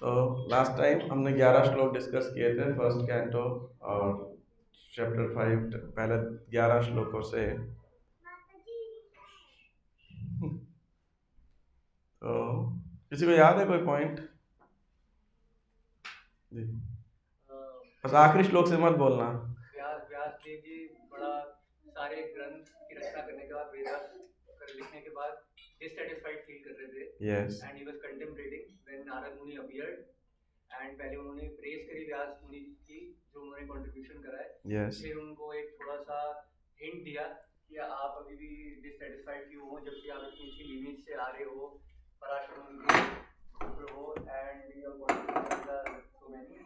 तो last time हमने 11 श्लोक डिस्कस किए थे फर्स्ट कैंटो और चैप्टर 5 पहले 11 श्लोकों से। तो किसी को याद है कोई पॉइंट जी? बस आखिरी श्लोक से मत बोलना। व्यास देव जी बड़ा सारे ग्रंथ की रचना करने के बाद वेदास कर लिखने के बाद डिससैटिस्फाइड फील कर रहे थे। Yes and he was contemplating when Narad मुनि अपीयर्ड एंड पहले उन्होंने प्रेज करी व्यास मुनि की जो उन्होंने कंट्रीब्यूशन करा है। यस फिर उनको एक थोड़ा सा हिंट दिया कि आप अभी भी डिससैटिस्फाइड क्यों हो जबकि आप इतनी अच्छी लिनेज से आ रहे हो, पराशर मुनि के पुत्र हो and your contributions are so many.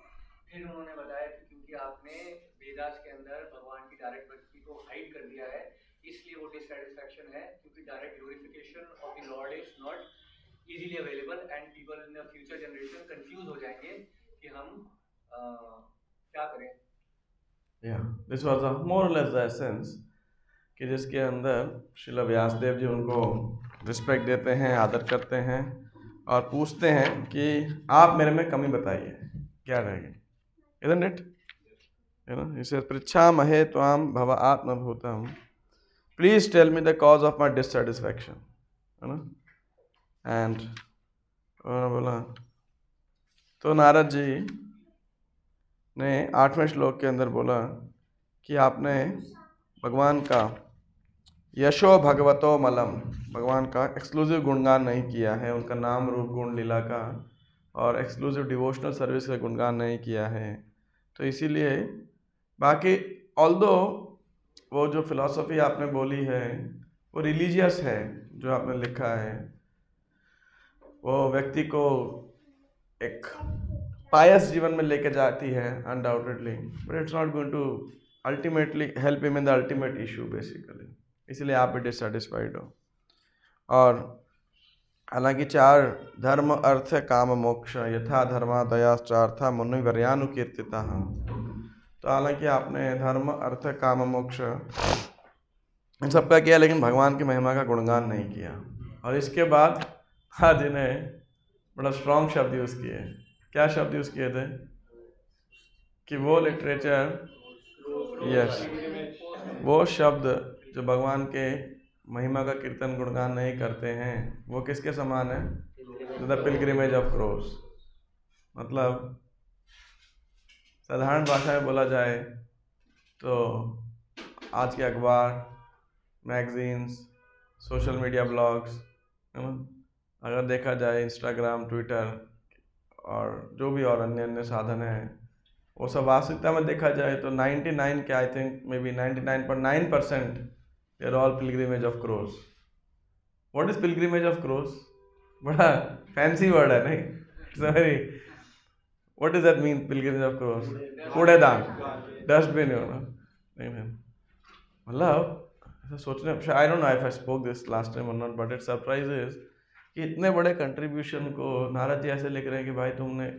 फिर उन्होंने बताया कि क्योंकि आपने वेदास के अंदर भगवान की डायरेक्ट भक्ति को हाइड कर दिया है इसलिए वो डिससैटिस्फैक्शन है, क्योंकि direct glorification of the Lord is not easily available and people in the future generation confuse हो जाएंगे कि हम क्या करें। या दिस वाज अ मोर और लेस द एसेंस कि जिसके अंदर श्रील व्यासदेव जी उनको रिस्पेक्ट देते हैं, आदर करते हैं और पूछते हैं कि आप मेरे में कमी बताइए क्या रहेगी, isn't it? You know, he says, "Prichhamahe tvam bhava atmabhutam. Please tell me the cause of my dissatisfaction." है ना? And उन्होंने बोला, तो नारद जी ने 8वें श्लोक के अंदर बोला कि आपने भगवान का यशो भगवतो मलम, भगवान का एक्सक्लूसिव गुणगान नहीं किया है, उनका नाम रूप गुण लीला का और एक्सक्लूसिव डिवोशनल सर्विस का गुणगान नहीं किया है। तो इसीलिए बाकी ऑल्दो वो जो फिलॉसफी आपने बोली है वो रिलीजियस है, जो आपने लिखा है वो व्यक्ति को एक पायस जीवन में लेके जाती है undoubtedly, but it's not going to ultimately help him in the ultimate issue basically. इसलिए आप भी डिससेटिस्फाइड हो। और हालांकि 4 धर्म अर्थ काम मोक्ष यथा धर्मा दयाश्चार्था मुनि वर्यानुकीर्तिता, तो हालांकि आपने धर्म अर्थ काम मोक्ष इन सबका किया लेकिन भगवान की महिमा का गुणगान नहीं किया। और इसके बाद आज इन्हें बड़ा स्ट्रॉन्ग शब्द यूज़ किए। क्या शब्द यूज़ किए थे कि वो लिटरेचर, यस, वो शब्द जो भगवान के महिमा का कीर्तन गुणगान नहीं करते हैं वो किसके समान है? The pilgrimage of cross. मतलब साधारण भाषा में बोला जाए तो आज के अखबार, मैगजीन्स, सोशल मीडिया ब्लॉग्स, है ना, अगर देखा जाए इंस्टाग्राम, ट्विटर और जो भी और अन्य अन्य साधन हैं, वो सब वास्तविकता में देखा जाए तो 99 के I think may be 99.9% they are all pilgrimage of crows. What is pilgrimage of crows? बड़ा फैंसी वर्ड है नहीं? It's a very, what does that mean pilgrimage of crows? कूड़ेदान, डस्टबिन, यू नो। नहीं नहीं, मतलब ऐसा सोचने, I don't know if I spoke this last time और नॉट, बट इट सरप्राइजेस कि इतने बड़े कंट्रीब्यूशन को नारद जी ऐसे लिख रहे हैं कि भाई तुमने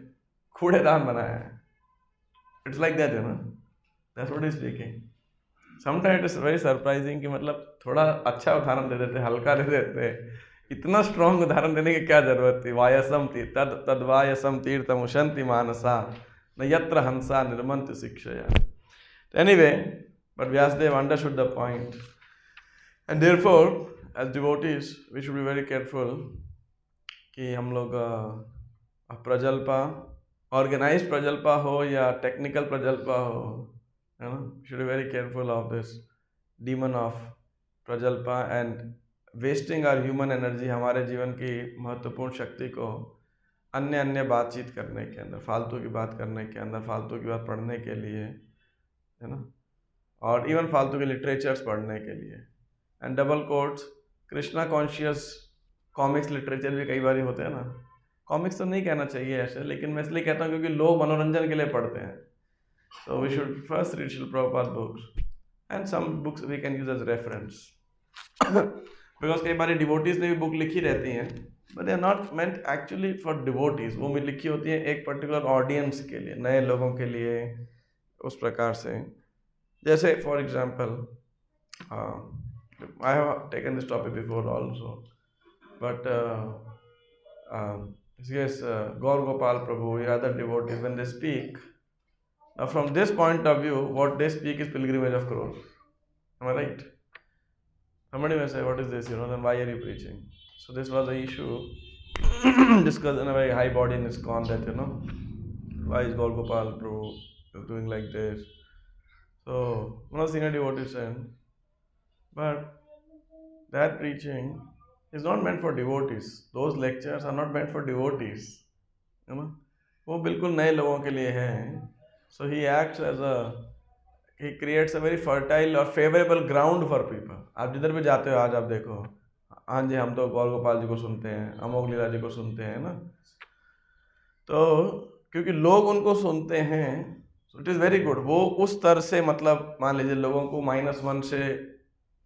कूड़ेदान बनाया है। It's like that, you no, that's what is speaking. Sometime it is very surprising कि मतलब थोड़ा अच्छा उदाहरण दे देते, हल्का दे देते। इतना स्ट्रॉन्ग उदाहरण देने की क्या जरूरत थी? वायसम तीर्थ तद्वायसम तीर्थम उशंति मानसा न यत्र हंसा निर्मंत शिक्षया। Anyway, but Vyasadev understood the point and therefore as devotees we should be very careful कि हम लोग प्रजल्पा, ऑर्गेनाइज्ड प्रजल्पा हो या टेक्निकल प्रजल्पा हो, है ना, should be very careful of this demon of प्रजल्पा and wasting our human energy, हमारे जीवन की महत्वपूर्ण शक्ति को अन्य अन्य बातचीत करने के अंदर, फालतू की बात करने के अंदर, फालतू की बात पढ़ने के लिए, है ना, और इवन फालतू के लिटरेचर्स पढ़ने के लिए। And double quotes, Krishna conscious comics literature भी कई बार होते हैं ना। कॉमिक्स तो नहीं कहना चाहिए ऐसे, लेकिन मैं इसलिए कहता हूँ क्योंकि लोग मनोरंजन के लिए पढ़ते हैं। So we should first read Srila Prabhupada books and some books we can use as reference, because कई बार डिवोटीज ने भी बुक लिखी रहती हैं, but they are not meant actually for devotees. वो भी लिखी होती है एक पर्टिकुलर ऑडियंस के लिए, नए लोगों के लिए, उस प्रकार से। जैसे for example, I have taken this topic before also, but yes, Gaur Gopal Prabhu, other devotees, when they speak, now from this point of view, what they speak is pilgrimage of crores. Am I right? Somebody may say, what is this? Then why are you preaching? So this was the issue discussed in a very high body in ISKCON that, why is Gaur Gopal Prabhu doing like this? So one of the senior devotees said, but that preaching is not meant for devotees. Those lectures are not meant for devotees. वो बिल्कुल नए लोगों के लिए हैं. So he acts as he creates a very fertile or favorable ground for people. आप जिधर भी जाते हो आज आप देखो, हाँ जी हम तो गौर गोपाल जी को सुनते हैं, अमोघ लीला जी को सुनते हैं ना, तो क्योंकि लोग उनको सुनते हैं, so it is very good. वो उस स्तर से मतलब मान लीजिए लोगों को -1 से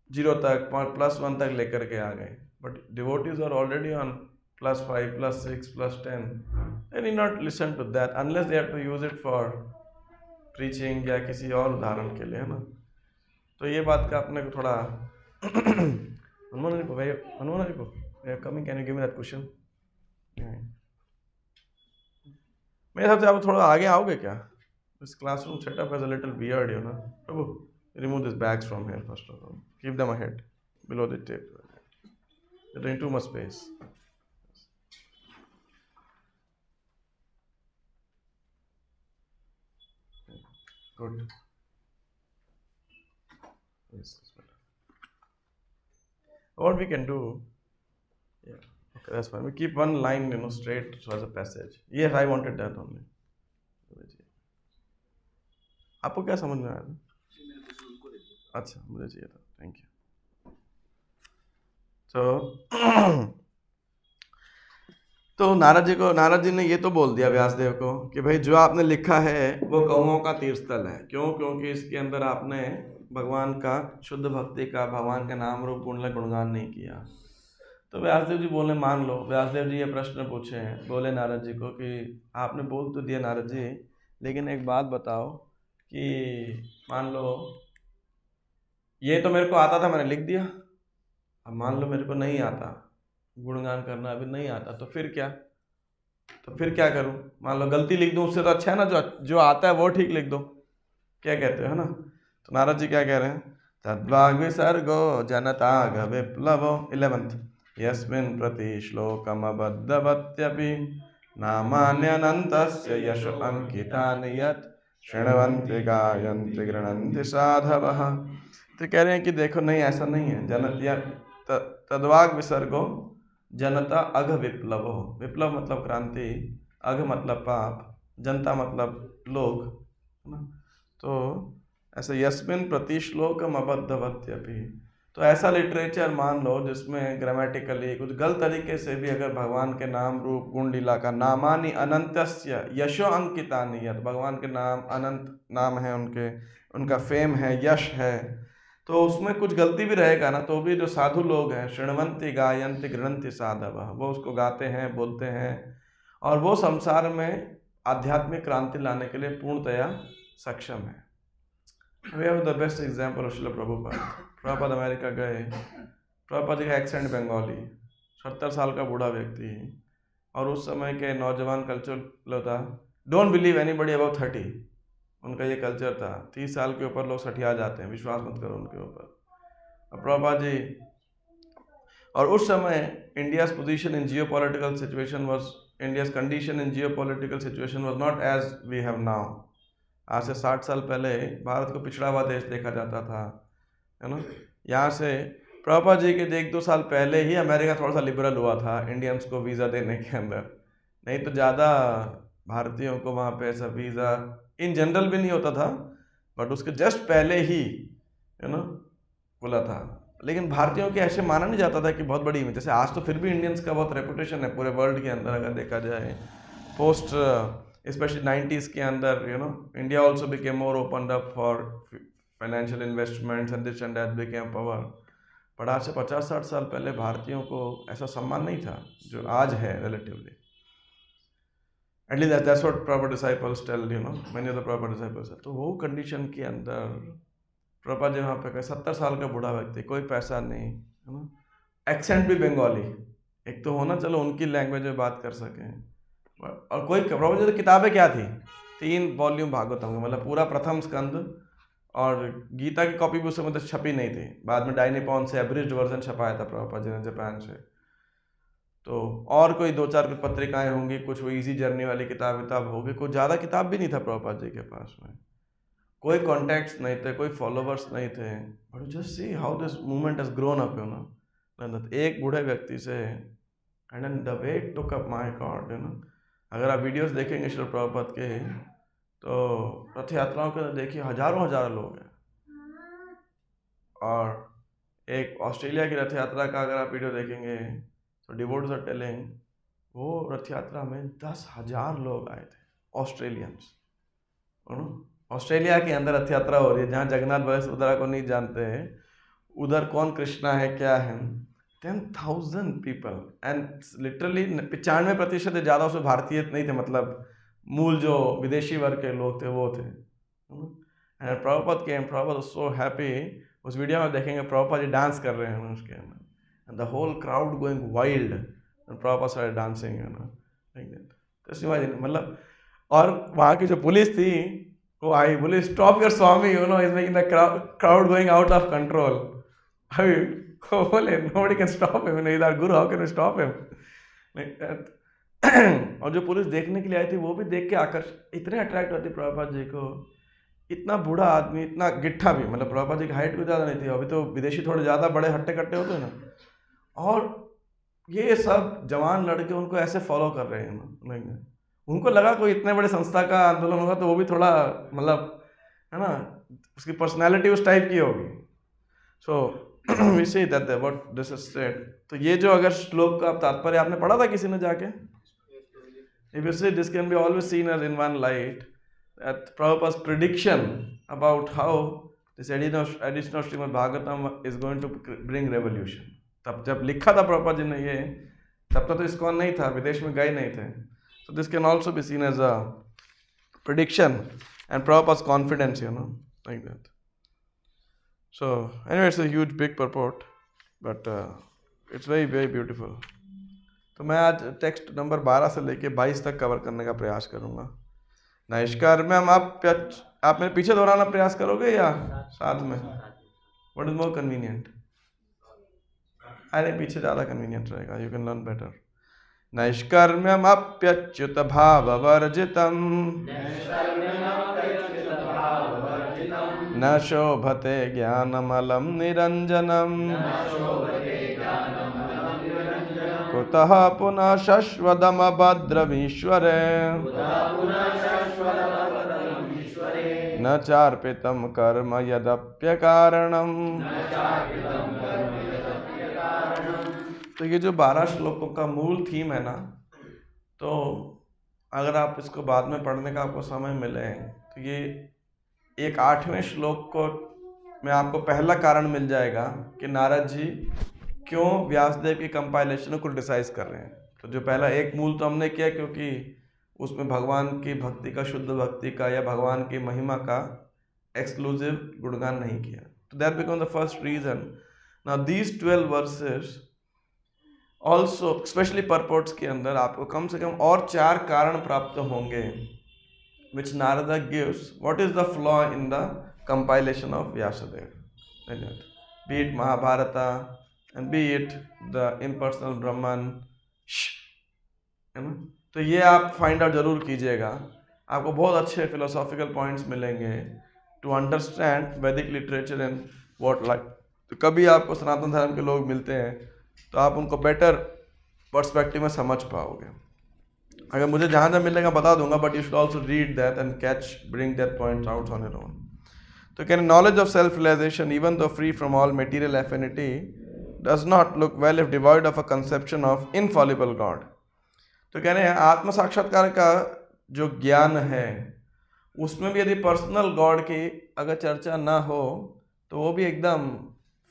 0 तक +1 तक लेकर के आ गए. But devotees are already on +5, +6, +10. They need not listen to that unless they have to use it for preaching या किसी और उदाहरण के लिए, है ना. तो ये बात का अपने को थोड़ा हनुमान जी को coming, can you give me that question. मेरे हिसाब से आप थोड़ा आगे आओगे क्या? This classroom setup is a little weird, Prabhu remove these bags from here first of all. Keep them ahead below the table. They're doing too much space. Good. Yes, that's better. What we can do, yeah, okay, that's fine. We keep one line, straight so as a passage. Yes, I wanted that only. आपको क्या समझ में आया था? अच्छा, मुझे चाहिए था. Thank you. तो नारद जी ने ये तो बोल दिया व्यासदेव को कि भाई जो आपने लिखा है वो कौओं का तीर्थस्थल है. क्यों? क्योंकि इसके अंदर आपने भगवान का शुद्ध भक्ति का, भगवान के नाम रूप गुणगान नहीं किया. तो व्यासदेव जी बोले मान लो, व्यासदेव जी ये प्रश्न पूछे हैं, बोले नारद जी को कि आपने बोल तो दिया नारद जी, लेकिन एक बात बताओ कि मान लो ये तो मेरे को आता था, मैंने लिख दिया, अब मान लो मेरे को नहीं आता, गुणगान करना अभी नहीं आता, तो फिर क्या? तो फिर क्या करूं? मान लो गलती लिख दूं, उससे तो अच्छा है ना जो आता है वो ठीक लिख दो. क्या कहते हो, है ना? तो नारद जी क्या कह रहे हैं? तद्वाग विसर्गो जनताग विप्लवो 11th यस्मिन् प्रति श्लोकमबद्धवत्यपि नामान्यनन्तस्य यश अंकितानि यत् शृण्वन्ति गायन्ति गृह्णन्ति साधवः. तो कह रहे हैं कि देखो नहीं, ऐसा नहीं है. तद्वाग विसर्गो जनता अघ विप्लवो. विप्लव मतलब क्रांति, अघ मतलब पाप, जनता मतलब लोग, है ना. तो ऐसे यस्मिन् प्रति श्लोकम अबद्धवत्यपि, तो ऐसा लिटरेचर मान लो जिसमें ग्रामेटिकली कुछ गलत तरीके से भी अगर भगवान के नाम रूप गुण लीला का नामानि अनंतस्य यशो अंकितानि, यत् भगवान के नाम अनंत नाम है, उनका फेम है, यश है, तो उसमें कुछ गलती भी रहेगा ना, तो भी जो साधु लोग हैं शृण्वन्ति गायन्ति गृह्णन्ति साधवः, वो उसको गाते हैं, बोलते हैं, और वो संसार में आध्यात्मिक क्रांति लाने के लिए पूर्णतया सक्षम है. We have the best example of Srila Prabhupada. Prabhupada America गए, प्रभुपाद जी का एक्सेंट बंगाली, 70 साल का बूढ़ा व्यक्ति, और उस समय के नौजवान कल्चर था डोंट बिलीव एनीबडी अबाउट 30. उनका ये कल्चर था, 30 साल के ऊपर लोग सठिया जाते हैं, विश्वास मत करो उनके ऊपर. और प्रभुपाद जी, और उस समय India's position in geopolitical situation was, India's condition in geopolitical situation was not as we have now. आज से 60 साल पहले भारत को पिछड़ा हुआ देश देखा जाता था, है ना. यहाँ से प्रभुपाद जी के 1-2 साल पहले ही अमेरिका थोड़ा सा लिबरल हुआ था इंडियंस को वीज़ा देने के अंदर, नहीं तो ज़्यादा भारतीयों को वहाँ पे ऐसा वीज़ा इन जनरल भी नहीं होता था, बट उसके जस्ट पहले ही, है ना, बोला था. लेकिन भारतीयों के ऐसे माना नहीं जाता था कि बहुत बड़ी, जैसे आज तो फिर भी इंडियंस का बहुत रेपुटेशन है पूरे वर्ल्ड के अंदर अगर देखा जाए. पोस्ट स्पेशली 90s के अंदर, India also became more open up for financial investments and this and that became power. पर आज से 50-60 साल पहले भारतीयों को ऐसा सम्मान नहीं था जो आज है relatively. At least that's what proper disciples tell, many of the proper disciples. तो वो कंडीशन के अंदर प्रभुपाद जी वहाँ पे 70 साल का बूढ़ा व्यक्ति, कोई पैसा नहीं, है ना, एक्सेंट भी बंगाली, एक तो होना, चलो उनकी लैंग्वेज में बात कर सकें। और कोई प्रभुपाद जी की किताबें क्या थी, 3 वॉल्यूम भागवतम के, मतलब पूरा प्रथम स्कंद, और गीता की कॉपी भी उस समय तक छपी नहीं थी, बाद में डाइनिपॉन से एब्रिज्ड वर्जन छपाया था प्रभुपाद जी ने जापान से। तो और कोई 2-4 कुछ पत्रिकाएं होंगी, कुछ वो इजी जर्नी वाली किताब होगी, कुछ ज़्यादा किताब भी नहीं था प्रभुपाद जी के पास में, कोई कॉन्टैक्ट्स नहीं थे, कोई फॉलोवर्स नहीं थे। But just see how this movement has grown up, you know, एक बूढ़े व्यक्ति से, and then the way it took up, my God, you know. अगर आप वीडियोस देखेंगे श्री प्रभुपाद के, तो रथ यात्राओं के देखिए हजारों लोग हैं। और एक ऑस्ट्रेलिया की रथ यात्रा का अगर आप वीडियो देखेंगे, तो डिवोटीज आर टेलिंग, वो रथ यात्रा में 10,000 लोग आए थे, ऑस्ट्रेलियंस। ऑस्ट्रेलिया के अंदर रथ यात्रा हो रही है, जहाँ जगन्नाथ बलसुभद्रा को नहीं जानते हैं, उधर कौन कृष्णा है क्या है। 10,000 पीपल, एंड लिटरली 95% ज़्यादा उसमें भारतीय नहीं थे, मतलब मूल जो विदेशी वर्ग के लोग थे वो थे। And Prabhupada came, Prabhupada was so happy. उस वीडियो में देखेंगे प्रभुपाद जी डांस कर रहे हैं उसके अंदर, and the whole crowd going wild, and Prabhupada started dancing, you know, like that. तो इमेजिन, मतलब, और वहाँ की जो पुलिस थी वो आई, बोले stop your Swami, you know, is making the crowd going out of control. अभी वो बोले nobody can stop him, is our guru, how can we stop him, like that. और जो पुलिस देखने के लिए आई थी वो भी देख के इतने अट्रैक्ट होती प्रभुपाद जी को। इतना बूढ़ा आदमी, इतना गिट्ठा भी, मतलब प्रभुपाद जी की हाइट भी ज़्यादा नहीं थी, अभी तो विदेशी थोड़े ज़्यादा बड़े हट्टे कट्टे होते हैं ना, और ये सब जवान लड़के उनको ऐसे फॉलो कर रहे हैं। उनको लगा कोई इतने बड़े संस्था का आंदोलन होगा तो वो भी थोड़ा, मतलब, है ना, उसकी पर्सनैलिटी उस टाइप की होगी। So we see that what this is said. तो ये जो अगर श्लोक का तात्पर्य आपने पढ़ा था किसी ने जाके, if you see this can be always seen as in one light, that Prabhupada's prediction about how this edition of Srimad Bhagavatam is going to bring revolution, तब जब लिखा था प्रभुपाद जी ने ये, तब तो ISKCON नहीं था, विदेश में गए नहीं थे। So this can also be seen as a prediction and Prabhupada's confidence, you know, like that. So anyway, it's a huge big purport, but it's very very beautiful. तो मैं आज टेक्स्ट नंबर 12 से लेके 22 तक कवर करने का प्रयास करूँगा। नैष्कर्म्यम आप मेरे पीछे दोहराना प्रयास करोगे या साथ में? What is more convenient? अरे पीछे ज़्यादा कन्वीनियंट रहेगा, यू कैन लर्न बेटर। नैष्कर्म्यमप्यच्युत भाववर्जितं न शोभते ज्ञानमलं निरञ्जनं कुतः पुनः शश्वदमभद्रमीश्वरे न चार्पितं कर्म यदप्यकारणम्। तो ये जो 12 श्लोकों का मूल थीम है ना, तो अगर आप इसको बाद में पढ़ने का आपको समय मिले, तो ये एक 8वें श्लोक को में आपको पहला कारण मिल जाएगा कि नारद जी क्यों व्यासदेव की कंपाइलेशन को क्रिटिसाइज कर रहे हैं। तो जो पहला एक मूल तो हमने किया, क्योंकि उसमें भगवान की भक्ति का, शुद्ध भक्ति का या भगवान की महिमा का एक्सक्लूसिव गुणगान नहीं किया। तो that become the first reason. Now these 12 verses also, specially purports के अंदर आपको कम से कम और 4 कारण प्राप्त होंगे, which Narada gives what is the flaw in the compilation of Vyasadev, be it Mahabharata and be it the impersonal Brahman, है ना। तो ये आप फाइंड आउट जरूर कीजिएगा, आपको बहुत अच्छे फिलोसॉफिकल पॉइंट्स मिलेंगे टू अंडरस्टैंड वैदिक लिटरेचर एंड व्हाट लाइक। तो कभी आपको सनातन धर्म के लोग मिलते हैं तो आप उनको बेटर पर्सपेक्टिव में समझ पाओगे। अगर मुझे जहाँ जहाँ मिलेगा बता दूंगा, but you should also read that and catch, bring that points out on your own. तो can knowledge of self realization even though free from all material affinity does not look well if devoid of a conception of infallible God. तो कह रहे हैं आत्म साक्षात्कार का जो ज्ञान है उसमें भी यदि पर्सनल गॉड की अगर चर्चा ना हो तो वो भी एकदम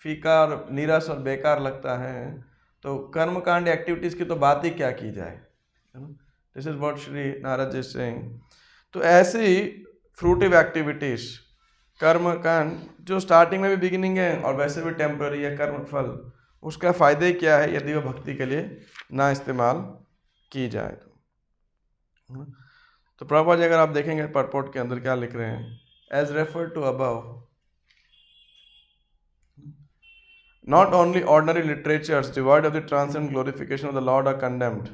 फीका और नीरस और बेकार लगता है। तो कर्मकांड एक्टिविटीज़ की तो बात ही क्या की जाए, है ना। This is what Shri Narad ji saying. तो ऐसी फ्रूटिव एक्टिविटीज, कर्मकांड जो स्टार्टिंग में भी बिगिनिंग है और वैसे भी टेम्पररी है कर्म फल, उसका फ़ायदे क्या है यदि वो भक्ति के लिए ना इस्तेमाल की जाए। तो प्रभुपाद जी अगर आप देखेंगे परपोर्ट के अंदर क्या लिख रहे हैं, as refer to above, not only ordinary literatures devoid of the transcendent glorification of the Lord are condemned,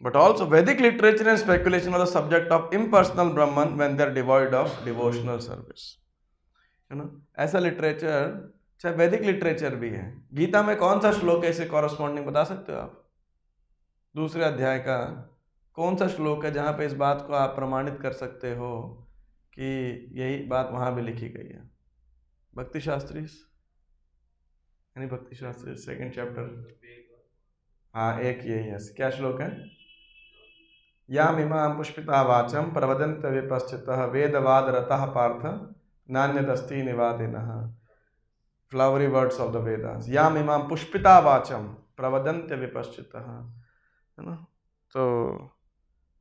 but also Vedic literature and speculation are the subject of impersonal Brahman when they are devoid of devotional service. है ना, ऐसा literature चाहे वैदिक literature भी है। गीता में कौन सा श्लोक है इसे कॉरस्पॉन्डिंग बता सकते हो आप? दूसरे अध्याय का कौन सा श्लोक है जहाँ पे इस बात को आप प्रमाणित कर सकते हो कि यही बात वहाँ भी लिखी गई है? भक्ति शास्त्री, यानी भक्ति शास्त्री सेकंड चैप्टर, हाँ एक यही है। क्या श्लोक है? याम इमाम पुष्पिता वाचम प्रवदंत विपश्चितः वेदवाद रतः पार्थ नान्यदस्ति निवादिनः। Flowery words of the Vedas. याम इमाम पुष्पिता वाचम प्रवदंत विपश्चितः, है ना। तो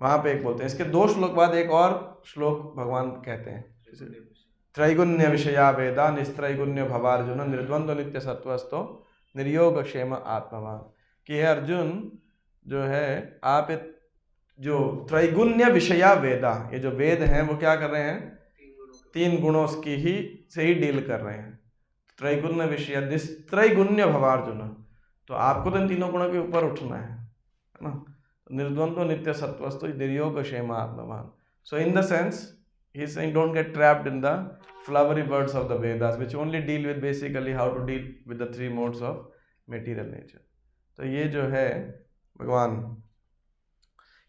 वहाँ पे एक बोलते हैं, इसके 2 श्लोक बाद एक और श्लोक भगवान कहते हैं, त्रैगुण्य विषया वेदा निस्त्रैगुण्य भवार्जुन निर्द्वंद्व नित्य सत्वस्तो निर्योग क्षेम आत्मवान। कि हे अर्जुन जो है आप जो त्रैगुण्य विषया वेदा, ये जो वेद हैं वो क्या कर रहे हैं? 3 गुणों की ही से ही डील कर रहे हैं। त्रैगुण्य विषय निस्त्रैगुण्य भवार्जुन, तो आपको तो इन 3 गुणों के ऊपर उठना है ना। निर्द्वंद्व नित्य सत्वस्तु निर्योग क्षेम आत्मवान। So in the sense he is saying don't get trapped in the flowery words of the Vedas which only deal with basically how to deal with the 3 modes of material nature. तो ये जो है भगवान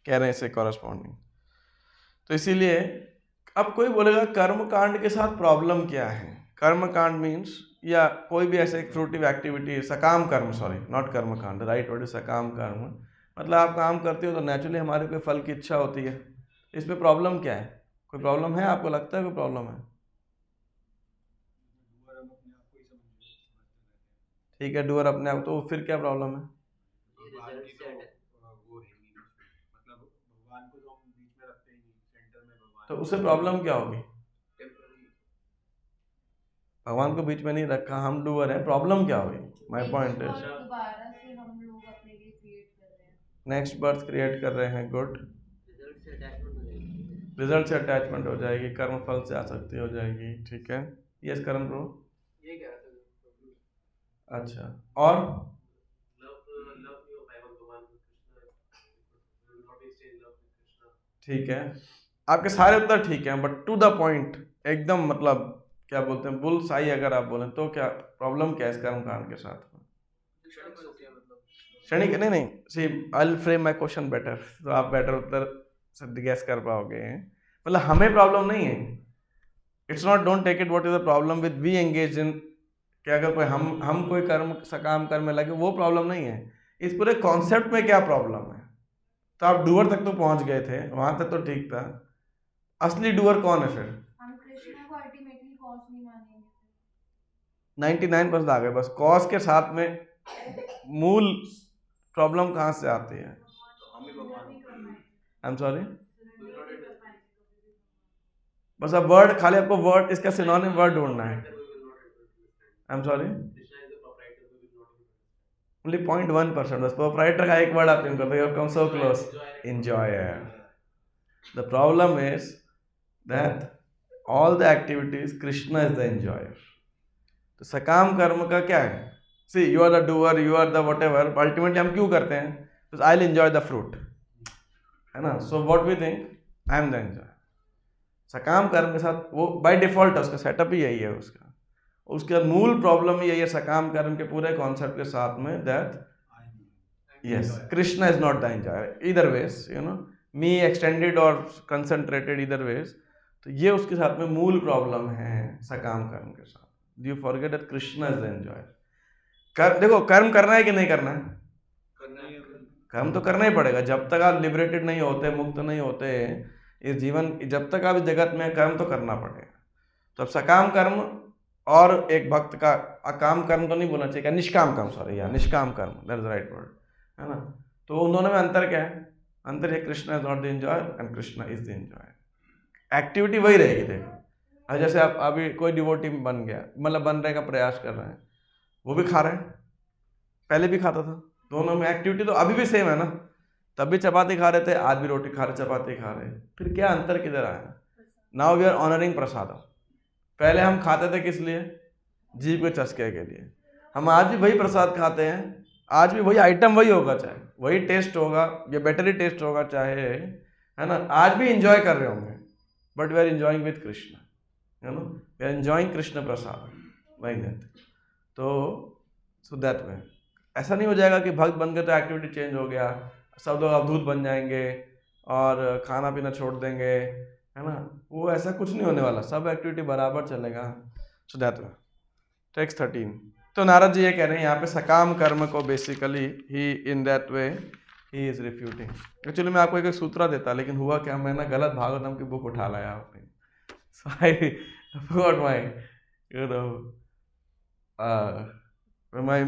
कह रहे हैं इससे corresponding. तो इसीलिए अब कोई बोलेगा कर्म कांड के साथ प्रॉब्लम क्या है? कर्म कांड मीन्स या कोई भी ऐसे एक फ्रूटिव एक्टिविटी, सकाम कर्म, सॉरी नॉट कर्म कांड, राइट वर्ड इज सकाम कर्म। मतलब आप काम करते हो तो नेचुरली हमारे कोई फल की इच्छा होती है। इसमें प्रॉब्लम क्या है? कोई प्रॉब्लम है? आपको लगता है कोई प्रॉब्लम है? ठीक है, डूअर अपने आप, तो फिर क्या प्रॉब्लम है? तो उससे प्रॉब्लम क्या होगी? भगवान को बीच में नहीं रखा, हम डूअर हैं, प्रॉब्लम क्या होगी? My point is next birth create कर रहे हैं, गुड। रिजल्ट से अटैचमेंट हो जाएगी, कर्म फल से आसक्ति हो जाएगी, ठीक है। यस करण ब्रो, ये क्या है? अच्छा, और ठीक है, आपके सारे उत्तर ठीक हैं, बट टू द पॉइंट, एकदम मतलब क्या बोलते हैं बुल साई अगर आप बोलें तो क्या प्रॉब्लम क्या है इस कर्म कांड के साथ? क्षणिक नहीं, see I will frame my question better, तो आप बेटर उत्तर गैस कर पाओगे। मतलब हमें प्रॉब्लम नहीं है, it's not, don't take it what is the problem with we engage in, कि अगर कोई हम कोई कर्म सकाम कर्म में लगे, वो प्रॉब्लम नहीं है। इस पूरे कॉन्सेप्ट में क्या प्रॉब्लम है? तो आप डूअर तक तो पहुंच गए थे, वहां तक तो ठीक था। असली डूअर कौन है फिर? हम कृष्ण को अल्टीमेटली कॉज नहीं मानेंगे। 99% आ गए, बस कॉज के साथ में मूल प्रॉब्लम कहाँ से आती है? आई एम सॉरी, बस अब वर्ड खाली आपको वर्ड, इसका सिनोनिम वर्ड ढूंढना है। आई एम सॉरी, ओनली 0.1%, बस प्रोप्राइटर का एक वर्ड आप इन कर दो, you have come so close, enjoyer. The problem is that all the activities Krishna is the enjoyer. तो सकाम कर्म का क्या है? See you are the doer, you are the whatever, ultimately हम क्यों करते हैं? तो I will enjoy the fruit, है ना। So what we think, I am the enjoyer. सकाम कर्म के साथ वो बाय डिफॉल्ट है, उसका सेटअप ही यही है, उसका मूल प्रॉब्लम ही यही है सकाम कर्म के पूरे कॉन्सेप्ट के साथ में, that yes Krishna is not the enjoyer इधर veg, you know, me extended और कंसंट्रेटेड इधर वेज। तो ये उसके साथ में मूल प्रॉब्लम है सकाम कर्म के साथ। Do you forget that Krishna is the enjoyer? देखो कर्म करना है कि नहीं करना है? कर्म तो करना ही पड़ेगा, जब तक आप लिबरेटेड नहीं होते, मुक्त नहीं होते इस जीवन, जब तक आप इस जगत में, कर्म तो करना पड़ेगा। तो अब सकाम कर्म और एक भक्त का, अकाम कर्म तो नहीं बोलना चाहिए, निष्काम कर्म, सॉरी यार, निष्काम कर्म, दैट इज राइट वर्ड, है ना। तो उन दोनों में अंतर क्या है? अंतर है Krishna is not the enjoyer and Krishna is the enjoyer. Activity वही रहेगी। देखो जैसे आप अभी कोई डिवोटी बन गया, मतलब बनने का प्रयास कर रहे हैं, वो भी खा रहे हैं, पहले भी खाता था, दोनों में एक्टिविटी तो अभी भी सेम है ना, तब भी चपाती खा रहे थे, आज भी रोटी खा रहे, चपाती खा रहे, फिर क्या अंतर किधर आया? नाउ वी आर ऑनरिंग प्रसादम। पहले हम खाते थे किस लिए? जीभ के चस्के के लिए। हम आज भी वही प्रसाद खाते हैं, आज भी वही आइटम वही होगा, चाहे वही टेस्ट होगा या बेटर ही टेस्ट होगा, चाहे, है ना, आज भी इंजॉय कर रहे होंगे, but we are enjoying with Krishna, है ना, we are enjoying Krishna prasad, like that. तो सो दैट वे ऐसा नहीं हो जाएगा कि भक्त बन गए तो एक्टिविटी चेंज हो गया, सब लोग अवधूत बन जाएंगे और खाना पीना छोड़ देंगे, है ना, वो ऐसा कुछ नहीं होने वाला, सब एक्टिविटी बराबर चलेगा। So that way. टेक्स्ट 13। तो नारद जी ये कह रहे हैं यहाँ पे सकाम कर्म को basically he in that way he is refuting. Actually मैं आपको एक सूत्र देता, लेकिन हुआ क्या, मैं ना गलत भागवतम की बुक उठा लाया अपनी, so I forgot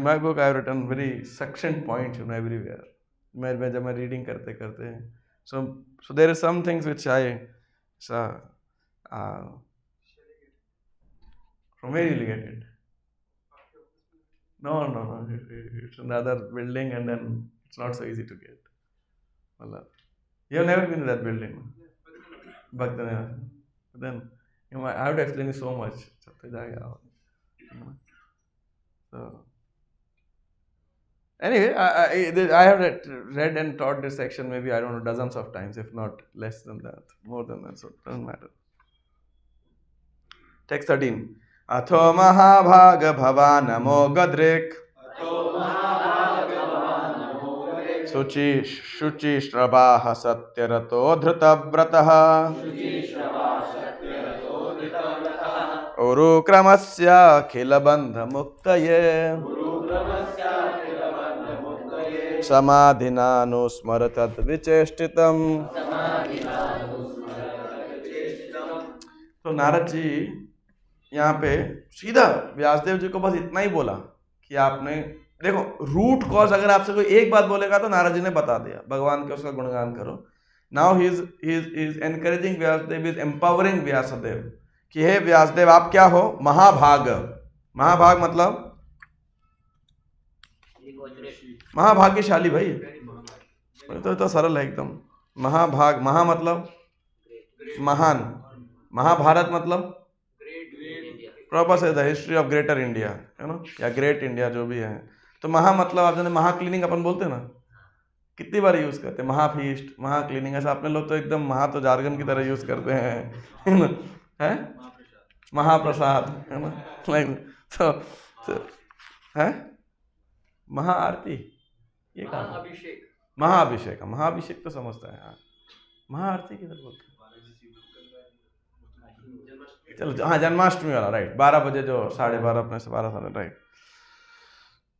my book I have written very succinct points everywhere. मैं जब मैं रीडिंग करते करते, so there is some things which I from where you get it? No, it's another building and then it's not so easy to get. मतलब you have never been to that building, Bhaktanagar. Then I have to explain it so much. So anyway, I have read and taught this section maybe, I don't know, dozens of times, if not less than that, more than that, so it doesn't matter. Text 13. अथो महाभाग भवान अमोघदृक् शुचि श्रवाः सत्यरतो धृतव्रतः उरुक्रमस्याखिलबन्धमुक्तये समाधिनानुस्मर तद्विचेष्टितम्। तो नारद जी यहाँ पे सीधा व्यासदेव जी को बस इतना ही बोला कि आपने देखो, रूट कॉज अगर आपसे कोई एक बात बोलेगा तो नारद जी ने बता दिया, भगवान के उसका गुणगान करो। Now he is encouraging Vyasadev, is empowering Vyasadev कि हे व्यासदेव आप क्या हो? महाभाग। महाभाग मतलब महाभाग्यशाली भाई, तो सरल है एकदम। महाभाग, महा मतलब महान, महाभारत मतलब प्रॉपर है the history of greater India, है ना, या ग्रेट इंडिया जो भी है। तो महा मतलब आप जाने, महा क्लीनिंग अपन बोलते हैं ना, कितनी बार यूज करते हैं, महाफीस्ट, महा क्लीनिंग, ऐसा अपने लोग तो एकदम महा तो जार्गन की तरह यूज करते हैं, है ना, है महाप्रसाद, है ना, तो है महाआरती, ये कहा महाअभिषेक, महाअभिषेक, महाअभिषेक तो समझता है यार, महाआरती किधर बोलते हैं? चलो हाँ, जन्माष्टमी वाला, राइट, 12 बजे जो 12:30 अपने से 12 साढ़े, राइट।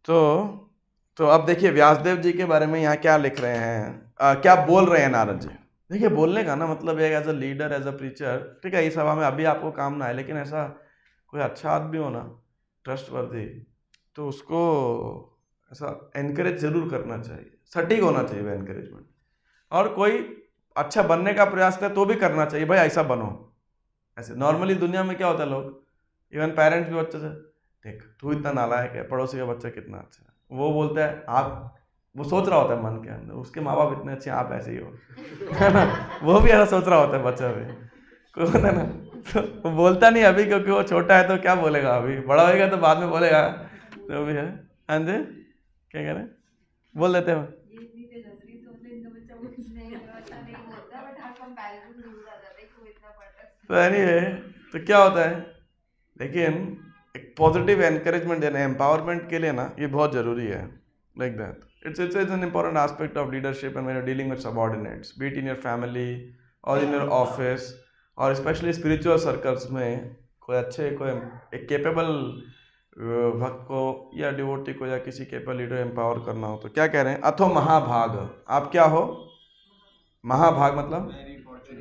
तो अब देखिए व्यासदेव जी के बारे में यहाँ क्या लिख रहे हैं, क्या बोल रहे हैं नारद जी। देखिए बोलने का ना मतलब as a leader, as a preacher, ठीक है, इस सभा में अभी आपको काम ना है, लेकिन ऐसा कोई अच्छा आदमी हो ना, ट्रस्टवर्दी, तो उसको ऐसा एनकरेज जरूर करना चाहिए, सटीक होना चाहिए वह एनकरेजमेंट, और कोई अच्छा बनने का प्रयास करे तो भी करना चाहिए, भाई ऐसा बनो। ऐसे नॉर्मली दुनिया में क्या होता है, लोग इवन पेरेंट्स भी बच्चे से, देख तू इतना नालायक है, पड़ोसी का बच्चा कितना अच्छा है, वो बोलता है आप, वो सोच रहा होता है मन के अंदर उसके माँ बाप इतने अच्छे हैं, आप ऐसे ही हो, है ना, वो भी ऐसा सोच रहा होता है बच्चा भी, को है ना, तो वो बोलता नहीं अभी क्योंकि वो छोटा है, तो क्या बोलेगा, अभी बड़ा होएगा तो बाद में बोलेगा, तो भी है। हाँ जी, क्या कह रहे हैं, बोल देते हो। तो एनीवे, तो क्या होता है, लेकिन एक पॉजिटिव एनकरेजमेंट देना, एम्पावरमेंट के लिए ना, ये बहुत जरूरी है, like that it's an important aspect of leadership and when you dealing with subordinates, B it in your family और इन योर ऑफिस, और स्पेशली स्पिरिचुअल सर्कल्स में कोई अच्छे, कोई एक केपेबल भक्त को या डिवोटी को या किसी केपेबल लीडर एम्पावर करना हो, तो क्या कह रहे हैं, अथो महाभाग, आप क्या हो? महाभाग मतलब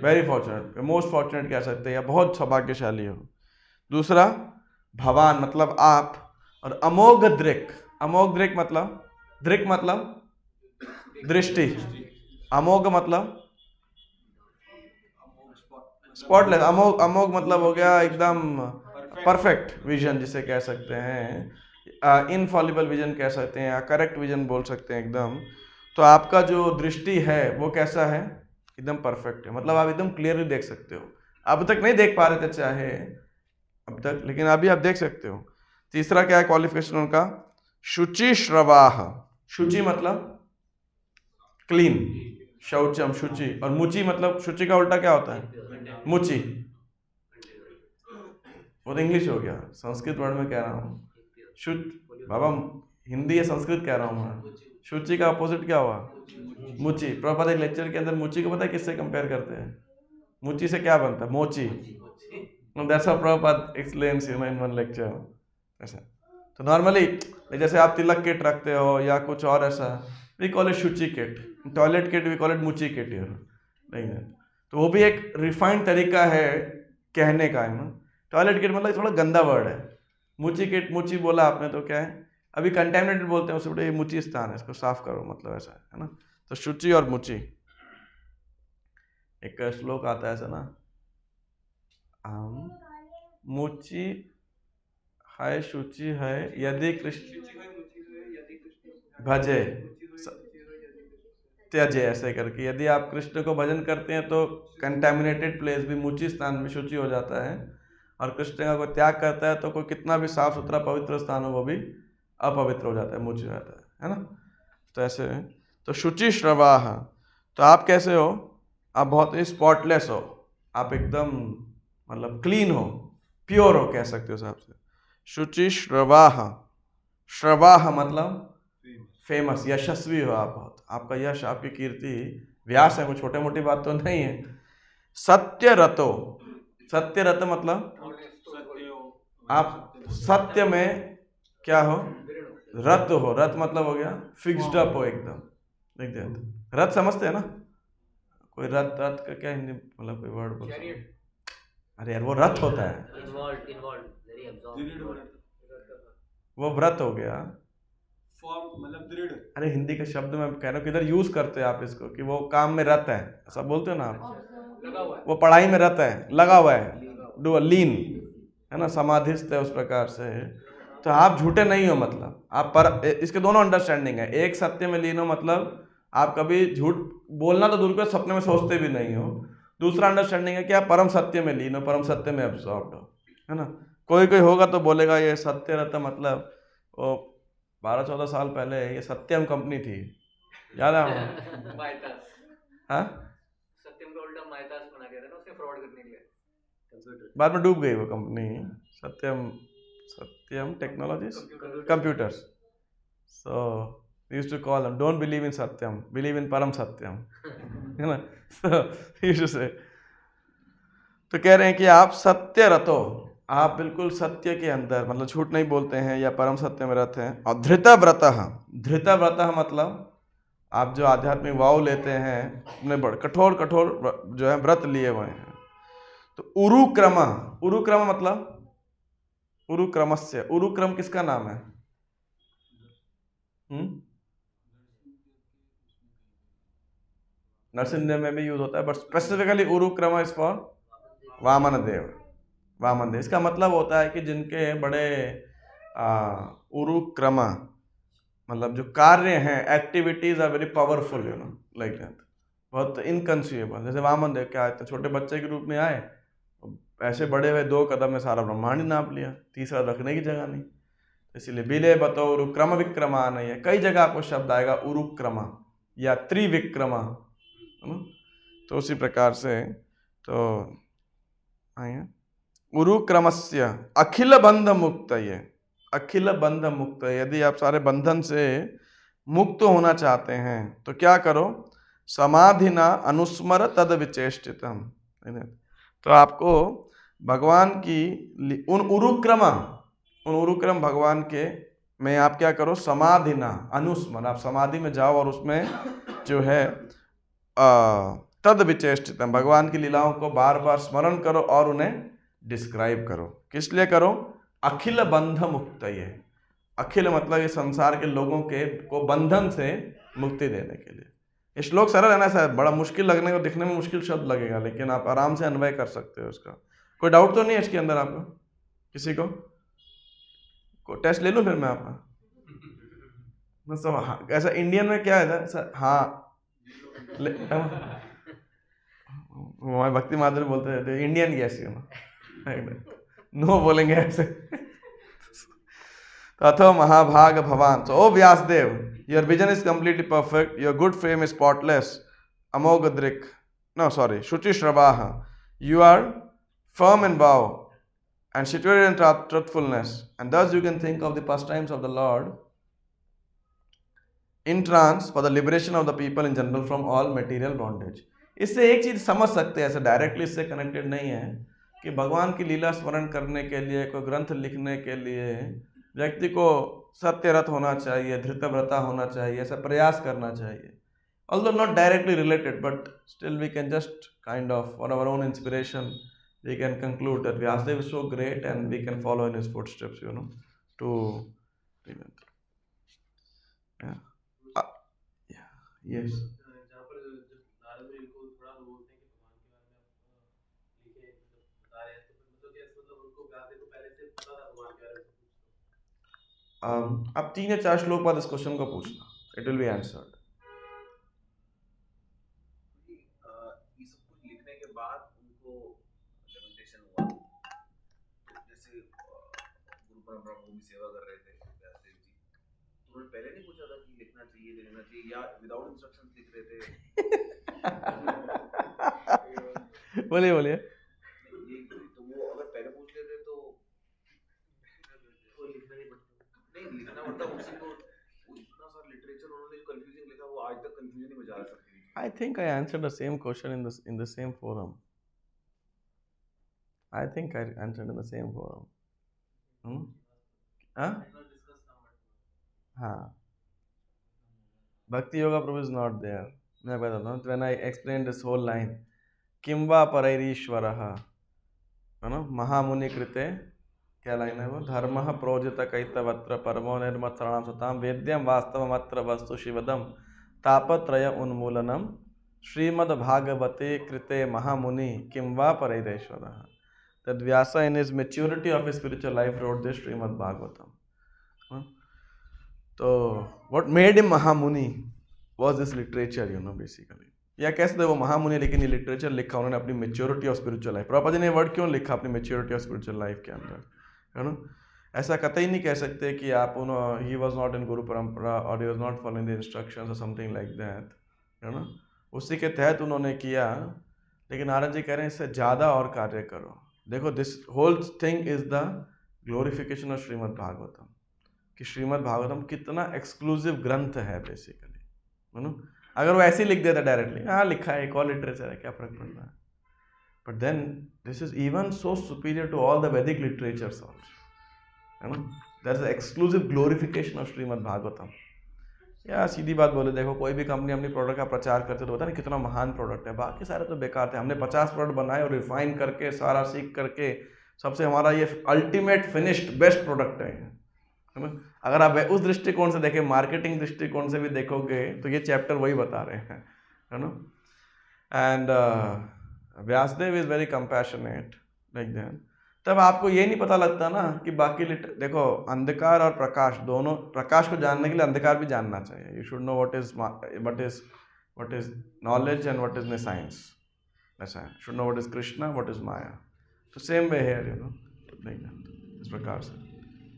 वेरी फॉर्चुनेट, मोस्ट फॉर्चुनेट कह सकते हैं, या बहुत सौभाग्यशाली हो। दूसरा भवान मतलब आप, और अमोघ दृक्, अमोघ दृक् मतलब, दृक् मतलब दृष्टि, अमोघ मतलब स्पॉटलेस, अमोघ, अमोघ मतलब हो गया एकदम परफेक्ट विजन जिसे कह सकते हैं, इनफॉलिबल विजन कह सकते हैं या करेक्ट विजन बोल सकते हैं एकदम। तो आपका जो दृष्टि है वो कैसा है, एकदम परफेक्ट है, मतलब आप एकदम क्लियरली देख सकते हो। अब तक नहीं देख पा रहे थे चाहे अब तक, लेकिन अभी आप देख सकते हो। तीसरा क्या है क्वालिफिकेशन उनका, शुचि श्रवाह। शुचि मतलब क्लीन, शौचम शुचि, और मुचि मतलब शुचि का उल्टा क्या होता है, मुचि। वो तो इंग्लिश हो गया, संस्कृत वर्ड में कह रहा हूँ। शुच बाबा, हिंदी या संस्कृत कह रहा हूँ मैं। शुचि का अपोजिट क्या हुआ, मुचि। प्रभुपाद एक लेक्चर के अंदर मुचि को पता है किससे कंपेयर करते हैं, मुचि से क्या बनता है, मोची। That's how Prabhupada explains in one lecture. ऐसा तो नॉर्मली जैसे आप तिलक किट रखते हो या कुछ और ऐसा, वी कॉल इट शुचि kit, toilet kit we call it मुची किट हियर, नहीं है। तो वो भी एक रिफाइंड तरीका है कहने का है ना। टॉयलेट किट मतलब थोड़ा गंदा वर्ड है, मुची किट, मुची बोला आपने तो क्या है, अभी कंटेमिनेटेड बोलते हैं उससे, बड़े ये मुची स्थान है, इसको साफ करो, मतलब ऐसा है ना। तो शुचि और मुची, एक श्लोक आता है ऐसा ना, मुची है शुचि है यदि कृष्ण भजे त्यजे, ऐसे करके यदि आप कृष्ण को भजन करते हैं तो कंटेमिनेटेड प्लेस भी मुचि स्थान में शुचि हो जाता है, और कृष्ण का कोई त्याग करता है तो कोई कितना भी साफ सुथरा पवित्र स्थान हो वो भी अपवित्र हो जाता है, मुचि हो जाता है ना। तो ऐसे तो शुचि श्रवाह, तो आप कैसे हो, आप बहुत ही स्पॉटलेस हो, आप एकदम मतलब क्लीन हो, प्योर हो कह सकते हो साहब से। शुचि श्रवाह, श्रवाह मतलब फेमस, यशस्वी हो आप बहुत, आपका यश आपकी कीर्ति व्यास है, कोई छोटे मोटी बात तो नहीं है। सत्य रतो, सत्य रत मतलब आप सत्य में क्या हो, रत हो, रत मतलब हो गया फिक्स्ड अप हो एकदम, देख दिया। रत समझते हैं ना, कोई रत, रत का क्या हिंदी मतलब कोई वर्ड बोल, अरे यार वो रत होता है, वो व्रत हो गया, मतलब दृढ़। अरे हिंदी का शब्द मैं कह रहा हूँ किधर यूज करते हैं आप इसको, कि वो काम में रत है, ऐसा बोलते हो ना आप, वो पढ़ाई में रत है, लगा हुआ है, डू लीन है ना, समाधिस्थ है उस प्रकार से। तो आप झूठे नहीं हो, मतलब आप पर, इसके दोनों अंडरस्टैंडिंग है। एक सत्य में लीन हो मतलब आप कभी झूठ बोलना तो दूर के सपने में सोचते भी नहीं हो। दूसरा अंडरस्टैंडिंग है कि आप परम सत्य में लीन हो, परम सत्य में एब्सॉर्ब्ड हो, है ना। कोई कोई होगा तो बोलेगा ये सत्य रहता, मतलब वो 12-14 साल पहले ये सत्यम कंपनी थी, याद है आपको? हाँ, सत्यम का उल्टा माइतास बना गया था ना उसने फ्रॉड करने के लिए, बाद में डूब गई वो company, Satyam, Satyam Technologies Computers. So used to call them don't believe in Satyam, believe in Param Satyam, है ना। सो यूज्ड टू से, तो कह रहे हैं कि आप सत्य रतो, आप बिल्कुल सत्य के अंदर, मतलब झूठ नहीं बोलते हैं या परम सत्य में रहते हैं। और धृतव्रतः, धृतव्रतः मतलब आप जो आध्यात्मिक वाव लेते हैं अपने बड़े कठोर कठोर जो है व्रत लिए हुए हैं। तो उरुक्रम, उरुक्रम मतलब उरुक्रमस्य, उरुक्रम किसका नाम है, नरसिंहदेव में भी यूज होता है, but specifically Urukrama is for Vaman Dev, Vaman Dev. इसका मतलब होता है कि जिनके बड़े उरुक्रमा, मतलब जो कार्य हैं, activities are very powerful, you know, like that, बहुत इनकंसीवेबल। जैसे वामन देव क्या आए, छोटे बच्चे के रूप में आए, ऐसे बड़े हुए 2 कदम में सारा ब्रह्मांड नाप लिया, तीसरा रखने की जगह नहीं। इसीलिए बिले बतो उरुक्रम विक्रमा नहीं है, कई जगह आपको शब्द आएगा उरुक्रमा या त्रिविक्रमा, है ना। तो उसी प्रकार से तो आइए, उरुक्रमस्य अखिल बंध मुक्त, ये अखिल बंध मुक्त, यदि आप सारे बंधन से मुक्त होना चाहते हैं तो क्या करो, समाधिना अनुस्मर तद विचेष्टितम, तो आपको भगवान की उन उरुक्रम भगवान के में आप क्या करो, समाधिना अनुस्मर, आप समाधि में जाओ और उसमें जो है तद विचेष्टितम, भगवान की लीलाओं को बार बार स्मरण करो और उन्हें डिस्क्राइब करो। किस लिए करो, अखिल बंध मुक्त, ये अखिल मतलब ये संसार के लोगों के को बंधन से मुक्ति देने के लिए। ये श्लोक सरल है ना, शायद बड़ा मुश्किल लगने को, दिखने में मुश्किल शब्द लगेगा, लेकिन आप आराम से अन्वय कर सकते हो इसका। कोई डाउट तो नहीं है इसके अंदर आपको, किसी को? टेस्ट ले लूँ फिर मैं आपका? मतलब हाँ, ऐसा इंडियन में क्या है ना सर, हाँ हमारे भक्ति माधुरी बोलते रहते इंडियन यस यू नो बोलेंगे ऐसे। अथो महाभाग भवान, so O Vyasdev, your vision is completely perfect, your good frame is spotless, amogadrik, no sorry, Shuchi Shrabaha, you are firm in vow and situated in truthfulness, and thus you can think of the pastimes of the Lord in trance for the liberation of the people in general from all material bondage. इससे एक चीज समझ सकते हैं, ऐसे directly इससे connected नहीं है, कि भगवान की लीला स्मरण करने के लिए, कोई ग्रंथ लिखने के लिए व्यक्ति को सत्यरत होना चाहिए, धृतव्रता होना चाहिए, ऐसा प्रयास करना चाहिए. Although not directly related, but still we can just kind of, on our own inspiration, we can conclude that Vyasadeva is so great and we can follow in his footsteps, to yeah. Yeah. Yes. जहाँ पर नारद जी को थोड़ा बोलते हैं कि भगवान के बारे में लिखे, बता रहे हैं, तो मतलब कैसे, मतलब उनको व्यास को पहले से पता था भगवान के बारे में? अब 3 या 4 श्लोक बाद इस क्वेश्चन को पूछना, इट विल बी आंसर्ड. ये सब कुछ लिखने के बाद उनको लिमिटेशन हुआ, जैसे गुरु परंपरा को भी सेवा कर रहे थे व्यासदेव जी, तो उन्होंने पहले नहीं पूछा था कि लिखना चाहिए लिखना चाहिए, या विदाउट इंस्ट्रक्शंस लिख रहे थे? बोलिए बोलिए. तो वो अगर पहले पूछ लेते तो लिखना नहीं पड़ता, नहीं लिखना पड़ता उसी को, इतना सारा लिटरेचर उन्होंने जो कंफ्यूजिंग लिखा वो आज तक कंफ्यूजन ही बजा सकती है. I think I answered the same question in the same forum. I think I answered in the same forum. Huh? हाँ. Bhakti Yoga Prabhu is not there. मैं बताता हूँ. When I explained this whole line, किम्वा परैरीश्वरः, है ना, महामुनि कृते, क्या line है वो, धर्मः प्रोजित कैतवत्र परमो निर्मत्सरणं सतां वेद्यं वास्तवमत्र वस्तु शिवदं तापत्रय उन्मूलनम श्रीमद्भागवते कृते महामुनि किं वा परैरेश्वरः. That Vyasa in his maturity of his spiritual life wrote this Srimad Bhagavatam. So what made him Mahamuni was this literature, basically. या कह सकते वो महामुनि, लेकिन ये लिटरेचर लिखा उन्होंने अपनी maturity of spiritual life. Prabhupada ji ने वर्ड क्यों लिखा अपनी मेच्योरिटी ऑफ स्पिरिचुअल लाइफ के अंदर, है ना. ऐसा कतई नहीं कह सकते कि आप ही वॉज नॉट इन गुरु परंपरा और he was not following the instructions और समथिंग लाइक दैट, है ना. उसी के तहत उन्होंने किया, लेकिन नारद जी कह रहे हैं इससे ज़्यादा और कार्य करो. देखो, this whole thing is the glorification of Srimad Bhagavatam, कि श्रीमद् भागवतम कितना एक्सक्लूसिव ग्रंथ है बेसिकली, है ना. अगर वो ऐसे ही लिख देता डायरेक्टली, हाँ लिखा है, एक और लिटरेचर है, क्या फर्क पड़ता है. But then this is even so superior to all the Vedic literatures also, है ना. That is exclusive glorification of Srimad Bhagavatam. या सीधी बात बोले, देखो कोई भी कंपनी अपनी प्रोडक्ट का प्रचार करते तो पता नहीं कितना महान प्रोडक्ट है, बाकी सारे तो बेकार थे. हमने 50 प्रोडक्ट बनाए और रिफाइन करके सारा सीख करके सबसे हमारा ये अल्टीमेट फिनिश्ड बेस्ट प्रोडक्ट है ना. अगर आप उस दृष्टिकोण से देखें, मार्केटिंग दृष्टिकोण से भी देखोगे, तो ये चैप्टर वही बता रहे हैं, है ना. And Vyasadev is very compassionate like that. तब आपको ये नहीं पता लगता ना कि बाकी देखो, अंधकार और प्रकाश दोनों, प्रकाश को जानने के लिए अंधकार भी जानना चाहिए. You should know what is knowledge and what is science. ऐसा है, should know what is Krishna, what is Maya. तो सेम वे है, इस प्रकार से.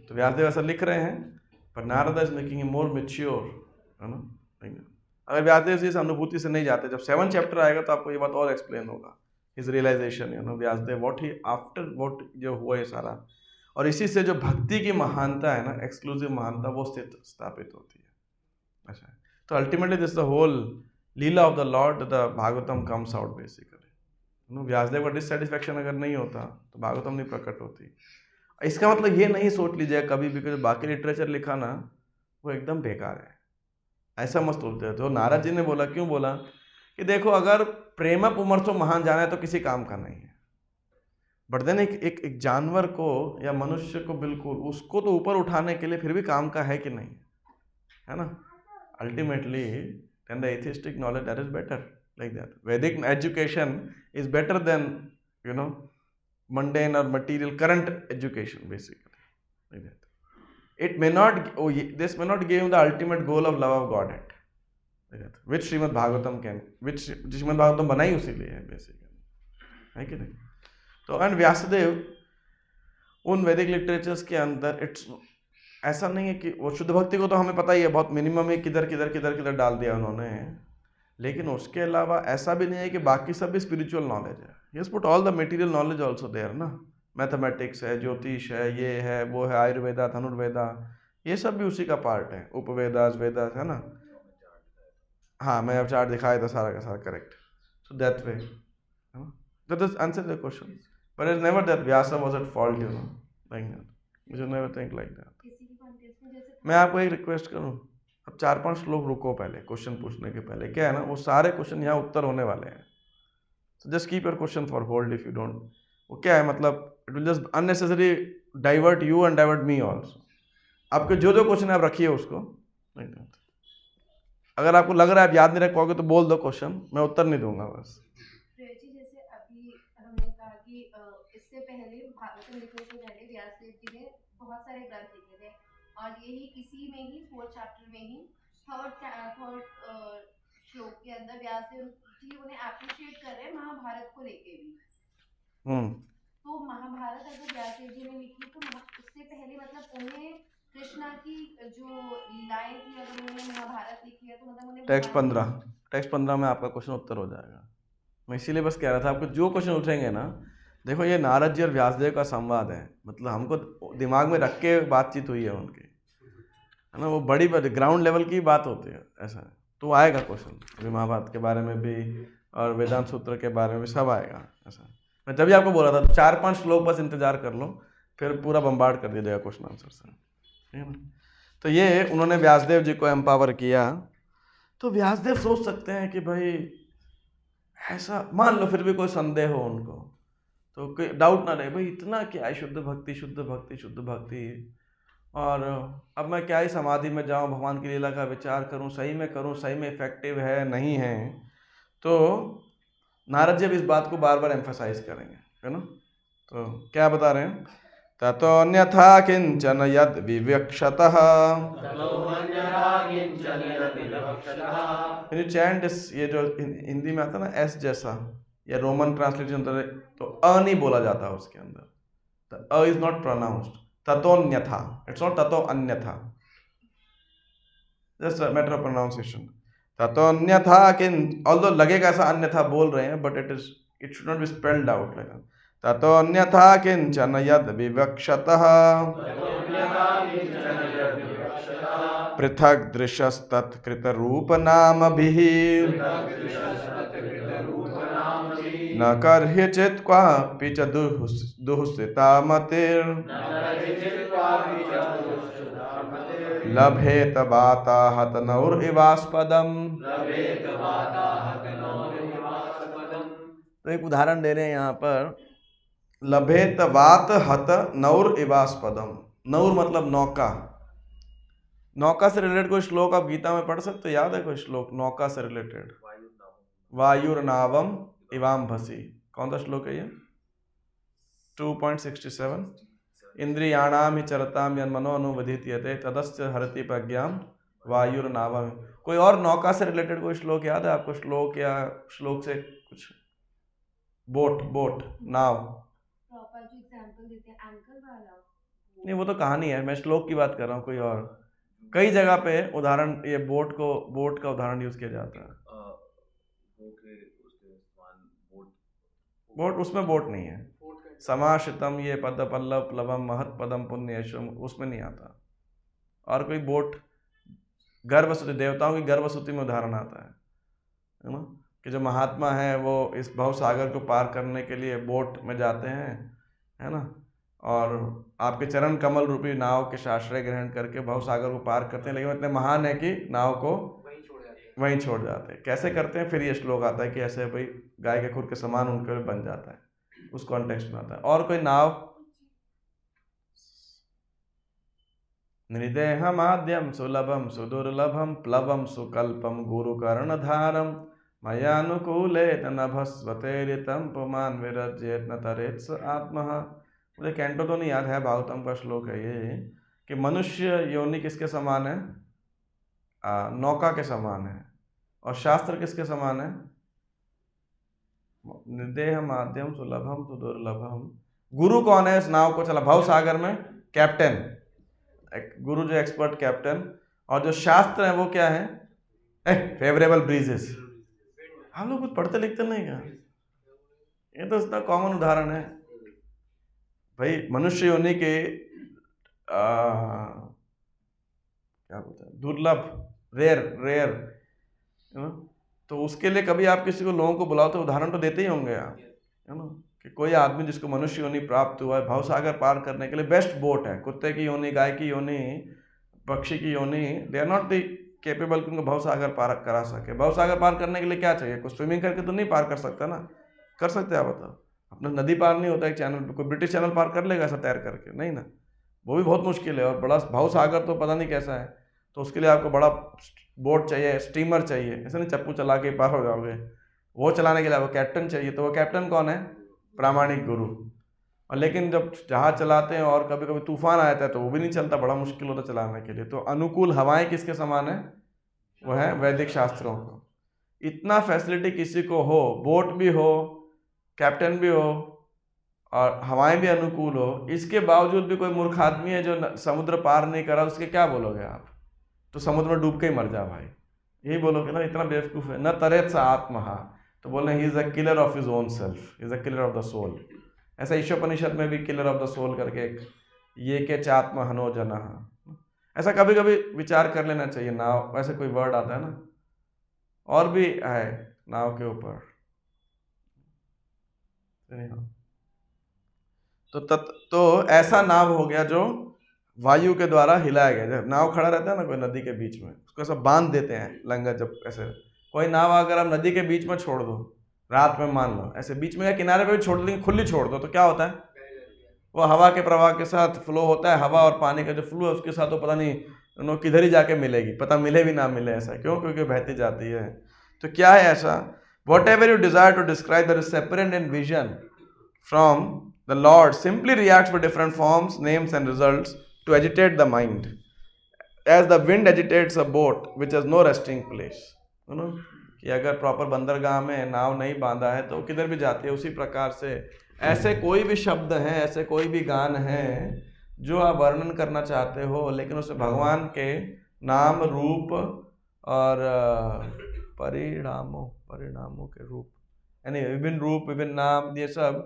तो व्यासदेव ऐसा लिख रहे हैं, पर Narad is making a more mature, है ना. अगर व्यासदेव जी इस अनुभूति से नहीं जाते, जब 7 चैप्टर आएगा तो आपको ये बात और एक्सप्लेन होगा, his realisation, Vyasadev what he after what जो हुआ ये सारा. और इसी से जो भक्ति की महानता है ना, एक्सक्लूसिव महानता, वो स्थापित होती है. अच्छा है. तो ultimately this the whole lila of the Lord, the Bhagavatam comes out basically. Vyasadev का डिससेटिस्फैक्शन अगर नहीं होता तो भागवतम नहीं प्रकट होती. इसका मतलब ये नहीं सोच लीजिए कभी भी कि बाकी लिटरेचर लिखा ना वो एकदम बेकार है, ऐसा मत सोचते हो. तो नारद जी ने बोला, क्यों बोला, कि देखो अगर प्रेम पुमर्थो महान जाना है तो किसी काम का नहीं है. बट देन एक जानवर को या मनुष्य को, बिल्कुल उसको तो ऊपर उठाने के लिए फिर भी काम का है कि नहीं, है ना. Ultimately then the atheistic knowledge that is better like that. Vedic education is better than mundane or material current education basically like that. it may not, this may not give him the ultimate goal of love of Godhead, which Shrimad Bhagavatam can, which Shrimad Bhagavatam बना ही उसी लिए है basically, है कि नहीं? तो and Vyasdev उन वैदिक लिटरेचर्स के अंदर इट्स ऐसा नहीं है कि वो शुद्ध भक्ति को तो हमें पता ही है, बहुत मिनिमम है, किधर किधर किधर किधर डाल दिया उन्होंने, लेकिन उसके अलावा ऐसा भी नहीं है कि बाकी सब भी स्पिरिचुअल नॉलेज है. He has put all the material knowledge also there ना. मैथमेटिक्स है, ज्योतिष है, ये है, वो है, आयुर्वेदा, धनुर्वेदा, ये सब भी उसी का पार्ट है. उपवेदास, वेदास, है ना. हाँ, मैं अब चार्ट दिखाया था सारा का सारा, correct. So that way that is answer the question, but it's never that Vyasa was at fault, you know, like that. You should never think like that. मैं आपको एक रिक्वेस्ट करूं, अब 4-5 श्लोक रुको पहले क्वेश्चन पूछने के पहले. क्या है ना, वो सारे क्वेश्चन यहाँ उत्तर होने वाले हैं. So just keep your question for hold if you don't. वो क्या है मतलब, it will just unnecessary divert you and divert me also. आपके जो जो क्वेश्चन है आप रखिए उसको. अगर आपको लग रहा है आप याद नहीं रख पाओगे तो बोल दो क्वेश्चन, मैं उत्तर नहीं दूंगा बस. जैसे अभी हमने कहा कि इससे पहले भागवतम लिखने से पहले व्यासदेव जी ने बहुत सारे ग्रंथ लिखे थे, और यही इसी में ही 4th चैप्टर में ही थर्ड श्लोक के अंदर व्यासदेव जी उन्हें अप्रिशिएट कर रहे हैं महाभारत को लेके भी. तो महाभारत अगर व्यासदेव जी ने लिखी तो उससे पहले मतलब उन्हें कृष्णा की जो लीलाएं थी, अगर उन्होंने महाभारत लिखी है तो मतलब उन्हें टेक्स्ट 15 में आपका क्वेश्चन उत्तर हो जाएगा. मैं इसीलिए बस कह रहा था आपको जो क्वेश्चन उठेंगे ना, देखो ये नारद जी और व्यासदेव का संवाद है, मतलब हमको दिमाग में रख के बातचीत हुई है उनकी, है ना. वो बड़ी ग्राउंड लेवल की बात होती है, ऐसा है. तो आएगा क्वेश्चन अभी महाभारत के बारे में भी और वेदांत सूत्र के बारे में भी, सब आएगा. ऐसा मैं तभी आपको बोला था 4-5 श्लोक बस इंतजार कर लो, फिर पूरा बम्बार्ड कर दिया जाएगा क्वेश्चन आंसर से, है ना. तो ये उन्होंने व्यासदेव जी को एम्पावर किया. तो व्यासदेव सोच सकते हैं कि भाई ऐसा, मान लो फिर भी कोई संदेह हो उनको, तो कोई डाउट ना रहे, भाई इतना क्या है, शुद्ध भक्ति शुद्ध भक्ति शुद्ध भक्ति, और अब मैं क्या ही समाधि में जाऊं, भगवान की लीला का विचार करूं, सही में करूं, सही में इफेक्टिव है नहीं है. तो नारद जी अब इस बात को बार बार एम्फसाइज करेंगे, है ना. तो क्या बता रहे हैं, ततोऽन्यथा किंचन यद विवक्षतः. यू चैंट इस, ये जो हिंदी में आता है ना एस जैसा, या रोमन ट्रांसलेशन तो अ नहीं बोला जाता उसके अंदर, अ इज नॉट प्रोनाउंस्ड. ततोऽन्यथा, इट्स नॉट ततो अन्यथा, just a matter of pronunciation. ततोऽन्यथा किं, ऑल्दो लगेगा ऐसा अन्यथा बोल रहे हैं, but it should not be spelled out like that. ततोऽन्यथा किंचन यद विवक्षतः पृथक दृशस्तत्कृतरूपनामभिः न कर्ह्यचित् क्वापि च दुःस्थिता मतिर् लभेत वाताहतनौरिवास्पदम्. तो एक उदाहरण दे रहे हैं यहाँ पर, लभेत वात हत नौर इवास्पदम. नौर मतलब नौका. नौका से रिलेटेड कोई श्लोक आप गीता में पढ़ सकते हो, याद है कोई श्लोक नौका से रिलेटेड? वायुर्नावम इवाम भसी. कौन सा श्लोक है ये? 2.67. इंद्रियाणाम ही चरताम यन्मनो अनुवधित्यते तदस्य हरति प्रज्ञाम वायुर्नावम. कोई और नौका से रिलेटेड कोई श्लोक याद है आपको? श्लोक या श्लोक से कुछ, बोट नाव. एग्जांपल देते हैं एंकर वाला, नहीं वो तो कहानी है, मैं श्लोक की बात कर रहा हूँ. कोई और कई जगह पे उदाहरण, ये बोट का उदाहरण यूज किया जाता है. बोट, उसमें बोट नहीं है. समाश्रितम ये पद पल्लव प्लवम महत पदम पुण्यशम, उसमें नहीं आता. और कोई बोट, गर्भवसुति, देवताओं की गर्भवसुति में उदाहरण आता है ना, कि जो महात्मा है वो इस भव सागर को पार करने के लिए बोट में जाते हैं, है ना, और आपके चरण कमल रूपी नाव के आश्रय ग्रहण करके भव सागर को पार करते हैं, लेकिन इतने महान है कि नाव को वहीं छोड़ जाते हैं. कैसे करते हैं? फिर ये श्लोक आता है कि ऐसे भाई गाय के खुर के समान उनके बन जाता है, उस कॉन्टेक्स्ट में आता है. और कोई नाव, नृदेहमाद्यम सुलभम सुदुर्लभम प्लवम सुकल्पम गुरुकर्णधारम मयानुकूलेन नभस्वतेरितं पुमान् विरज्येत न तरेत्स आत्मः. मुझे कैंटो तो नहीं याद है, भागवतम का श्लोक है ये, कि मनुष्य योनि किसके समान है? नौका के समान है। और शास्त्र किसके समान है? निर्देह माध्यम सुलभम सुदुर्लभम। गुरु कौन है इस नाव को चला? भव सागर में कैप्टन, गुरु जो एक्सपर्ट कैप्टन। और जो शास्त्र है वो क्या है? Favourable breezes. हम लोग कुछ पढ़ते लिखते नहीं क्या? ये तो इतना कॉमन उदाहरण है भाई। मनुष्य योनि के क्या बोलते हैं, दुर्लभ, रेयर तो उसके लिए कभी आप किसी को, लोगों को बुलाओ तो उदाहरण तो देते ही होंगे आप, है ना, कि कोई आदमी जिसको मनुष्य योनि प्राप्त हुआ है, भवसागर पार करने के लिए बेस्ट बोट है। कुत्ते की योनि, गाय की योनि, पक्षी की योनि, they are not the capable कि उनको भवसागर पार करा सके। भवसागर पार करने के लिए क्या चाहिए? कुछ स्विमिंग करके तो नहीं पार कर सकता ना? कर सकते आप बताओ? अपना नदी पार नहीं होता एक चैनल पे, कोई ब्रिटिश चैनल पार कर लेगा ऐसा तैर करके? नहीं ना, वो भी बहुत मुश्किल है। और बड़ा भवसागर तो पता नहीं कैसा है, तो उसके लिए आपको बड़ा बोट चाहिए, स्टीमर चाहिए, ऐसा नहीं चप्पू चला के पार हो जाओगे। वो चलाने के लिए आपको कैप्टन चाहिए। तो वो कैप्टन कौन है? प्रामाणिक गुरु। और लेकिन जब जहाज चलाते हैं और कभी कभी तूफान आ जाता है तो वो भी नहीं चलता, बड़ा मुश्किल होता चलाने के लिए। तो अनुकूल हवाएं किसके समान है? वो है वैदिक शास्त्रों को। इतना फैसिलिटी किसी को हो, बोट भी हो, कैप्टन भी हो और हवाएं भी अनुकूल हो, इसके बावजूद भी कोई मूर्ख आदमी है जो समुद्र पार नहीं करा, उसके क्या बोलोगे आप? तो समुद्र में डूब के ही मर जा भाई, यही बोलोगे ना, इतना बेवकूफ़ है। न तरेत सा आत्महा, तो बोले he is a killer of his own self, is a killer of the soul. ऐसा ईशोपनिषद में भी किलर ऑफ द सोल करके एक ये के चात्म हनो जना, ऐसा कभी कभी विचार कर लेना चाहिए। नाव, वैसे कोई वर्ड आता है ना, और भी है नाव के ऊपर। तो ऐसा नाव हो गया जो वायु के द्वारा हिलाया गया। जब नाव खड़ा रहता है ना कोई नदी के बीच में, उसको ऐसा बांध देते हैं लंगर। जब ऐसे कोई नाव अगर आप नदी के बीच में छोड़ दो रात में, मान लो ऐसे बीच में या किनारे पे भी छोड़ दो, लेकिन खुली छोड़ दो, तो क्या होता है? वो हवा के प्रवाह के साथ फ्लो होता है। हवा और पानी का जो फ्लो है उसके साथ वो पता नहीं दोनों किधर ही जाके मिलेगी, पता मिले भी ना मिले। ऐसा क्यों? क्योंकि बहती जाती है। तो क्या है ऐसा? Whatever you desire to describe that is separate in vision from the Lord simply reacts with different forms, names and results to agitate the mind as the wind agitates a boat which has no resting place। you know, कि अगर proper बंदरगाह में नाव नहीं बांधा है तो किधर भी जाती है। उसी प्रकार से ऐसे कोई भी शब्द हैं, ऐसे कोई भी गान हैं जो आप वर्णन करना चाहते हो, लेकिन उसमें भगवान के नाम, रूप और परिणामों के रूप, यानी विभिन्न रूप, विभिन्न नाम, ये सब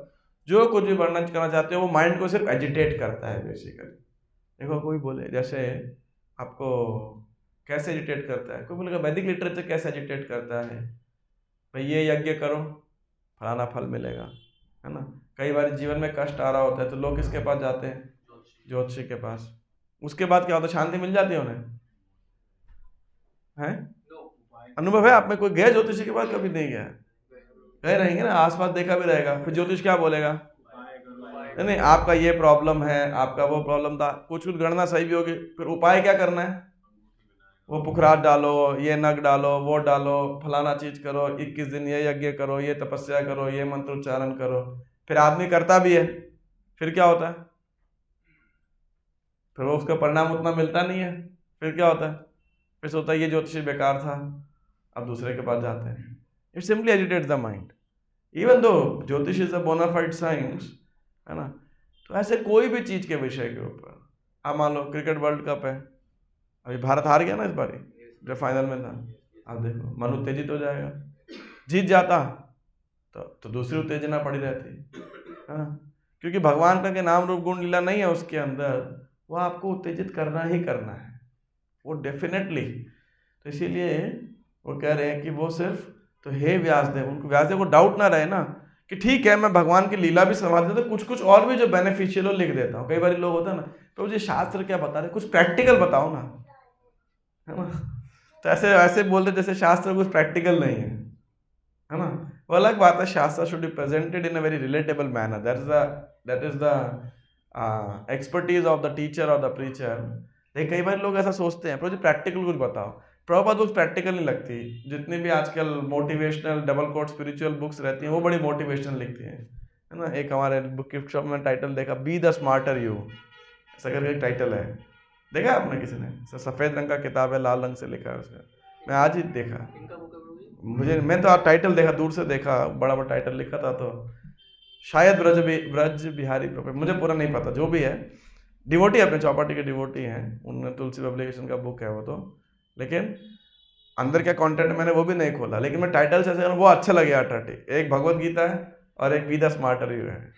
जो कुछ भी वर्णन करना चाहते हो वो माइंड को सिर्फ एजिटेट करता है बेसिकली। देखो कोई बोले जैसे आपको कैसे एजिटेट करता है, कोई बोलेगा वैदिक लिटरेचर कैसे एजिटेट करता है, भाई ये यज्ञ करो फलाना फल मिलेगा, है ना। कई बार जीवन में कष्ट आ रहा होता है तो लोग किसके पास जाते हैं? ज्योतिषी के पास। उसके बाद क्या होता है? शांति मिल जाती है उन्हें, है? अनुभव है आप में? कोई गया ज्योतिषी के पास? कभी नहीं गया? गए रहेंगे ना, आसपास देखा भी रहेगा। फिर ज्योतिष क्या बोलेगा? नहीं आपका ये प्रॉब्लम है, आपका वो प्रॉब्लम था, कुछ कुछ गणना सही भी होगी। फिर उपाय क्या करना है? वो पुखराज डालो, ये नग डालो, वो डालो, फलाना चीज करो, 21 दिन ये यज्ञ करो, ये तपस्या करो, ये मंत्र उच्चारण करो। फिर आदमी करता भी है, फिर क्या होता है? फिर वो उसका परिणाम उतना मिलता नहीं है। फिर क्या होता है? फिर सोचता है ये ज्योतिषी बेकार था, अब दूसरे के पास जाते हैं। It simply agitates the mind, even though Jyotish is a bonafide science, है ना। तो ऐसे कोई भी चीज के विषय के ऊपर, आप मान लो क्रिकेट वर्ल्ड कप है, अभी भारत हार गया ना इस बारी जो फाइनल में था। आप देखो मन उत्तेजित हो जाएगा, जीत जाता तो दूसरी उत्तेजना पड़ी रहती है ना, क्योंकि भगवान का के नाम रूप गुण लीला नहीं है उसके अंदर, वो आपको उत्तेजित करना ही करना है, वो डेफिनेटली। तो इसीलिए वो कह रहे हैं कि वो सिर्फ, तो हे व्यासदेव, उनको व्यासदेव को डाउट ना रहे ना कि ठीक है मैं भगवान की लीला भी समझ देता हूँ, कुछ और भी जो बेनिफिशियल हो लिख देता हूँ। कई बार लोग होता है ना, तो मुझे शास्त्र क्या बता रहे, कुछ प्रैक्टिकल बताओ ना, है ना। तो ऐसे बोलते जैसे शास्त्र कुछ प्रैक्टिकल नहीं है ना। वो अलग बात है, शास्त्र should be presented in a very relatable manner, that is the expertise of the teacher और द प्रीचर। लेकिन कई बार लोग ऐसा सोचते हैं, मुझे प्रैक्टिकल कुछ बताओ। प्रभुपाद बुक्स प्रैक्टिकल नहीं लगती, जितनी भी आजकल motivational double quote spiritual books रहती हैं वो बड़ी मोटिवेशनल लिखती हैं, है ना। एक हमारे बुक के शॉप में टाइटल देखा, बी द स्मार्टर यू, ऐसा करके एक टाइटल है। देखा है आपने किसी ने? सफ़ेद रंग का किताब है, लाल रंग से लिखा है उसमें, मैं आज ही देखा। इनका बुक है प्रभु जी? मुझे, मैं तो टाइटल देखा, दूर से देखा, बड़ा बड़ा टाइटल लिखा था, तो शायद ब्रज बिहारी प्रोफेसर, मुझे पूरा नहीं पता, जो भी है। डिवोटी अपने चौपाटी के डिवोटी हैं, उन्होंने तुलसी पब्लिकेशन का बुक है वो तो, लेकिन अंदर क्या कंटेंट मैंने वो भी नहीं खोला, लेकिन मैं टाइटल से वो अच्छा लगे अट्रैक्टिव। एक भगवत गीता है और एक बी द स्मार्टर यू है,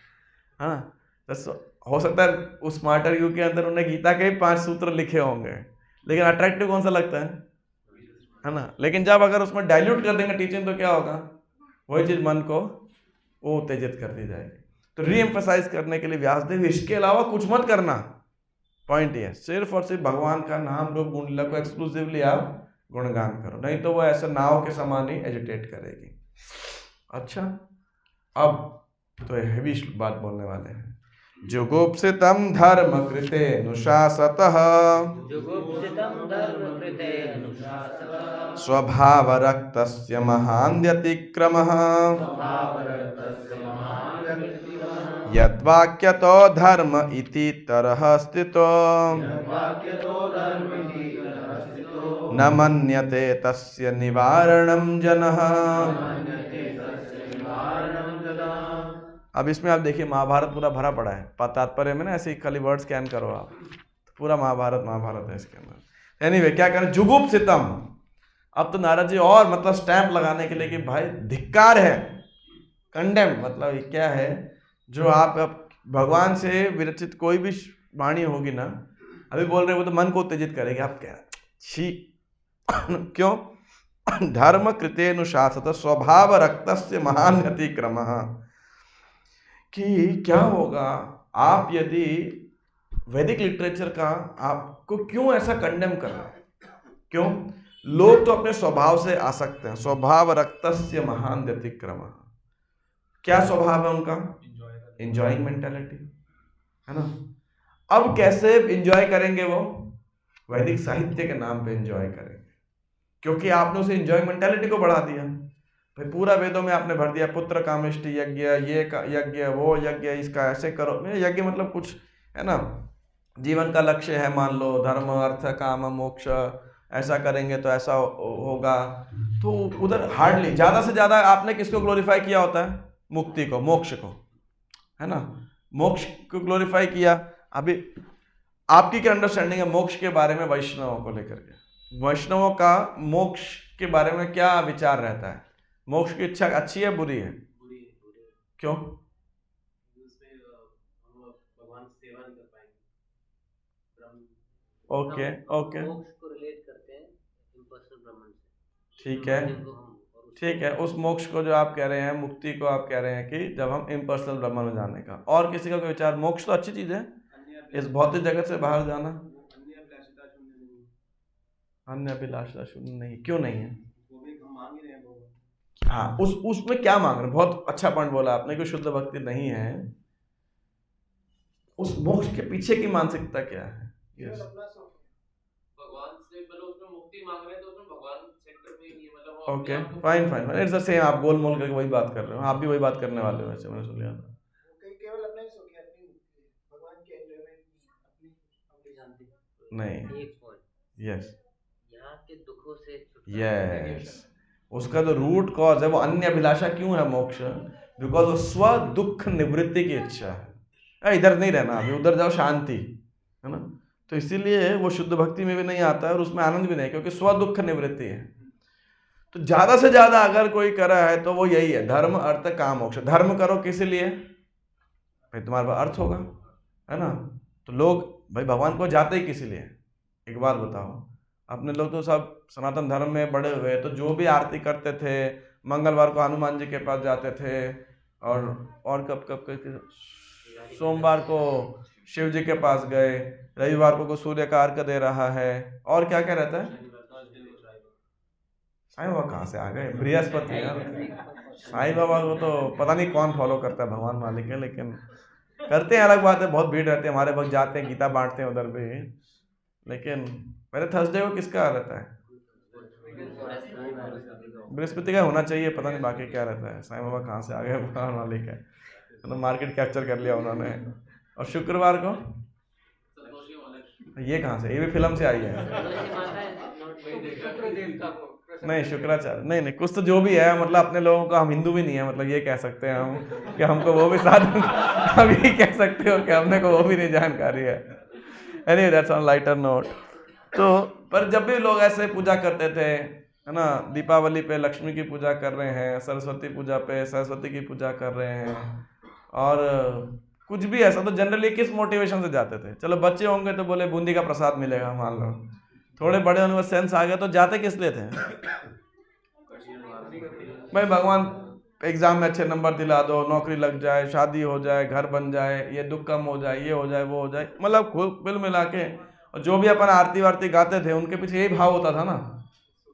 हाँ। तो हो सकता है उस स्मार्टर यू के अंदर उन्हें गीता के ही 5 सूत्र लिखे होंगे, लेकिन अट्रैक्टिव कौन सा लगता है ना। लेकिन जब अगर उसमें डाइल्यूट कर देंगे टीचिंग तो क्या होगा, वही चीज़ मन को वो उत्तेजित कर दी जाएगी। तो री एम्फसाइज करने के लिए व्यासदेव इसके अलावा कुछ मत करना, पॉइंट ये है, सिर्फ और सिर्फ भगवान का नाम रूप गुण लीला को एक्सक्लूसिवली आप गुणगान करो, नहीं तो वो ऐसे नाव के समान ही एजिटेट करेगी। अच्छा, अब तो हैवी बात बोलने वाले हैं। जुगुप्सितं धर्म कृते अनुशासतः जुगुप्सितं धर्मकृते अनुशासनः स्वभावरक्तस्य महान् व्यतिक्रमः यद्वाक्यतो धर्म इति तरः स्थितो न मन्यते तस्य निवारणं जनः। अब इसमें आप देखिए महाभारत पूरा भरा पड़ा है, तात्पर्य में ना ऐसे ही खाली वर्ड स्कैन करो आप, तो पूरा महाभारत है इसके अंदर। एनीवे क्या करें, जुगुप्सितम। अब तो नारद जी और मतलब स्टैंप लगाने के लिए कि भाई धिक्कार है, कंडेम, मतलब ये क्या है, जो आप भगवान से विरचित कोई भी वाणी होगी ना, अभी बोल रहे वो तो मन को उत्तेजित करेगी, आप कह छी क्यों, धर्म कृतेनुशासत स्वभाव रक्तस्य महान अतिक्रमः, कि क्या होगा आप यदि वैदिक लिटरेचर का आपको क्यों ऐसा कंडेम कर रहे हैं, क्यों? लोग तो अपने स्वभाव से आसक्त हैं, स्वभाव रक्तस्य महान व्यतिक्रम। क्या स्वभाव है उनका? एंजॉयिंग मेंटालिटी, है ना। अब कैसे एंजॉय करेंगे वो? वैदिक साहित्य के नाम पे एंजॉय करेंगे, क्योंकि आपने उसे एंजॉयिंग मेंटालिटी को बढ़ा दिया। भाई पूरा वेदों में आपने भर दिया पुत्र कामेष्टि यज्ञ, ये का यज्ञ, वो यज्ञ, इसका ऐसे करो। यज्ञ मतलब कुछ है ना, जीवन का लक्ष्य है, मान लो धर्म अर्थ काम मोक्ष, ऐसा करेंगे तो ऐसा होगा। तो उधर हार्डली, ज़्यादा से ज़्यादा आपने किसको ग्लोरीफाई किया होता है? मुक्ति को, मोक्ष को, है ना, मोक्ष को ग्लोरीफाई किया। अभी आपकी क्या अंडरस्टैंडिंग है मोक्ष के बारे में वैष्णवों को लेकर के? वैष्णवों का मोक्ष के बारे में क्या विचार रहता है? मोक्ष की इच्छा अच्छी है बुरी है? बुरी है। क्यों? उसमें हम भगवान की सेवा नहीं कर पाएंगे। ओके ओके, मोक्ष को रिलेट करते हैं इम्पर्सनल ब्रह्मन से। ठीक है ठीक है, उस मोक्ष को जो आप कह रहे हैं, मुक्ति को आप कह रहे हैं कि जब हम इम्पर्सनल ब्रह्म में जाने का। और किसी का कोई विचार? मोक्ष तो अच्छी चीज है, इस भौतिक जगत से बाहर जाना। अन्य अभिलाषा शून्य नहीं, क्यों नहीं है? हाँ, उसमें क्या मांग रहे हैं? बहुत अच्छा पॉइंट बोला आपने कि शुद्ध भक्ति नहीं है। उस मोक्ष के पीछे की मानसिकता क्या है? Yes. भगवान से मतलब उसमें मुक्ति मांग रहे हैं, तो उसमें भगवान सेंटर में ही नहीं है, मतलब okay fine fine, it's the same, आप गोल मोल करके वही बात कर रहे हो, आप भी वही बात करने वाले हो, वैसे मैंने सुन लिया था। केवल अपना ही सुख है, अपनी भगवान के एंजॉयमेंट अपनी जानते नहीं, एक पॉइंट, यस यहाँ के दुखों से छुटकारा। यस, उसका जो रूट कॉज है वो अन्य अभिलाषा क्यों है मोक्ष? बिकॉज वो स्व दुख निवृत्ति की इच्छा है। इधर नहीं रहना, अभी उधर जाओ, शांति, है ना। तो इसीलिए वो शुद्ध भक्ति में भी नहीं आता है और उसमें आनंद भी नहीं, क्योंकि स्व दुख निवृत्ति है। तो ज्यादा से ज्यादा अगर कोई कर रहा है तो वो यही है, धर्म अर्थ काम मोक्ष। धर्म करो किस लिए? भाई तुम्हारे पास अर्थ होगा, है ना। तो लोग भाई भगवान को जाते ही किस लिए? एक बात बताओ, अपने लोग तो सब सनातन धर्म में बड़े हुए, तो जो भी आरती करते थे, मंगलवार को हनुमान जी के पास जाते थे, और कब सोमवार को शिव जी के पास गए, रविवार को सूर्य का अर्घ दे रहा है, और क्या क्या रहता है? साईं बाबा कहाँ से आ गए? बृहस्पति यार, साईं बाबा को तो पता नहीं कौन फॉलो करता है, भगवान मालिक है, लेकिन करते हैं अलग बात है, बहुत भीड़ रहती है, हमारे भक्त जाते हैं, गीता बांटते हैं उधर भी। लेकिन पहले थर्सडे को किसका रहता है? बृहस्पति का होना चाहिए, पता नहीं बाकी क्या रहता है। साईं बाबा कहाँ से आ गए, भगवान मालिक है, तो मार्केट कैप्चर कर लिया उन्होंने। और शुक्रवार को ये कहाँ से, ये भी फिल्म से आई है। शुक्र देवता को प्रसन्न नहीं करें। शुक्राचार्य नहीं नहीं, कुछ तो जो भी है, मतलब अपने लोगों को, हम हिंदू भी नहीं है, मतलब ये कह सकते हैं हम कि हमको वो भी साथ हम ये कह सकते हो कि हमने को वो भी नहीं जानकारी है। Anyway that's on lighter note. तो पर जब भी लोग ऐसे पूजा करते थे, है ना, दीपावली पे लक्ष्मी की पूजा कर रहे हैं, सरस्वती पूजा पे सरस्वती की पूजा कर रहे हैं, और कुछ भी ऐसा, तो जनरली किस मोटिवेशन से जाते थे? चलो बच्चे होंगे तो बोले बूंदी का प्रसाद मिलेगा, मान लो। थोड़े बड़े होने में सेंस आ गया तो जाते किस लिए थे? भाई भगवान एग्जाम में अच्छे नंबर दिला दो, नौकरी लग जाए, शादी हो जाए, घर बन जाए, ये दुख कम हो जाए, ये हो जाए, वो हो जाए, मतलब कुल मिला के। और जो भी अपन आरती वारती गाते थे उनके पीछे यही भाव होता था ना,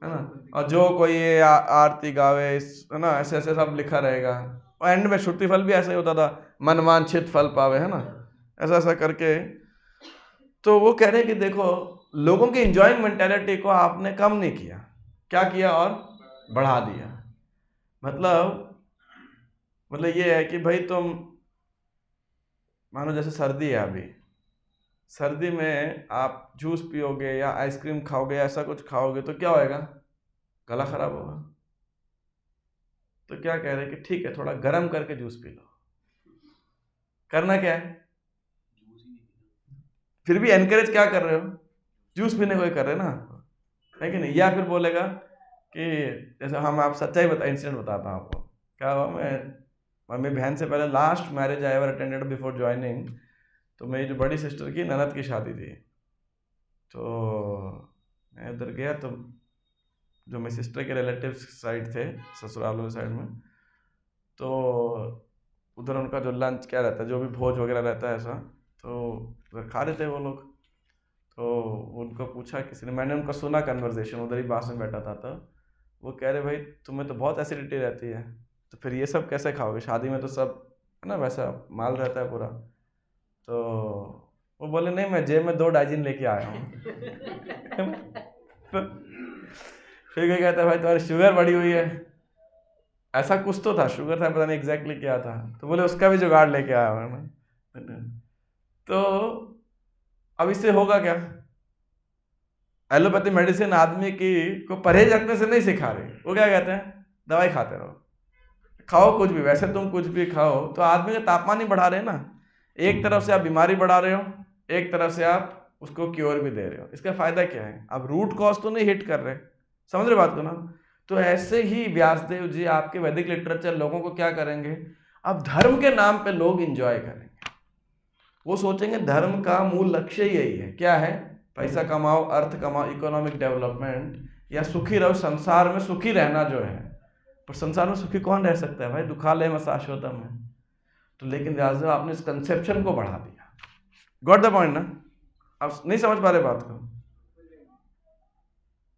है ना। और जो कोई ये आरती गावे, है ना, ऐसे ऐसे सब लिखा रहेगा, और एंड में श्रुति फल भी ऐसा ही होता था, मन वांछित फल पावे, है ना, ऐसा ऐसा करके। तो वो कह रहे हैं कि देखो, लोगों की इंजॉइंग मेंटेलिटी को आपने कम नहीं किया, क्या किया, और बढ़ा दिया। मतलब ये है कि भाई तुम मानो जैसे सर्दी है, अभी सर्दी में आप जूस पियोगे या आइसक्रीम खाओगे, ऐसा कुछ खाओगे तो क्या होएगा? गला खराब होगा। तो क्या कह रहे हैं कि ठीक है, थोड़ा गर्म करके जूस पी लो। करना क्या है? फिर भी एनकरेज क्या कर रहे हो? जूस पीने को ही कर रहे हैं ना, है कि नहीं? या फिर बोलेगा कि जैसे हम, आप सच्चाई बता, इंसिडेंट बताता हूँ आपको। क्या हुआ, मैं मम्मी बहन से पहले last marriage I ever attended before joining, तो मेरी जो बड़ी सिस्टर की ननद की शादी थी, तो मैं उधर गया, तो जो मेरी सिस्टर के रिलेटिव्स साइड थे, ससुराल वाले साइड में, तो उधर उनका जो लंच क्या रहता है, जो भी भोज वगैरह रहता है ऐसा, तो उधर खा रहे थे वो लोग। तो उनको पूछा किसी ने, मैंने उनका सुना कन्वर्सेशन, उधर ही पास में बैठा था, तो वो कह रहे भाई तुम्हें तो बहुत एसिडिटी रहती है, तो फिर ये सब कैसे खाओगे? शादी में तो सब, है ना, वैसा माल रहता है पूरा। तो वो बोले नहीं, मैं जेब में 2 डाइजिन लेके आया हूँ। फिर क्या कहता है, भाई तुम्हारी शुगर बढ़ी हुई है, ऐसा कुछ तो था, शुगर था, पता नहीं एग्जैक्टली क्या था। तो बोले उसका भी जुगाड़ लेके आया हूँ मैं। तो अब इससे होगा क्या? एलोपैथी मेडिसिन आदमी की को परहेज रखने से नहीं सिखा रही, वो क्या कहते हैं, दवाई खाते रहो, खाओ कुछ भी, वैसे तुम कुछ भी खाओ तो आदमी का तापमान ही बढ़ा रहे हैं ना। एक तरफ से आप बीमारी बढ़ा रहे हो, एक तरफ से आप उसको क्योर भी दे रहे हो। इसका फायदा क्या है? आप रूट कॉज तो नहीं हिट कर रहे, समझ रहे बात को ना। तो ऐसे ही व्यासदेव जी आपके वैदिक लिटरेचर लोगों को क्या करेंगे, अब धर्म के नाम पे लोग इंजॉय करेंगे। वो सोचेंगे धर्म का मूल लक्ष्य यही है, क्या है? पैसा कमाओ, अर्थ कमाओ, इकोनॉमिक डेवलपमेंट, या सुखी रहो, संसार में सुखी रहना जो है। पर संसार में सुखी कौन रह सकता है भाई? दुखालय में शाश्वतम है। तो लेकिन व्यासदेव आपने इस कंसेप्शन को बढ़ा दिया। गॉट द पॉइंट ना? आप नहीं समझ पा रहे बात को?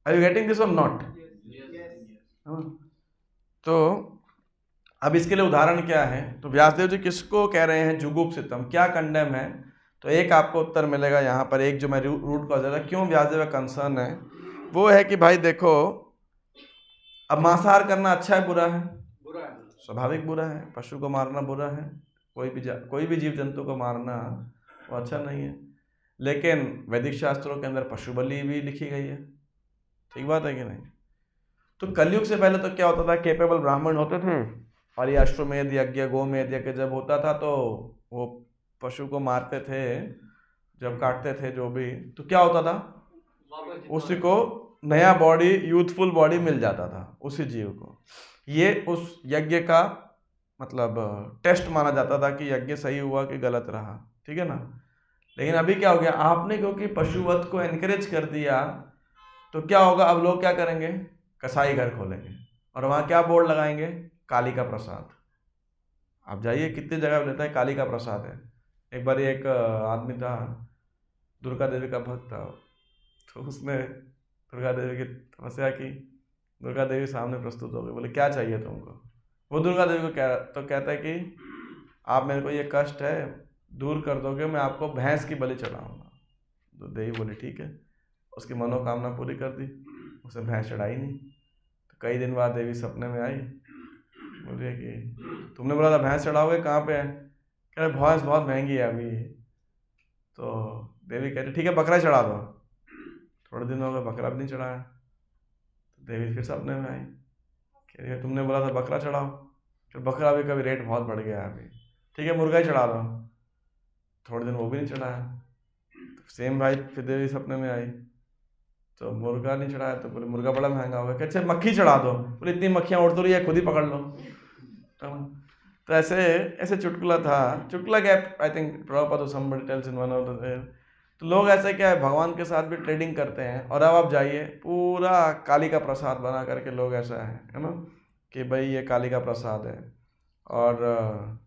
आर यू गेटिंग दिस और नॉट? तो अब इसके लिए उदाहरण क्या है? तो व्यासदेव जी किसको कह रहे हैं जुगुप्सितम, क्या कंडेम है? तो एक आपको उत्तर मिलेगा यहाँ पर, एक जो मैं रूट कॉज है क्यों व्यासदेव का कंसर्न है, वो है कि भाई देखो, अब मांसाहार करना अच्छा है बुरा है? बुरा है। स्वाभाविक बुरा है। पशु को मारना बुरा है, कोई भी जीव जंतु को मारना वो अच्छा नहीं है। लेकिन वैदिक शास्त्रों के अंदर पशु बलि भी लिखी गई है, ठीक बात है कि नहीं? तो कलयुग से पहले तो क्या होता था, केपेबल ब्राह्मण होते थे, और ये अश्वमेध यज्ञ, गोमेध यज्ञ जब होता था तो वो पशु को मारते थे, जब काटते थे जो भी, तो क्या होता था, उसी को नया बॉडी, यूथफुल बॉडी मिल जाता था उसी जीव को। ये उस यज्ञ का मतलब टेस्ट माना जाता था कि यज्ञ सही हुआ कि गलत रहा, ठीक है ना। लेकिन अभी क्या हो गया, आपने क्योंकि पशुवध को एनकरेज कर दिया, तो क्या होगा, अब लोग क्या करेंगे, कसाई घर खोलेंगे, और वहाँ क्या बोर्ड लगाएंगे, काली का प्रसाद। आप जाइए कितनी जगह लेता है काली का प्रसाद है। एक बार एक आदमी था, दुर्गा देवी का भक्त था, तो उसने दुर्गा देवी की तपस्या की, दुर्गा देवी सामने प्रस्तुत हो गई, बोले क्या चाहिए तुमको? वो दुर्गा देवी को कहता है कि आप मेरे को ये कष्ट है दूर कर दोगे, मैं आपको भैंस की बलि चढ़ाऊंगा। तो देवी बोली ठीक है, उसकी मनोकामना पूरी कर दी, उसे भैंस चढ़ाई नहीं। तो कई दिन बाद देवी सपने में आई, बोलिए कि तुमने बोला था भैंस चढ़ाओगे, कहाँ पे है? कह रहे भैंस बहुत महंगी है अभी। तो देवी कह रही ठीक है बकरा चढ़ा दो। थोड़े दिन हो गए बकरा भी नहीं चढ़ाया। तो देवी फिर सपने में आई, कह रही है तुमने बोला था बकरा चढ़ाओ, फिर बकरा भी कभी रेट बहुत बढ़ गया है अभी, ठीक है मुर्गा ही चढ़ा दो। थोड़े दिन वो भी नहीं चढ़ाया। तो सेम भाई फिर देवी सपने में आई, तो मुर्गा नहीं चढ़ाया तो बोले मुर्गा बड़ा महंगा होगा, अच्छा मक्खी चढ़ा दो, बोले इतनी मक्खियाँ उड़ तो रही है खुद ही पकड़ लो। तो ऐसे ऐसे चुटकुला था, चुटकुला gap I think Prabhupada somebody tells in one of the। तो लोग ऐसे क्या है भगवान के साथ भी ट्रेडिंग करते हैं। और अब आप जाइए पूरा काली का प्रसाद बना करके लोग ऐसा है ना कि भाई ये काली का प्रसाद है। और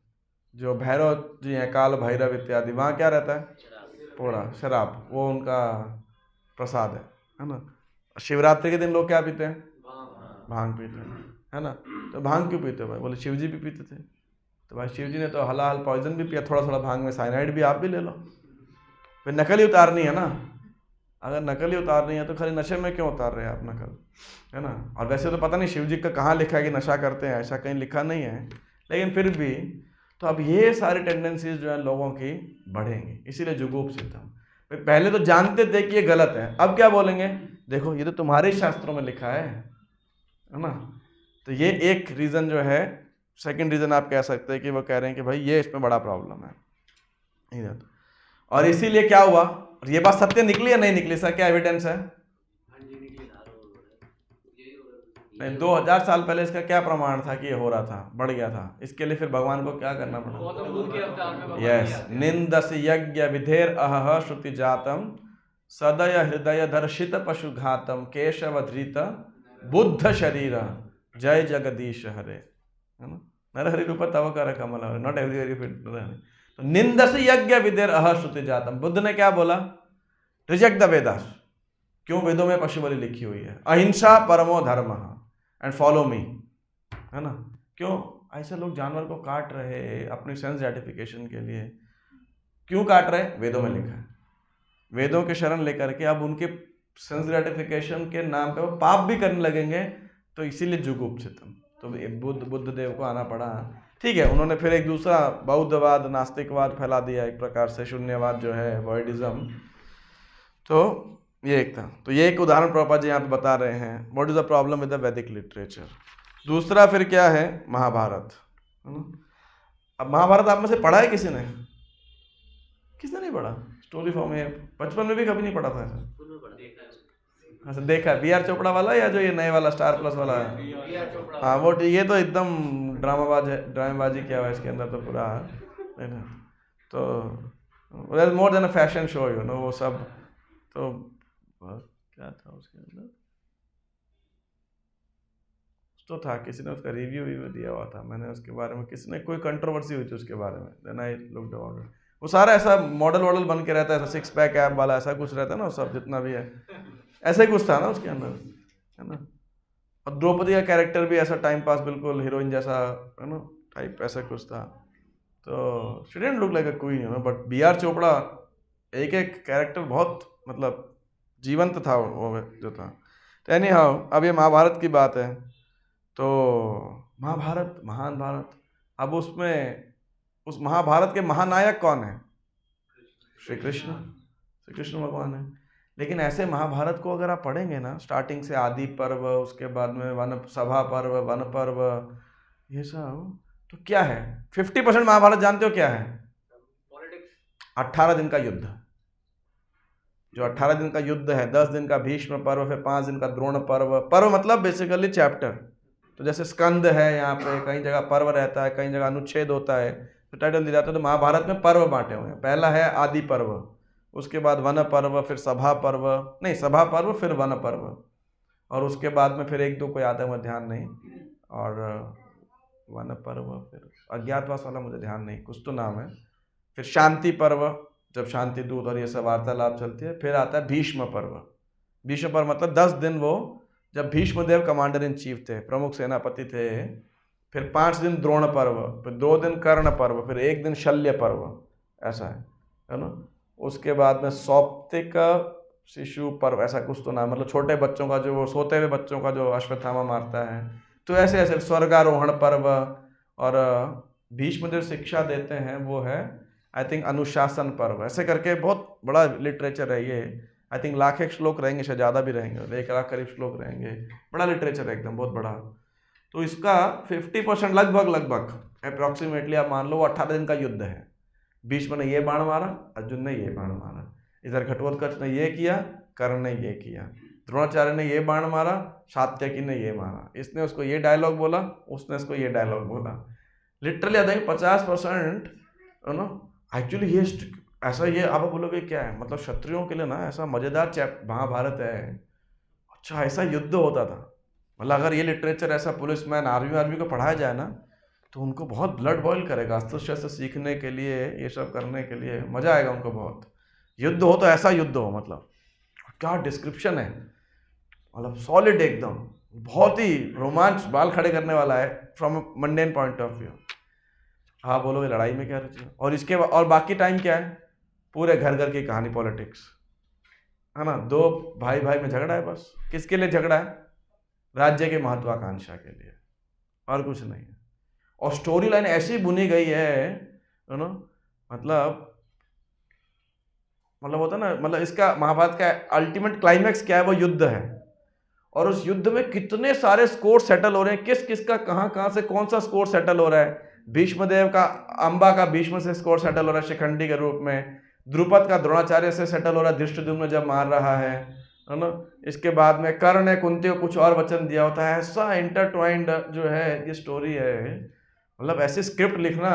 जो भैरव जी हैं काल भैरव इत्यादि, वहाँ क्या रहता है पूरा शराब, वो उनका प्रसाद है ना। शिवरात्रि के दिन लोग क्या पीते हैं, भांग पीते हैं, है ना। तो भांग क्यों पीते हो भाई, बोले शिव जी भी पीते थे। तो भाई शिव जी ने तो हलाल पॉइजन भी पिया, थोड़ा थोड़ा भांग में साइनाइड भी आप भी ले लो। फिर नकल ही उतारनी है ना, अगर नकल ही उतारनी है तो खाली नशे में क्यों उतार रहे हैं आप नकल, है ना। और वैसे तो पता नहीं शिव जी का कहाँ लिखा है कि नशा करते हैं, ऐसा कहीं लिखा नहीं है, लेकिन फिर भी तो अब ये सारी टेंडेंसीज जो है लोगों की बढ़ेंगी, इसीलिए जुगुप्सितम। पहले तो जानते थे कि ये गलत है, अब क्या बोलेंगे, देखो ये तो तुम्हारे शास्त्रों में लिखा है ना। तो ये एक रीज़न जो है। सेकंड रीज़न आप कह सकते हैं कि वो कह रहे हैं कि भाई ये इसमें बड़ा प्रॉब्लम है। और इसीलिए क्या हुआ, और ये बात सत्य निकली या नहीं निकली, सर क्या एविडेंस है? नहीं, 2000 साल पहले इसका क्या प्रमाण था कि ये हो रहा था, बढ़ गया था। इसके लिए फिर भगवान को क्या करना पड़ा? यस, निंदस यज्ञ विधेर अह श्रुति जातम सदय हृदय दर्शित पशु घातम केशव धृत बुद्ध शरीर जय जगदीश हरे, है ना। नर हरि रूप तव कर कमल, नॉट एवरी फिट। तो निंदस यज्ञ विधेर अह श्रुति जातम, बुद्ध ने क्या बोला, रिजेक्ट द वेदास। क्यों? वेदों में पशु बलि लिखी हुई है, अहिंसा परमो धर्म एंड फॉलो मी, है ना। क्यों ऐसे लोग जानवर को काट रहे अपनी सेंस ग्रेटिफिकेशन के लिए, क्यों काट रहे? वेदों में लिखा है। वेदों के शरण लेकर के अब उनके सेंस ग्रेटिफिकेशन के नाम पे वो पाप भी करने लगेंगे, तो इसीलिए जुगुप्सितम। तो बुद्ध देव को आना पड़ा। ठीक है, उन्होंने फिर एक दूसरा बौद्धवाद नास्तिकवाद फैला दिया, एक प्रकार से शून्यवाद जो है वॉइडिज्म। तो ये एक था। तो ये एक उदाहरण प्रभुपाद जी यहाँ पे बता रहे हैं, what is the problem with the वैदिक लिटरेचर। दूसरा फिर क्या है, महाभारत, है ना। अब महाभारत आप में से पढ़ा है किसी ने? किसने नहीं पढ़ा? स्टोरी फॉर्म है, बचपन में भी कभी नहीं पढ़ा था ऐसा? अच्छा, देखा बी आर चोपड़ा वाला या जो ये नए वाला स्टार प्लस वाला है? हाँ वो ये तो एकदम ड्रामेबाजी किया हुआ है इसके अंदर तो पूरा, है ना। तो more than a fashion show, you know, वो सब। तो क्या था उसके अंदर, तो था किसी ने उसका रिव्यू दिया हुआ था, मैंने उसके बारे में, किसी ने कोई कंट्रोवर्सी हुई थी उसके बारे में, then I looked about it. वो सारा ऐसा मॉडल बन के रहता है, ऐसा 6 पैक ऐप वाला ऐसा कुछ रहता है ना, सब जितना भी है ऐसा ही कुछ था ना उसके अंदर, है ना। और द्रौपदी का कैरेक्टर भी ऐसा टाइम पास बिल्कुल हीरोइन जैसा, है ना, टाइप ऐसा कुछ था। तो she didn't look like a queen, you know, but B R Chopra एक एक कैरेक्टर बहुत मतलब जीवंत था वो जो था। तो एनी हाउ, अब ये महाभारत की बात है। तो महाभारत, महान भारत, अब उसमें उस महाभारत के महानायक कौन है? श्री कृष्ण भगवान है। लेकिन ऐसे महाभारत को अगर आप पढ़ेंगे ना, स्टार्टिंग से आदि पर्व, उसके बाद में वन सभा पर्व, वन पर्व, ये सब, तो क्या है 50% महाभारत जानते हो क्या है? पॉलिटिक्स। 18 दिन का युद्ध, जो 18 दिन का युद्ध है, 10 दिन का भीष्म पर्व, फिर 5 दिन का द्रोण पर्व। पर्व मतलब बेसिकली चैप्टर। तो जैसे स्कंद है, यहाँ पे कई जगह पर्व रहता है, कई जगह अनुच्छेद होता है, तो टाइटल दिया जाता है। तो महाभारत में पर्व बांटे हुए हैं। पहला है आदि पर्व, उसके बाद वन पर्व, फिर सभा पर्व, नहीं सभा पर्व, फिर वन पर्व, और उसके बाद में फिर 1-2 को याद है, मुझे ध्यान नहीं, और वन पर्व, फिर अज्ञातवास वाला मुझे ध्यान नहीं, कुछ तो नाम है। फिर शांति पर्व, जब शांति दूत और ये सब वार्तालाप चलती है। फिर आता है भीष्म पर्व। भीष्म पर्व मतलब 10 दिन, वो जब भीष्मदेव कमांडर इन चीफ थे, प्रमुख सेनापति थे। फिर 5 दिन द्रोण पर्व, फिर 2 दिन कर्ण पर्व, फिर 1 दिन शल्य पर्व, ऐसा है ना। उसके बाद में सौप्तिक शिशु पर्व, ऐसा कुछ तो नाम, मतलब छोटे बच्चों का, जो वो सोते हुए बच्चों का जो अश्वत्थामा मारता है। तो ऐसे ऐसे स्वर्गारोहण पर्व, और भीष्मदेव शिक्षा देते हैं, वो है आई थिंक अनुशासन पर्व, ऐसे करके बहुत बड़ा लिटरेचर है ये। आई थिंक लाख एक श्लोक रहेंगे, शायद ज़्यादा भी रहेंगे, 1 लाख करीब श्लोक रहेंगे। बड़ा लिटरेचर है एकदम, बहुत बड़ा। तो इसका 50% लगभग अप्रॉक्सीमेटली आप मान लो वो 18 दिन का युद्ध है। भीष्म ने ये बाण मारा, अर्जुन ने ये बाण मारा, इधर घटोत्कच ने ये किया, कर्ण ने ये किया, द्रोणाचार्य ने ये बाण मारा, सात्यकी ने ये मारा, इसने उसको ये डायलॉग बोला, उसने उसको ये डायलॉग बोला। Literally I think 50% no actually ये ऐसा, ये आप बोलोगे क्या है, मतलब क्षत्रियों के लिए ना ऐसा मज़ेदार महाभारत है। अच्छा ऐसा युद्ध होता था, मतलब अगर ये लिटरेचर ऐसा पुलिसमैन आर्मी को पढ़ाया जाए ना तो उनको बहुत ब्लड बॉयल करेगा, अस्त्र शस्त्र सीखने के लिए, ये सब करने के लिए मज़ा आएगा उनको बहुत। युद्ध हो तो ऐसा युद्ध हो, मतलब क्या डिस्क्रिप्शन है, मतलब सॉलिड एकदम, बहुत ही रोमांच, बाल खड़े करने वाला है from mundane point of view. हाँ बोलोगे लड़ाई में क्या रुचि है, और इसके और बाकी टाइम क्या है, पूरे घर की कहानी, पॉलिटिक्स है ना, 2 भाई में झगड़ा है बस। किसके लिए झगड़ा है? राज्य के महत्वाकांक्षा के लिए, और कुछ नहीं है। और स्टोरी लाइन ऐसी बुनी गई है यू नो, मतलब होता ना, मतलब इसका महाभारत का अल्टीमेट क्लाइमैक्स क्या है, वो युद्ध है। और उस युद्ध में कितने सारे स्कोर सेटल हो रहे हैं, किस का कहाँ से कौन सा स्कोर सेटल हो रहा है। भीष्मदेव का अंबा का भीष्म से स्कोर सेटल हो रहा है शिखंडी के रूप में, द्रुपद का द्रोणाचार्य से सेटल हो रहा है धृष्टद्युम्न जब मार रहा है ना। इसके बाद में कर्ण ने कुंती को कुछ और वचन दिया होता है। ऐसा इंटरट्वाइंड जो है ये स्टोरी है, मतलब ऐसी स्क्रिप्ट लिखना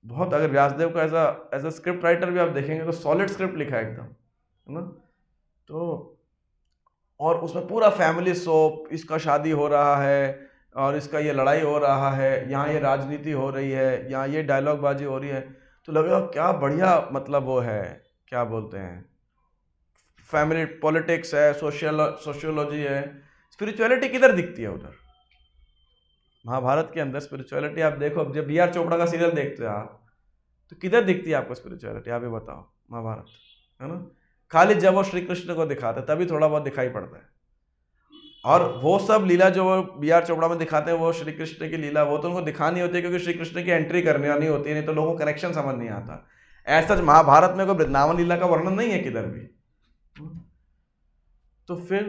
बहुत, अगर व्यासदेव को एज अ स्क्रिप्ट राइटर भी आप देखेंगे तो सॉलिड स्क्रिप्ट लिखा है एकदम, है ना। तो और उसमें पूरा फैमिली सोप, इसका शादी हो रहा है और इसका ये लड़ाई हो रहा है, यहाँ ये राजनीति हो रही है, यहाँ ये डायलॉग बाजी हो रही है, तो लगेगा क्या बढ़िया, मतलब वो है, क्या बोलते हैं, फैमिली पॉलिटिक्स है, सोशियोलॉजी है। स्पिरिचुअलिटी किधर दिखती है उधर? महाभारत के अंदर स्पिरिचुअलिटी आप देखो, अब जब B.R. चोपड़ा का सीरियल देखते हो आप, तो किधर दिखती है आपको स्पिरिचुअलिटी? आप ही बताओ। महाभारत है ना, खाली जब वो श्री कृष्ण को दिखाते हैं तभी थोड़ा बहुत दिखाई पड़ता है। और वो सब लीला जो वो B.R. चोपड़ा में दिखाते हैं, वो श्री कृष्ण की लीला, वो तो उनको दिखानी होती है क्योंकि श्री कृष्ण की एंट्री करनी आनी होती है, नहीं तो लोगों को कनेक्शन समझ नहीं आता। ऐसा महाभारत में कोई वृंदावन लीला का वर्णन नहीं है किधर भी। तो फिर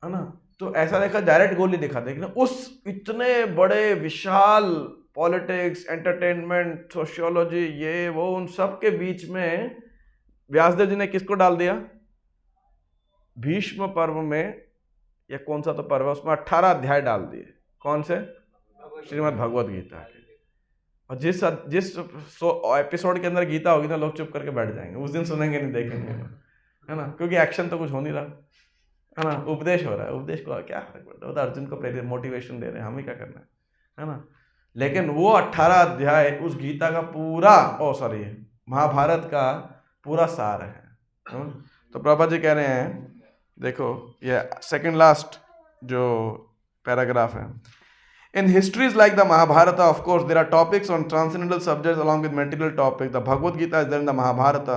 है ना, तो ऐसा देखा, डायरेक्ट गोली दिखाते, लेकिन उस इतने बड़े विशाल पॉलिटिक्स, एंटरटेनमेंट, सोशियोलॉजी, ये वो, उन सब के बीच में व्यासदेव जी ने किसको डाल दिया? भीष्म पर्व में, या कौन सा तो पर्व है उसमें 18 अध्याय डाल दिए। कौन से? श्रीमद् भगवत गीता के। और जिस एपिसोड के अंदर गीता होगी ना, लोग चुप करके बैठ जाएंगे, उस दिन सुनेंगे नहीं, देखेंगे, है ना, क्योंकि एक्शन तो कुछ हो नहीं रहा, है ना, उपदेश हो रहा है। उपदेश को क्या फर्क पड़ता है, वो तो अर्जुन को मोटिवेशन दे रहे हैं, हमें क्या करना है ना। लेकिन वो 18 अध्याय उस गीता का पूरा, महाभारत का पूरा सार है। तो प्रभा जी कह रहे हैं, देखो ये सेकंड लास्ट जो पैराग्राफ है, इन histories like the Mahabharata, of course, there are topics on transcendental subjects along with material topics. The Bhagavad Gita is there in the Mahabharata.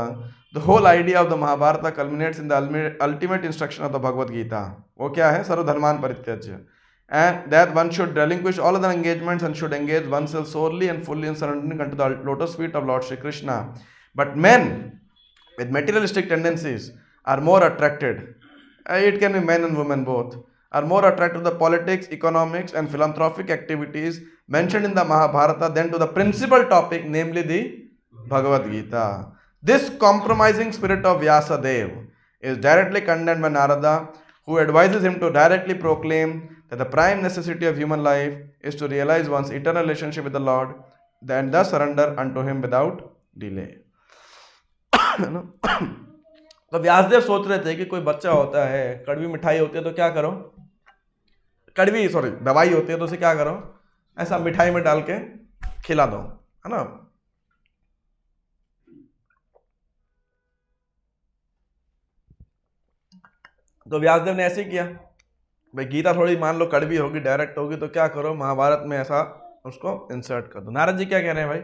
The whole idea of the Mahabharata culminates in the ultimate instruction of the Bhagavad Gita. वो क्या है? सर्वधर्मान परित्यज्य. And that one should relinquish all other engagements and should engage oneself solely and fully in surrendering unto the lotus feet of Lord Shri Krishna. But men with materialistic tendencies are more attracted. It can be men and women both. Are more attracted to the politics, economics and philanthropic activities mentioned in the Mahabharata than to the principal topic, namely the Bhagavad Gita. This compromising spirit of Vyasadeva is directly condemned by Narada, who advises him to directly proclaim that the prime necessity of human life is to realize one's eternal relationship with the Lord and thus surrender unto him without delay. तो व्यासदेव सोच रहे थे कि कोई बच्चा होता है, कड़वी मिठाई होती है तो क्या करो, दवाई होती है तो उसे क्या करो, ऐसा मिठाई में डाल के खिला दो, है ना। तो व्यासदेव ने ऐसे ही किया, भाई गीता थोड़ी मान लो कड़वी होगी, डायरेक्ट होगी, तो क्या करो, महाभारत में ऐसा उसको इंसर्ट कर दो। नारद जी क्या कह रहे हैं भाई,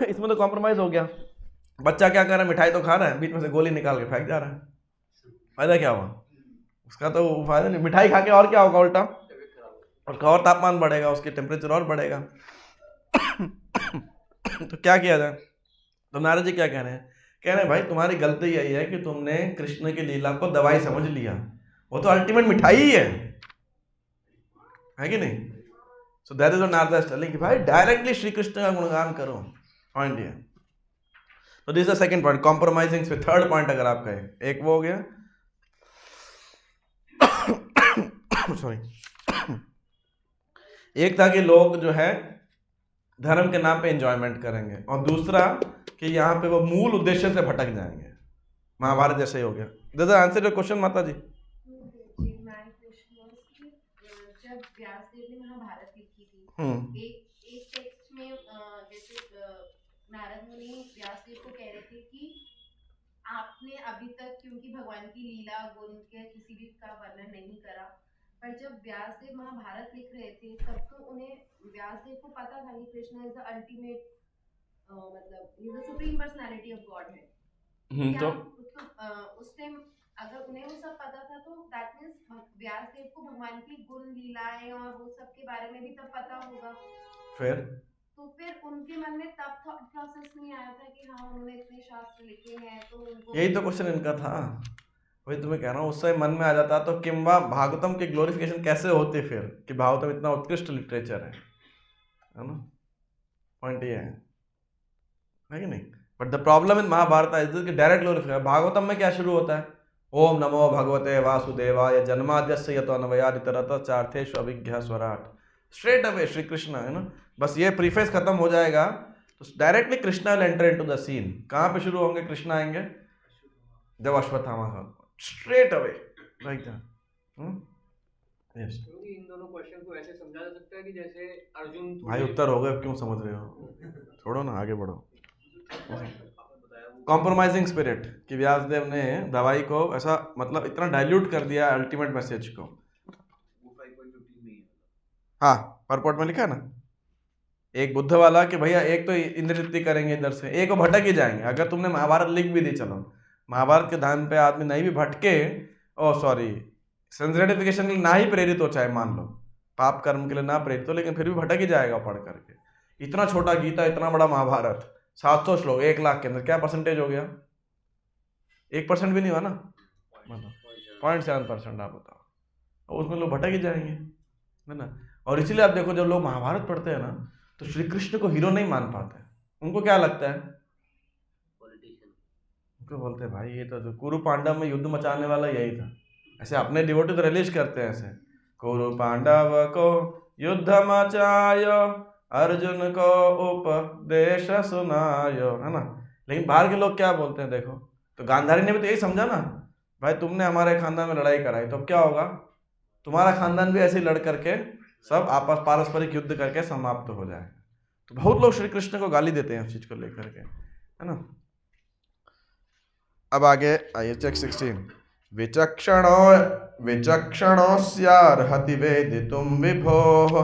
इसमें तो कॉम्प्रोमाइज हो गया। बच्चा क्या कर रहा है, मिठाई तो खा रहा है, बीच में से गोली निकाल के फेंक जा रहा है, फायदा क्या हुआ उसका? तो फायदा नहीं, मिठाई खा के और क्या होगा, उल्टा और तापमान बढ़ेगा, उसके टेम्परेचर और बढ़ेगा। तो क्या किया जाए? तो नारद जी क्या कह रहे हैं? कह रहे हैं भाई तुम्हारी गलती यही है कि तुमने कृष्ण की लीला को दवाई समझ लिया। वो तो अल्टीमेट मिठाई ही है कि नहीं? So that is what Narad is telling कि भाई डायरेक्टली श्री कृष्ण का गुणगान करो। पॉइंट ये। तो this is the second point, compromising with third point अगर आप कहें। एक वो हो गया सॉरी, एक था कि लोग जो है धर्म के नाम पे एंजॉयमेंट करेंगे, और दूसरा कि यहाँ पे वो मूल उद्देश्य से भटक जाएंगे। महाभारत जैसे ही हो गया। दिस आंसर योर क्वेश्चन माता जी? जी, my question was कि जब व्यासदेव ने महाभारत लिखी थी, एक टेक्स्ट में जैसे नारद मुनि व्यासदेव को कह रहे थे कि आपने अभी तक क्योंकि भगवान की लीला गुण के किसी भी का वर्णन नहीं करा, पर जब व्यासदेव महाभारत लिख रहे थे तब तो उन्हें व्यासदेव को पता था कि कृष्ण इज द अल्टीमेट, मतलब he is the supreme personality of God है। तो उस टाइम अगर उन्हें वो सब पता था तो दैट मींस व्यासदेव को भगवान की गुण लीलाएं और वो सब के बारे में भी तब पता होगा। फिर उनके मन में तब थॉट प्रोसेस नहीं आया था कि हाँ उन्होंने इतने शास्त्र लिखे हैं तो उनको, यही तो क्वेश्चन इनका था। वही तुम्हें कह रहा हूँ, उससे मन में आ जाता तो किंबा भागवतम की ग्लोरिफिकेशन कैसे होती फिर, कि भागवतम इतना उत्कृष्ट लिटरेचर है ना? पॉइंट ये है कि नहीं? But the problem in Mahabharata is कि डायरेक्ट ग्लोरिफिकेशन। भागवतम में क्या शुरू होता है? ओम नमो भगवते वासुदेवाय जन्माद्यस्य यतोऽन्वयादितरतश्चार्थेषु अभिज्ञः स्वराट। स्ट्रेट अवे श्री कृष्ण है ना। बस ये प्रीफेस खत्म हो जाएगा तो directly Krishna will enter into the scene. कहाँ पे शुरू होंगे? कृष्ण आएंगे जब अश्वत्थामा का, straight away like that. Yes in दोनों क्वेश्चन को ऐसे समझा जा सकता है कि जैसे अर्जुन भाई उत्तर हो गए, क्यों समझ रहे हो? छोड़ो ना, आगे बढ़ो। कॉम्प्रोमाइजिंग स्पिरिट कि व्यासदेव ने दवाई को ऐसा मतलब इतना डाइल्यूट कर दिया अल्टीमेट मैसेज को। वो 5.15 में ही है। हाँ, परपोर्ट में लिखा है ना, एक बुद्ध वाला कि भैया एक तो इंद्रवृत्ति करेंगे इधर से, एक वो भटक ही जाएंगे। अगर तुमने महाभारत लिख भी दी, चलो महाभारत के ध्यान पे आदमी नहीं भी भटके, ओ सॉरी सेंसिटिफिकेशन के लिए ना ही प्रेरित हो, चाहे मान लो पाप कर्म के लिए ना प्रेरित हो, लेकिन फिर भी भटक ही जाएगा पढ़ करके। इतना छोटा गीता, इतना बड़ा महाभारत, 700 श्लोक 1 लाख के अंदर, क्या परसेंटेज हो गया? 1% भी नहीं हुआ ना, मतलब 0.7%। आप बताओ, उसमें लोग भटक ही जाएंगे, है ना? और इसीलिए आप देखो जब लोग महाभारत पढ़ते हैं ना तो श्री कृष्ण को हीरो नहीं मान पाते। उनको क्या लगता है? उनको बोलते हैं भाई ये तो जो कुरु पांडव में युद्ध मचाने वाला यही था। ऐसे अपने डिवोटी तो रिलीज करते हैं ऐसे, कुरु पांडव को युद्ध मचायो, अर्जुन को उपदेश सुनायो, है ना? लेकिन बाहर के लोग क्या बोलते हैं देखो, तो गांधारी ने भी तो यही समझा ना, भाई तुमने हमारे खानदान में लड़ाई कराई तो अब क्या होगा? तुम्हारा खानदान भी ऐसे ही लड़ करके सब आपस पारस्परिक युद्ध करके समाप्त हो जाए। तो बहुत लोग श्री कृष्ण को गाली देते हैं उस चीज को लेकर के, है ना? अब आगे आइए, चेक 16। विचक्षणोऽस्यार्हति वेदितुं विभोः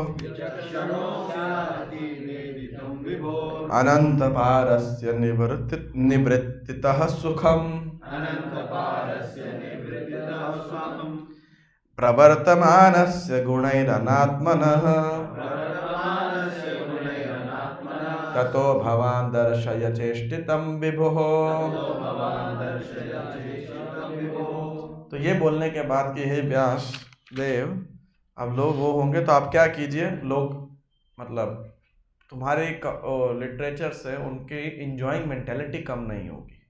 अनन्तपारस्य निवृत्तितः सुखम् प्रवर्तमानस्य गुणैरनात्मनः ततो भवान् दर्शय चेष्टितं विभुः। तो ये बोलने के बाद कि हे व्यास देव, अब लोग वो होंगे तो आप क्या कीजिए, लोग मतलब तुम्हारे लिटरेचर से उनकी इंजॉइंग मेंटेलिटी कम नहीं होगी,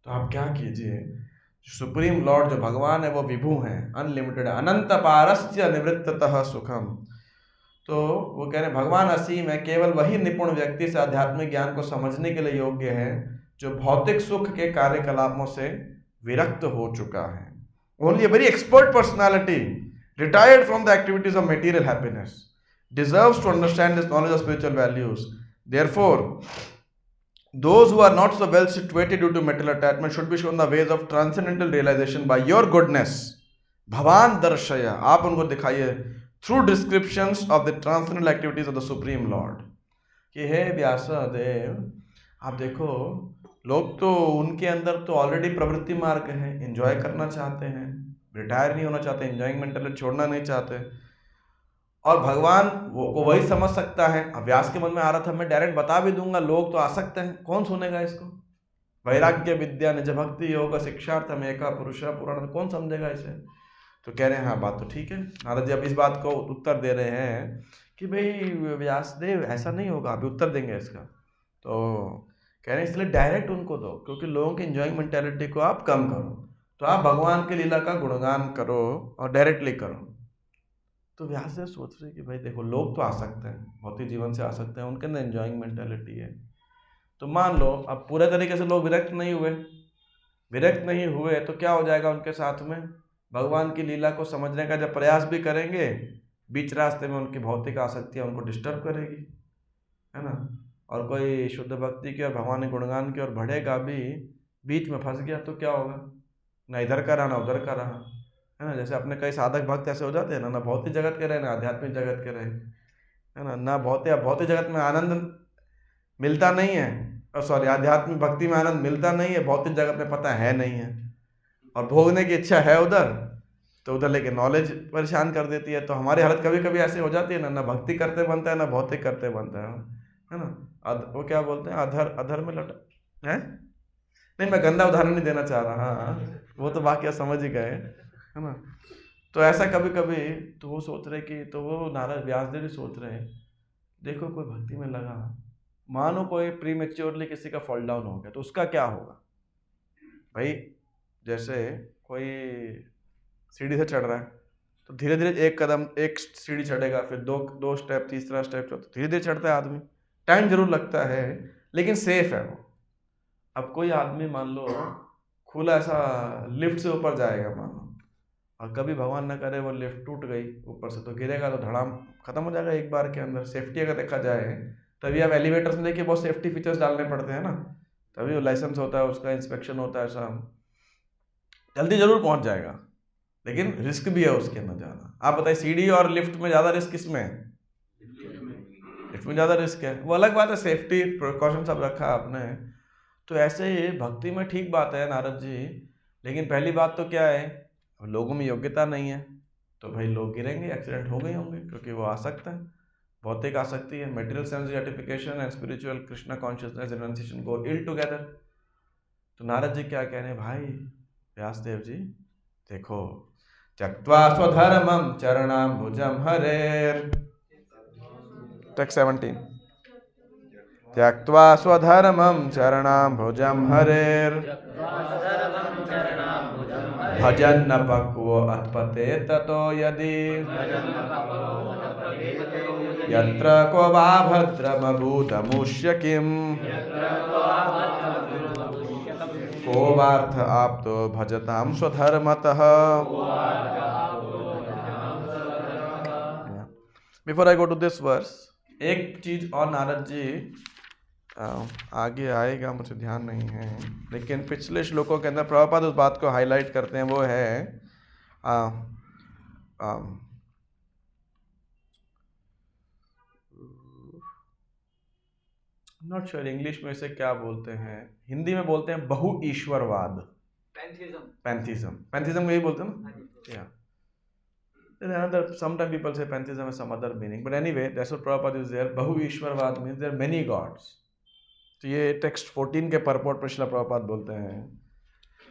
तो आप क्या कीजिए, सुप्रीम लॉर्ड जो भगवान है वो विभु हैं, अनलिमिटेड, अनंत पारस्य निवृत्ततः सुखम। तो वो कह रहे हैं भगवान असीम है, केवल वही निपुण व्यक्ति से आध्यात्मिक ज्ञान को समझने के लिए योग्य है जो भौतिक सुख के कार्यकलापों से विरक्त हो चुका है। Only a very expert personality retired from the activities of material happiness deserves to understand this knowledge of spiritual values. Therefore, those who are not so well situated due to material attachment should be shown the ways of transcendental realization by your goodness. Bhavan darshaya, आप उनको दिखाइए through descriptions of the transcendental activities of the Supreme Lord. कि हे व्यासदेव, आप देखो लोग तो उनके अंदर तो ऑलरेडी प्रवृत्ति मार्ग है, एंजॉय करना चाहते हैं, रिटायर नहीं होना चाहते, एंजॉइंग मेंटलिटी छोड़ना नहीं चाहते, और भगवान को वही समझ सकता है। अब व्यास के मन में आ रहा था, मैं डायरेक्ट बता भी दूंगा, लोग तो आ सकते हैं, कौन सुनेगा इसको? वैराग्य विद्या निज भक्ति योग शिक्षार्थम एका पुरुष पुराण, कौन समझेगा इसे? तो कह रहे हैं हाँ बात तो ठीक है। नारद जी अब इस बात को उत्तर दे रहे हैं कि भाई व्यासदेव ऐसा नहीं होगा, अभी उत्तर देंगे इसका। तो कह रहे हैं इसलिए डायरेक्ट उनको दो, क्योंकि लोगों की इंजॉइंग मेंटेलिटी को आप कम करो, तो आप भगवान की लीला का गुणगान करो और डायरेक्टली करो। तो व्यासदेव सोच रहे कि भाई देखो, लोग तो आ सकते हैं, भौतिक जीवन से आ सकते हैं, उनके अंदर एंजॉइंग मेंटेलिटी है। तो मान लो अब पूरे तरीके से लोग विरक्त नहीं हुए तो क्या हो जाएगा उनके साथ में? भगवान की लीला को समझने का जब प्रयास भी करेंगे, बीच रास्ते में उनकी भौतिक आसक्तियाँ उनको डिस्टर्ब करेगी, है ना। और कोई शुद्ध भक्ति की और भगवान के गुणगान की ओर बढ़ेगा भी, बीच में फंस गया तो क्या होगा? ना इधर का रहा ना उधर का रहा, है ना। जैसे अपने कई साधक भक्त ऐसे हो जाते हैं ना भौतिक जगत के रहे ना आध्यात्मिक जगत के रहे, है ना भौतिक जगत में आनंद मिलता नहीं है, और सॉरी आध्यात्मिक भक्ति में आनंद मिलता नहीं है, भौतिक जगत में पता है नहीं है, और भोगने की इच्छा है उधर, तो उधर लेके नॉलेज परेशान कर देती है। तो हमारी हालत कभी कभी ऐसे हो जाती है ना भक्ति करते बनता है ना भौतिक करते बनता है ना। वो क्या बोलते हैं, अधर में लटा है। नहीं, मैं गंदा उदाहरण नहीं देना चाह रहा, हाँ वो तो बाकी आप समझ ही गए, है ना। तो ऐसा कभी कभी तो वो सोच रहे कि, तो वो नारद व्यासदेव भी सोच रहे हैं, देखो कोई भक्ति में लगा, मानो कोई प्रीमेच्योरली किसी का फॉल डाउन हो गया तो उसका क्या होगा भाई? जैसे कोई सीढ़ी से चढ़ रहा है तो धीरे धीरे एक सीढ़ी चढ़ेगा, फिर दो स्टेप, तीसरा स्टेप, तो धीरे धीरे चढ़ता है आदमी, टाइम जरूर लगता है लेकिन सेफ है वो। अब कोई आदमी मान लो खुला ऐसा लिफ्ट से ऊपर जाएगा मान लो, और कभी भगवान न करे वो लिफ्ट टूट गई ऊपर से, तो गिरेगा तो धड़ाम खत्म हो जाएगा एक बार के अंदर। सेफ्टी अगर देखा जाए, तभी आप एलिवेटर्स में देखिए बहुत सेफ्टी फीचर्स डालने पड़ते हैं ना, तभी वो लाइसेंस होता है, उसका इंस्पेक्शन होता है, सब जल्दी जरूर पहुंच जाएगा, लेकिन रिस्क भी है उसके अंदर ज़्यादा। आप बताइए सीढ़ी और लिफ्ट में ज़्यादा रिस्क किसमें है? लिफ्ट में ज़्यादा रिस्क है। वो अलग बात है, सेफ्टी प्रिकॉशन सब रखा आपने। तो ऐसे ही भक्ति में ठीक बात है नारद जी, लेकिन पहली बात तो क्या है, लोगों में योग्यता नहीं है, तो भाई लोग गिरेंगे, एक्सीडेंट हो गए होंगे, क्योंकि वो आसक्त है, भौतिक आसक्ति है। Material sense gratification and spiritual Krishna consciousness renunciation go ill together. तो नारद जी क्या कह रहे हैं भाई व्यासदेव जी, देखो त्यक्त्वा स्वधर्मं चरणाम्बुजं हरेर्, टेक्स्ट 17, त्यक्त्वा स्वधर्मं चरणाम्बुजं हरेर् भजन्न पक्वो अत्पते ततो यदि यत्र को वा भद्रमभूतमुष्य किम् को वार्थ आप्तो भजतां स्वधर्मतः। Before I go to this verse, एक चीज और नारद जी आगे आएगा, मुझे ध्यान नहीं है, लेकिन पिछले श्लोकों के अंदर प्रभुपाद उस बात को हाईलाइट करते हैं, वो है नॉट श्योर इंग्लिश में इसे क्या बोलते हैं, हिंदी में बोलते हैं बहु ईश्वरवाद, पैंथिज्म यही बोलते हैं ना, या another sometimes people say pantheism has some other meaning, but anyway that's what Prabhupada is there. बहु ईश्वरवाद means there are many gods. तो ये टेक्स्ट 14 के परपोर्ट पर श्रील प्रभुपाद बोलते हैं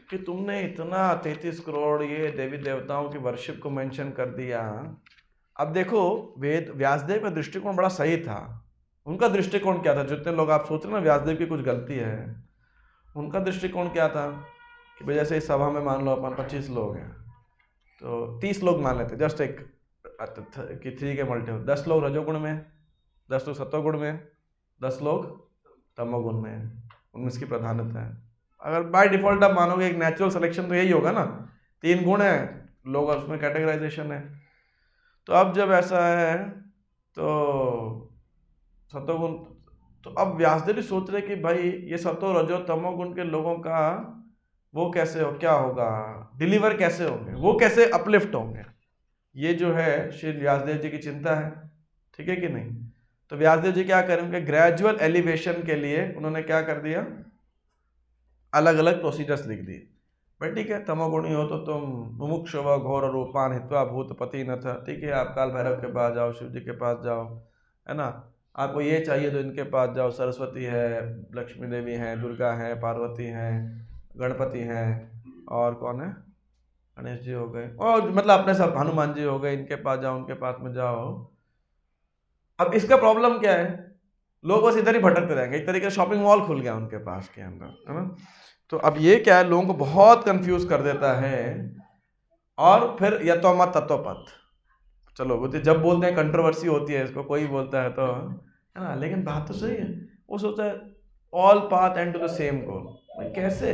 कि तुमने इतना 33 करोड़ ये देवी देवताओं की वर्शिप को मेंशन कर दिया। अब देखो व्यासदेव का दृष्टिकोण बड़ा सही था। उनका दृष्टिकोण क्या था? जितने लोग आप सोच रहे ना व्यासदेव की कुछ गलती है, उनका दृष्टिकोण क्या था कि भाई जैसे इस सभा में मान लो अपन 25 लोग हैं, तो 30 लोग मान लेते, जस्ट एक कि 3 के मल्टीपल, 10 लोग रजोगुण में, 10 लोग सत्वगुण में, 10 लोग तमोगुण में, उनमें इसकी प्रधानता है। अगर बाय डिफॉल्ट आप मानोगे एक नेचुरल सिलेक्शन तो यही होगा ना, 3 गुण है, लोग उसमें कैटेगराइजेशन है। तो अब जब ऐसा है तो सत्वगुण, तो अब व्यासदेव भी सोच रहे कि भाई ये सत्व रजो तमोगुण के लोगों का वो कैसे हो, क्या होगा, डिलीवर कैसे होंगे, वो कैसे अपलिफ्ट होंगे, ये जो है श्री व्यासदेव जी की चिंता है, ठीक है कि नहीं। तो व्यासदेव जी क्या करेंगे, ग्रेजुअल एलिवेशन के लिए उन्होंने क्या कर दिया, अलग अलग प्रोसीजर्स लिख दिए। भाई ठीक है, तमोगुणी हो तो तुम मुमुक्षु व घोर रूपान हित्वा भूतपति न था, ठीक है, आप काल भैरव के पास जाओ, शिव जी के पास जाओ, है ना, आपको ये चाहिए तो इनके पास जाओ, सरस्वती है, लक्ष्मी देवी हैं, दुर्गा है, पार्वती हैं, गणपति हैं, और कौन है, गणेश जी हो गए, और मतलब अपने सब हनुमान जी हो गए, इनके पास जाओ, उनके पास में जाओ। अब इसका प्रॉब्लम क्या है, लोग बस इधर ही भटकते रहेंगे, एक तरीके से शॉपिंग मॉल खुल गया उनके पास के अंदर, है ना। तो अब ये क्या है, लोगों को बहुत कंफ्यूज कर देता है। और फिर यतोमत तत्वपथ, चलो वो तो जब बोलते हैं कंट्रोवर्सी होती है, इसको कोई बोलता है तो, है ना, लेकिन बात तो सही है। वो सोचता है all path end to the same goal. भाई कैसे,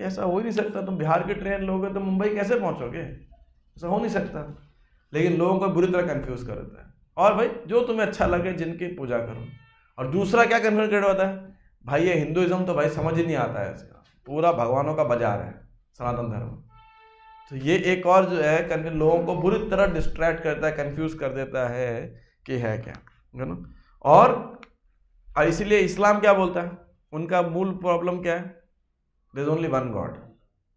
ऐसा हो ही नहीं सकता, तुम बिहार की ट्रेन लोगे तो मुंबई कैसे पहुंचोगे, ऐसा हो नहीं सकता। लेकिन लोगों को बुरी तरह कंफ्यूज कर देता है। और भाई जो तुम्हें अच्छा लगे, जिनकी पूजा करो। और दूसरा क्या कन्फ्यूजन क्रिएट होता है, भाई ये हिंदुइज्म तो भाई समझ ही नहीं आता है, इसका पूरा भगवानों का बाजार है सनातन धर्म। तो ये एक और जो है लोगों को बुरी तरह डिस्ट्रैक्ट करता है, कंफ्यूज कर देता है कि है क्या, है ना। और इसीलिए इस्लाम क्या बोलता है, उनका मूल प्रॉब्लम क्या है, there is only one God,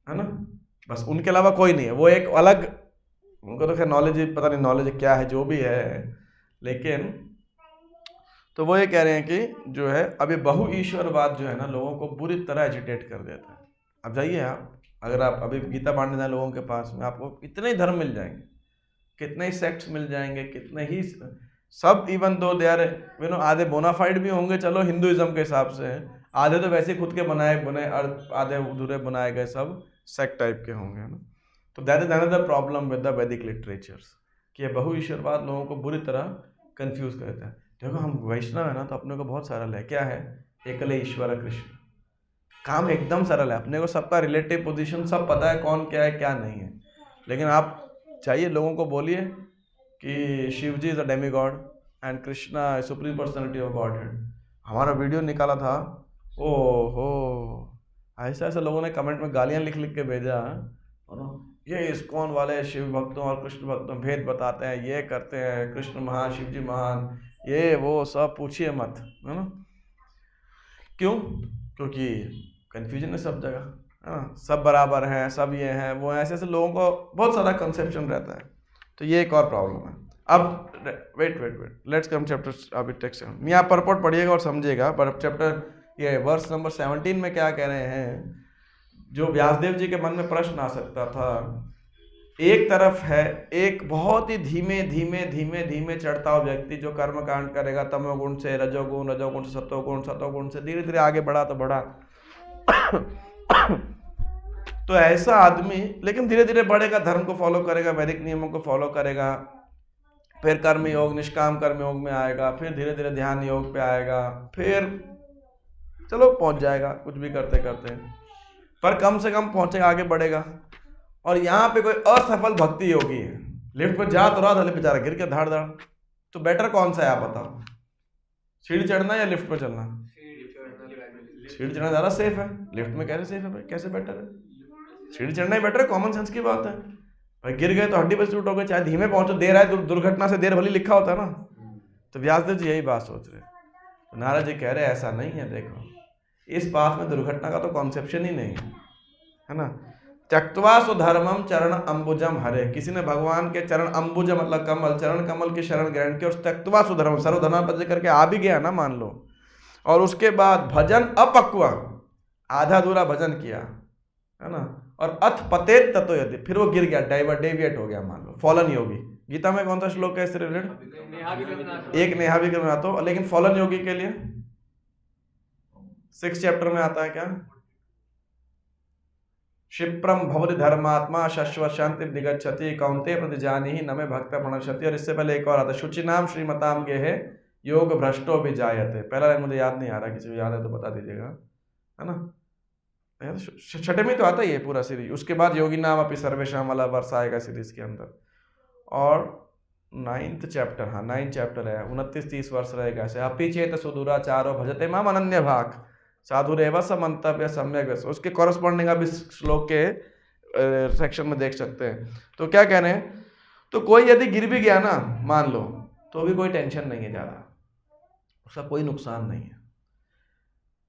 है ना, बस उनके अलावा कोई नहीं है। वो एक अलग, उनको तो खैर नॉलेज, पता नहीं नॉलेज क्या है, जो भी है, लेकिन तो वो ये कह रहे हैं कि जो है अब ये बहु ईश्वरवाद जो है ना, लोगों को बुरी तरह एजिटेट कर देता है। अब जाइए आप, अगर आप अभी गीता पढ़ने जाए लोगों के पास में, आपको कितने ही धर्म मिल जाएंगे, कितने ही सेक्ट्स मिल जाएंगे, कितने ही सब, इवन दो दे आर आधे बोनाफाइड भी होंगे, चलो हिंदुइज्म के हिसाब से, आधे तो वैसे खुद के बनाए बुने और आधे अधूरे बनाए गए सब सेक्ट टाइप के होंगे, है ना। तो that is another problem with the Vedic literatures, कि ये बहु ईश्वरवाद लोगों को बुरी तरह कंफ्यूज करता है। देखो हम वैष्णव है ना, तो अपने को बहुत सरल है, क्या है, एकले ईश्वर कृष्ण, काम एकदम सरल है, अपने को सबका रिलेटिव पोजीशन सब पता है, कौन क्या है क्या नहीं है। लेकिन आप चाहिए लोगों को बोलिए कि Shiv ji is a demigod and Krishna supreme personality of godhead. हमारा वीडियो निकाला था, ओहो, ऐसा ऐसा लोगों ने कमेंट में गालियां लिख लिख के भेजा, ये इस्कॉन वाले शिव भक्तों और कृष्ण भक्तों भेद बताते हैं, ये करते हैं, कृष्ण महान, शिव जी महान, ये वो सब पूछिए मत, है ना। क्यों, क्योंकि कन्फ्यूजन है सब जगह, है ना, सब बराबर हैं, सब ये हैं वो हैं, ऐसे ऐसे लोगों को बहुत सारा कंसेप्शन रहता है। तो ये एक और प्रॉब्लम है। अब वेट लेट्स कम चैप्टर, अभी टेक्स्ट में आप परपोर्ट पढ़िएगा और समझिएगा। पर चैप्टर ये वर्स नंबर 17 में क्या कह रहे हैं, जो व्यासदेव जी के मन में प्रश्न आ सकता था, एक तरफ है एक बहुत ही धीमे धीमे धीमे धीमे चढ़ता हुआ व्यक्ति जो कर्म कांड करेगा, तमोगुण से रजोगुण, रजोगुण से सतोगुण, सतोगुण से धीरे धीरे आगे बढ़ा तो बढ़ा तो ऐसा आदमी लेकिन धीरे धीरे बढ़ेगा, धर्म को फॉलो करेगा, वैदिक नियमों को फॉलो करेगा, फिर कर्म योग, निष्काम कर्म योग में आएगा, फिर धीरे धीरे ध्यान योग पे आएगा, फिर चलो पहुंच जाएगा कुछ भी करते करते, पर कम से कम पहुंचेगा, आगे बढ़ेगा। और यहाँ पे कोई असफल भक्ति योगी है, लिफ्ट पर जा तो रहा था, बेचारा गिर के धाड़ धाड़, तो बेटर कौन सा है आप बताओ, सीढ़ी चढ़ना या लिफ्ट पर चलना? सीढ़ी चढ़ना ज़्यादा सेफ है, लिफ्ट में कैसे सेफ है भाई, कैसे बेटर है? सीढ़ी चढ़ना ही बेटर है, कॉमन सेंस की बात है भाई। गिर गए तो हड्डी पर चोट हो गई, चाहे धीमे पहुंचो, देर आए, दुर्घटना से देर भली लिखा होता है ना। तो व्यासदेव जी यही बात सोच रहे, तो नारद जी कह रहे ऐसा नहीं है, देखो इस बात में दुर्घटना का तो कॉन्सेप्शन ही नहीं है ना। त्यक्त्वा स्वधर्मम चरण अंबुजम हरे, किसी ने भगवान के चरण, अंबुज मतलब कमल, चरण कमल की शरण ग्रहण की, और त्यक्त्वा स्वधर्म, सर्वधर्म पद करके आ भी गया ना मान लो, और उसके बाद भजन अपक्वा, आधा अधूरा भजन किया, है ना, और अथ पतेत ततो यदि, फिर वो गिर गया, डेविएट हो गया मान लो, फॉलन योगी। गीता में कौन सा श्लोक है इससे रिलेटेड? एक नेहा भी करना तो, लेकिन फॉलन योगी के लिए 6 चैप्टर में आता है क्या, क्षिप्रम भवति धर्मात्मा शाश्वत शांति निगच्छति कौन्तेय प्रतिजानीहि न मे भक्त प्रणश्यति। और इससे पहले एक और आता है, शुचिनाम श्रीमताम गेहे योग भ्रष्टो भी जायते। पहला लाइन मुझे याद नहीं आ रहा, किसी को याद है तो बता दीजिएगा, है ना। छठे में तो आता ही है पूरा सीरीज, उसके बाद योगी नाम अपनी सर्वेशाम वाला वर्ष आएगा सीरीज के अंदर। और 9th चैप्टर, हाँ 9 चैप्टर है, 29-30 वर्ष रहेगा ऐसे। अपि चेत सुदूराचारो भजते माम अनन्य भाग साधुरेव समंतव्य सम्यक, उसके कॉरस्पॉन्डिंग आप इस श्लोक के सेक्शन में देख सकते हैं। तो क्या कह रहे हैं, तो कोई यदि गिर भी गया ना मान लो, तो भी कोई टेंशन नहीं है ज़्यादा, उसका कोई नुकसान नहीं है।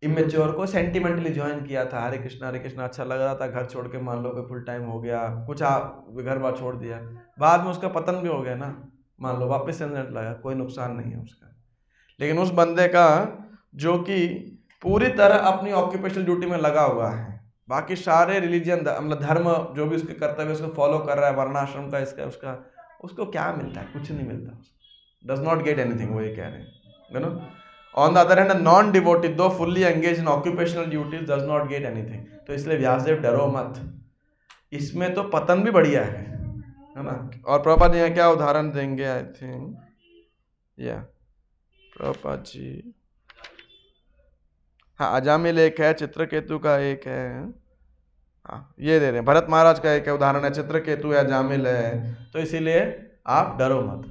इमेच्योर को सेंटिमेंटली ज्वाइन किया था, हरे कृष्णा अच्छा लग रहा था, घर छोड़ के मान लो कि फुल टाइम हो गया, कुछ घर बार छोड़ दिया, बाद में उसका पतन भी हो गया ना, मान लो वापस सेंट लगा, कोई नुकसान नहीं है उसका। लेकिन उस बंदे का जो कि पूरी तरह अपनी ऑक्यूपेशनल ड्यूटी में लगा हुआ है, बाकी सारे रिलीजन मतलब धर्म जो भी उसके कर्तव्य उसको फॉलो कर रहा है, वर्णाश्रम का इसका उसका, उसको क्या मिलता है? कुछ नहीं मिलता, डज नॉट गेट एनीथिंग, वो ये कह रहे हैं, you know. On the other hand non devotee though fully engage in occupational duties does not get anything. तो इसलिए व्यासदेव डरो मत, इसमें तो पतन भी बढ़िया है ना। और प्रभुपाद जी यहाँ क्या उदाहरण देंगे, आई थिंक या प्रभुपाद जी, हाँ अजामिल एक है, चित्रकेतु का एक है, हाँ ये दे रहे हैं, भरत महाराज का एक उदाहरण है, चित्रकेतु या अजामिल है, तो इसीलिए आप डरो मत।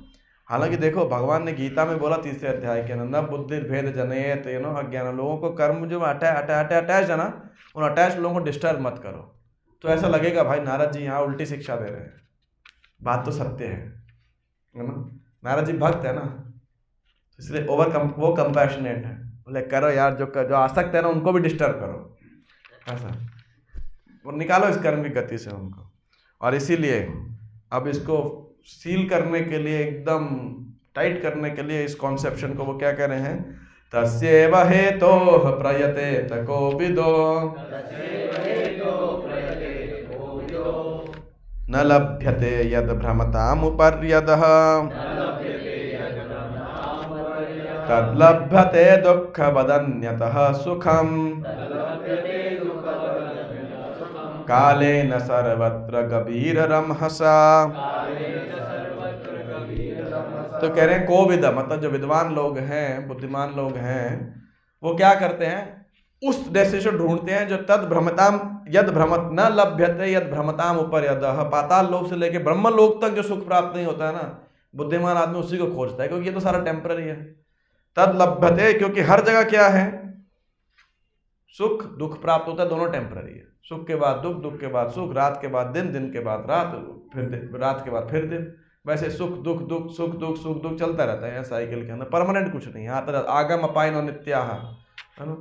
हालांकि देखो भगवान ने गीता में बोला 3 अध्याय के अंदर, न बुद्धि भेद जनेत यू नो अज्ञान, लोगों को कर्म जो अटैच है ना, उन अटैच लोगों को डिस्टर्ब मत करो। तो ऐसा लगेगा भाई नारद जी यहाँ उल्टी शिक्षा दे रहे हैं, बात तो सत्य है ना, नारद जी भक्त है ना, इसलिए वो कंपैशनेट है, बोले करो यार, जो आसक्त है ना उनको भी डिस्टर्ब करो, ऐसा वो निकालो इस कर्म की गति से उनको। और इसीलिए अब इसको सील करने के लिए, एकदम टाइट करने के लिए इस कॉन्सेप्शन को वो क्या कह रहे हैं, तस्यैव हेतोः प्रयते कोविदो न लभ्यते यद भ्रमतामुपर्यदः तद्लभ्यते दुःखवदन्यतः सुखम् कालेन सर्वत्र गभीररमहसा। तो कह रहे हैं कोविद, मतलब जो विद्वान लोग हैं, बुद्धिमान लोग हैं, वो क्या करते हैं, उस डेस्टिनेशन ढूंढते हैं जो तद भ्रमताम यद भ्रमत न लभ्यते यद भ्रमताम उपर्यदः, पाताल लोक से लेके ब्रह्म लोक तक जो सुख प्राप्त नहीं होता है ना, बुद्धिमान आदमी उसी को खोजता है, क्योंकि ये तो सारा टेम्पररी है। तद लभ्यते, क्योंकि हर जगह क्या है, सुख दुख प्राप्त होता है, दोनों टेम्पररी है, सुख के बाद दुख, दुख के बाद सुख, रात के बाद दिन, दिन के बाद रात, फिर रात के बाद फिर दिन, वैसे सुख दुख दुख सुख दुख सुख दुख चलता रहता है साइकिल के अंदर, परमानेंट कुछ नहीं है, आता आगम अपायनो नित्याह, है ना।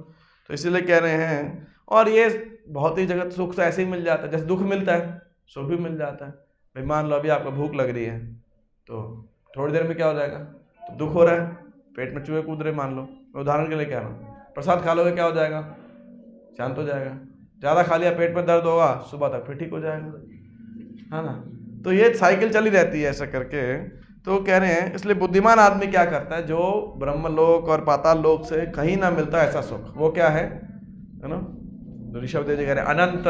तो इसीलिए कह रहे हैं, और ये बहुत ही जगह सुख तो ऐसे ही मिल जाता है, जैसे दुख मिलता है सुख भी मिल जाता है। भाई मान लो अभी आपको भूख लग रही है, तो थोड़ी देर में क्या हो जाएगा, तो दुख हो रहा है, पेट में चूहे कूद रहे, मान लो, मैं उदाहरण के लिए कह रहा हूँ, प्रसाद खा लोगे क्या हो जाएगा, शांत हो जाएगा, ज़्यादा खा लिया पेट में दर्द होगा, सुबह तक फिर ठीक हो जाएगा, है ना। तो ये साइकिल चली रहती है ऐसा करके। तो कह रहे हैं इसलिए बुद्धिमान आदमी क्या करता है, जो ब्रह्मलोक और पाताल लोक से कहीं ना मिलता ऐसा सुख, वो क्या है ना, ऋषभ देव जी कह रहे हैं अनंत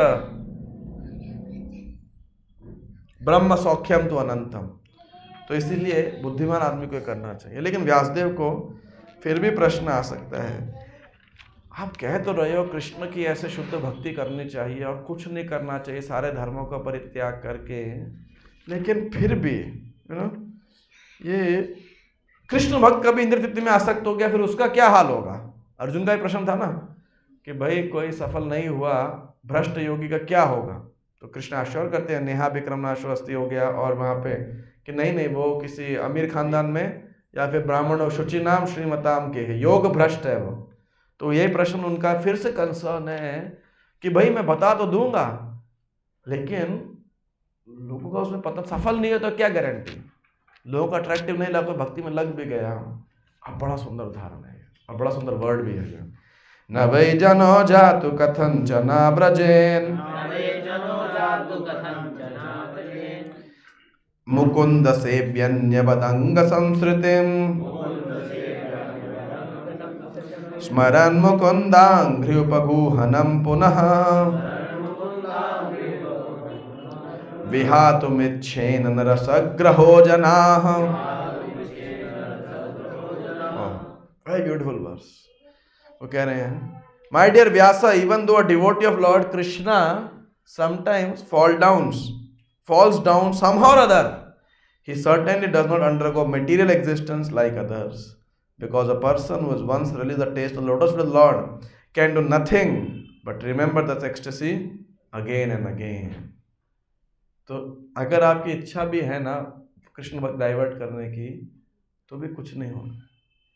ब्रह्म सौख्यम तो अनंतम। तो इसीलिए बुद्धिमान आदमी को करना चाहिए। लेकिन व्यासदेव को फिर भी प्रश्न आ सकता है, आप कह तो रहे हो कृष्ण की ऐसे शुद्ध भक्ति करनी चाहिए और कुछ नहीं करना चाहिए, सारे धर्मों का परित्याग करके, लेकिन फिर भी यू नो ये कृष्ण भक्त कभी इंद्र तृप्ति में आसक्त हो गया, फिर उसका क्या हाल होगा। अर्जुन का ही प्रश्न था ना कि भाई कोई सफल नहीं हुआ भ्रष्ट योगी का क्या होगा। तो कृष्ण आश्चर्य करते हैं, नेहा विक्रमनाशोस्ति हो गया, और वहाँ पे कि नहीं वो किसी अमीर खानदान में या फिर ब्राह्मण शुचि नाम श्रीमताम के है, योग भ्रष्ट है वो। तो ये प्रश्न उनका फिर से कंसर्न है कि भाई मैं बता तो दूंगा, लेकिन लोगों का उसमें पता सफल नहीं है तो क्या गारंटी, लोगों का अट्रैक्टिव नहीं लगा, भक्ति में लग भी गया। अब बड़ा सुंदर उदाहरण है और बड़ा सुंदर वर्ड भी है, न वै जनो जातु कथंचन व्रजेन मुकुंद सेव्यन्यवदंग संसृतिम स्मरन् मुकुन्दाङ्घ्र्युपगूहनं पुनः विहातुमिच्छेन नरसग्रहो जनाः। Very beautiful verse. वो कह रहे हैं, my dear Vyasa, even though a devotee of Lord Krishna sometimes falls down somehow or other, he certainly does not undergo material existence like others. Because a person who has once released the taste of the lotus of the Lord can do nothing but remember that ecstasy again and again. तो अगर आपकी इच्छा भी है ना कृष्ण भक्त divert करने की, तो भी कुछ नहीं होगा,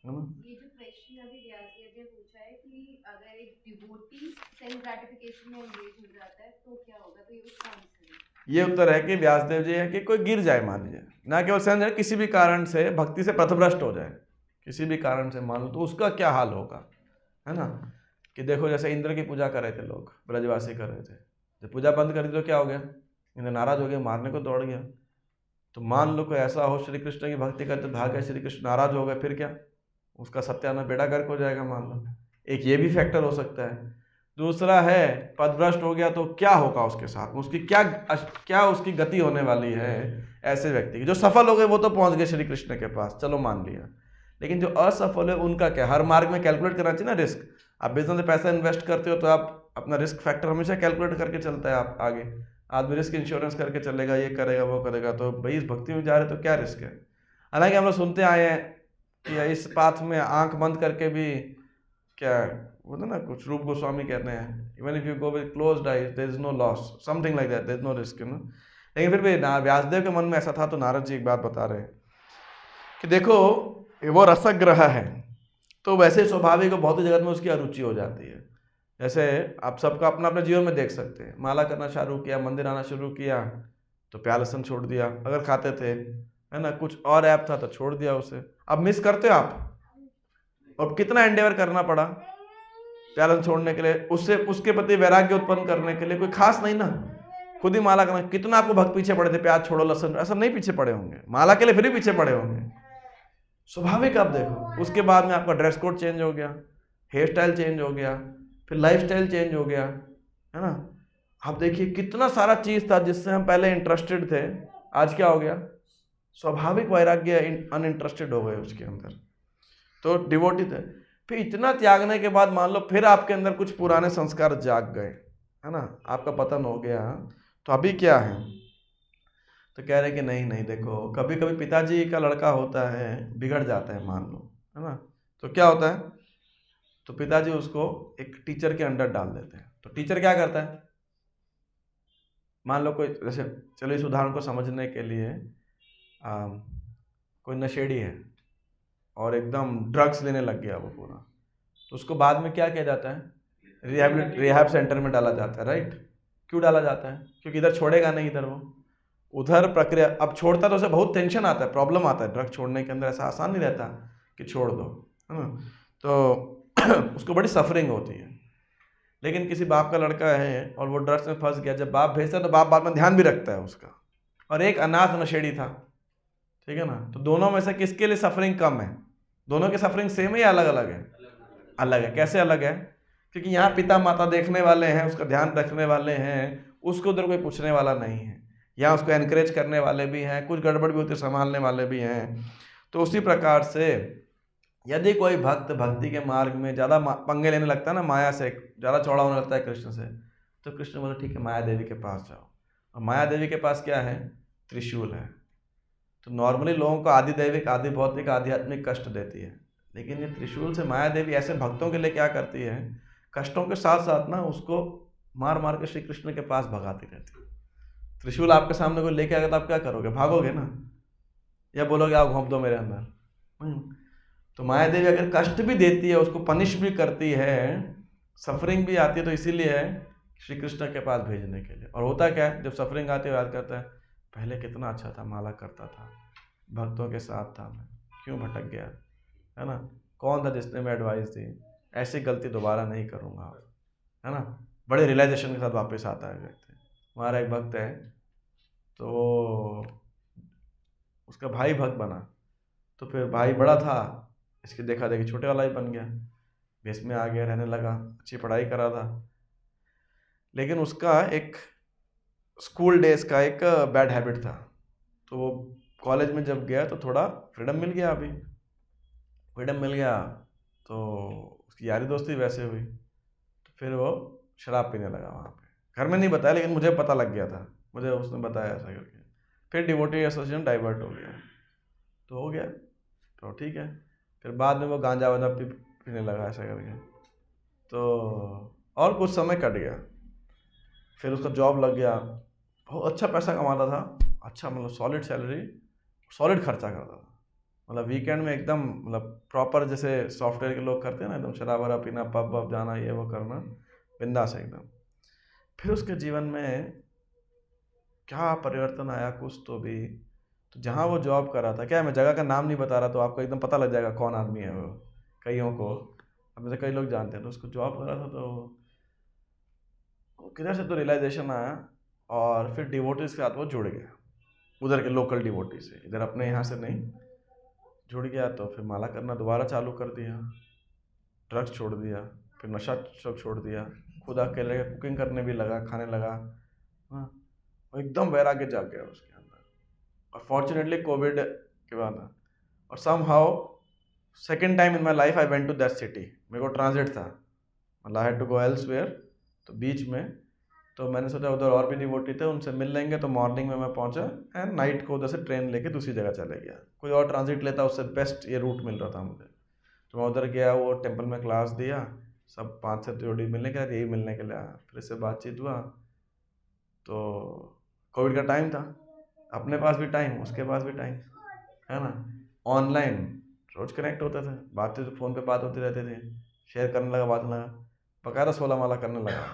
है ना। ये जो प्रश्न अभी व्यासदेव ने पूछा है कि अगर एक डिवोटी सेल्फ ग्रेटिफिकेशन में एंगेज हो जाता है तो क्या होगा, तो ये उसका आंसर है। ये उत्तर है कि व्यासदेव जी है कि कोई गिर जाए, मान लीजिए, ना केवल समझ जाए, किसी भी कारण से भक्ति से पथभ्रष्ट हो जाए, किसी भी कारण से मान लो, तो उसका क्या हाल होगा, है ना। कि देखो जैसे इंद्र की पूजा कर रहे थे लोग, ब्रजवासी कर रहे थे, जब पूजा बंद कर दी तो क्या हो गया, इंद्र नाराज हो गया, मारने को दौड़ गया। तो मान लो कोई ऐसा हो श्री कृष्ण की भक्ति करते भाग्य श्री कृष्ण नाराज हो गए, फिर क्या, उसका सत्यानाश बेड़ा गर्क हो जाएगा, मान लो। एक ये भी फैक्टर हो सकता है। दूसरा है पथभ्रष्ट हो गया तो क्या होगा उसके साथ, उसकी क्या उसकी गति होने वाली है ऐसे व्यक्ति की। जो सफल हो गए वो तो पहुंच गए श्री कृष्ण के पास, चलो मान लिया, लेकिन जो असफल है उनका क्या। हर मार्ग में कैलकुलेट करना चाहिए ना रिस्क। आप बिजनेस में पैसा इन्वेस्ट करते हो तो आप अपना रिस्क फैक्टर हमेशा कैलकुलेट करके चलता है। आप आगे आदमी रिस्क इंश्योरेंस करके चलेगा, ये करेगा वो करेगा, तो भाई इस भक्ति में जा रहे तो क्या रिस्क है। हालांकि हम लोग सुनते आए हैं कि इस पाथ में आंख बंद करके भी क्या बोलते ना, कुछ रूप गोस्वामी कहते हैं, even if you go with closed eyes there is no loss, something like that, there is no risk, ना। लेकिन फिर भी व्यासदेव के मन में ऐसा था, तो नारद जी एक बात बता रहे हैं कि देखो वो रसग्रह है, तो वैसे स्वाभाविक भौतिक जगत में उसकी अरुचि हो जाती है। जैसे आप सबका अपना अपने जीवन में देख सकते हैं, माला करना शुरू किया, मंदिर आना शुरू किया तो प्यार लहसुन छोड़ दिया, अगर खाते थे, है ना, कुछ और ऐप था तो छोड़ दिया उसे। अब मिस करते हो आप, और कितना एंडेवर करना पड़ा प्यार लहसुन छोड़ने के लिए, उससे उसके प्रति वैराग्य उत्पन्न करने के लिए। कोई खास नहीं ना, खुद ही माला करना, कितना आपको भक्त पीछे पड़े थे, प्याज छोड़ो लहसुन, ऐसा नहीं पीछे पड़े होंगे, माला के लिए फिर भी पीछे पड़े होंगे, स्वाभाविक। आप देखो उसके बाद में आपका ड्रेस कोड चेंज हो गया, हेयर स्टाइल चेंज हो गया, फिर लाइफ स्टाइल चेंज हो गया, है ना। आप देखिए कितना सारा चीज था जिससे हम पहले इंटरेस्टेड थे, आज क्या हो गया, स्वाभाविक वैराग्य, अनइंटरेस्टेड हो गए उसके अंदर, तो डिवोटी थे। फिर इतना त्यागने के बाद मान लो फिर आपके अंदर कुछ पुराने संस्कार जाग गए, है ना, आपका पतन हो गया, तो अभी क्या है, तो कह रहे कि नहीं देखो, कभी कभी पिताजी का लड़का होता है बिगड़ जाता है, मान लो, है ना, तो क्या होता है, तो पिताजी उसको एक टीचर के अंडर डाल देते हैं। तो टीचर क्या करता है, मान लो कोई, जैसे चलो इस उदाहरण को समझने के लिए, कोई नशेड़ी है और एकदम ड्रग्स लेने लग गया वो पूरा, तो उसको बाद में क्या किया जाता है, रिहैब सेंटर में डाला जाता है, राइट। क्यों डाला जाता है, क्योंकि इधर छोड़ेगा नहीं, इधर वो उधर प्रक्रिया, अब छोड़ता तो उसे बहुत टेंशन आता है, प्रॉब्लम आता है, ड्रग छोड़ने के अंदर ऐसा आसान नहीं रहता कि छोड़ दो, है ना, तो उसको बड़ी सफरिंग होती है। लेकिन किसी बाप का लड़का है और वो ड्रग्स में फंस गया, जब बाप भेजता है तो बाप बाद में ध्यान भी रखता है उसका, और एक अनाथ नशेड़ी था, ठीक है ना, तो दोनों में से किसके लिए सफरिंग कम है, दोनों की सफरिंग सेम है या अलग अलग है, अलग है। कैसे अलग है, क्योंकि यहाँ पिता माता देखने वाले हैं, उसका ध्यान रखने वाले हैं, उसको उधर कोई पूछने वाला नहीं है, यहाँ उसको एनकरेज करने वाले भी हैं, कुछ गड़बड़ भी होती है संभालने वाले भी हैं। तो उसी प्रकार से यदि कोई भक्त भक्ति के मार्ग में ज़्यादा पंगे लेने लगता है ना, माया से ज़्यादा चौड़ा होने लगता है कृष्ण से, तो कृष्ण बोले ठीक है माया देवी के पास जाओ। और माया देवी के पास क्या है, त्रिशूल है। तो नॉर्मली लोगों को आदि दैविक, आदि भौतिक, आध्यात्मिक कष्ट देती है, लेकिन ये त्रिशूल से माया देवी ऐसे भक्तों के लिए क्या करती है, कष्टों के साथ साथ ना उसको मार मार के श्री कृष्ण के पास भगाती रहती है। त्रिशूल आपके सामने कोई लेके आएगा तो आप क्या करोगे, भागोगे ना, या बोलोगे आओ घोंप दो मेरे अंदर। तो माया देवी अगर कष्ट भी देती है, उसको पनिश भी करती है, सफरिंग भी आती है, तो इसीलिए है श्री कृष्ण के पास भेजने के लिए। और होता क्या है, जब सफरिंग आती है याद करता है पहले कितना अच्छा था, माला करता था, भक्तों के साथ था, मैं क्यों भटक गया, है ना, कौन था जिसने मैं एडवाइस दी, ऐसी गलती दोबारा नहीं करूँगा, है ना। बड़े रियलाइजेशन के साथ वापस आता है व्यक्ति। हमारा एक भक्त है, तो उसका भाई भक्त बना, तो फिर भाई बड़ा था, इसकी देखा देखी छोटे वाला ही बन गया, बेस में आ गया, रहने लगा, अच्छी पढ़ाई करा था। लेकिन उसका एक स्कूल डेज का एक बैड हैबिट था, तो वो कॉलेज में जब गया तो थोड़ा फ्रीडम मिल गया, अभी फ्रीडम मिल गया तो उसकी यारी दोस्ती वैसे हुई, तो फिर वो शराब पीने लगा वहाँ पे। घर में नहीं बताया, लेकिन मुझे पता लग गया था, मुझे उसने बताया ऐसा करके। फिर डिवोटी एसोसिएशन डाइवर्ट हो गया, तो हो गया, तो ठीक है। फिर बाद में वो गांजा वाजा पीने लगा ऐसा करके, तो और कुछ समय कट गया। फिर उसका जॉब लग गया, बहुत अच्छा पैसा कमाता था, अच्छा मतलब सॉलिड सैलरी, सॉलिड खर्चा करता था, मतलब वीकेंड में एकदम मतलब प्रॉपर जैसे सॉफ्टवेयर के लोग करते हैं ना, एकदम शराब वराब पीना, पब वब जाना, ये वो करना, बिंदास एकदम। फिर उसके जीवन में क्या परिवर्तन आया कुछ तो भी। तो जहाँ वो जॉब कर रहा था, क्या है, मैं जगह का नाम नहीं बता रहा, तो आपको एकदम पता लग जाएगा कौन आदमी है वो, कईयों को अब में से कई लोग जानते हैं। तो उसको जॉब कर रहा था, तो वो किधर से तो रियलाइजेशन आया, और फिर डिवोटीज के साथ वो जुड़ गया, उधर के लोकल डिवोटी से, इधर अपने यहाँ से नहीं, जुड़ गया। तो फिर माला करना दोबारा चालू कर दिया, ड्रग्स छोड़ दिया, फिर नशा सब छोड़ दिया, खुद अकेले कुकिंग करने भी लगा, खाने लगा। हाँ, वो एकदम वैराग्य जाग गया उसके अंदर। और फॉर्चुनेटली कोविड के बाद, और somehow second time in my life I went to that city. मेरे को ट्रांजिट था, मतलब I had to go elsewhere, तो बीच में तो मैंने सोचा उधर और भी डिवोटी थे, उनसे मिल लेंगे। तो मॉर्निंग में मैं पहुंचा एंड नाइट को उधर से ट्रेन लेके दूसरी जगह चले गया। कोई और ट्रांजिट लेता उससे बेस्ट ये रूट मिल रहा था मुझे। तो मैं उधर गया, वो टेम्पल में क्लास दिया, सब 5 से जोड़ी मिलने के लिए, यही मिलने के लिए आया। फिर इससे बातचीत हुआ, तो कोविड का टाइम था, अपने पास भी टाइम, उसके पास भी टाइम, है ना। ऑनलाइन रोज कनेक्ट होते थे, बातें तो फ़ोन पे बात होती रहती थी, शेयर करने लगा, बात लगा, बकायदा 16 माला करने लगा,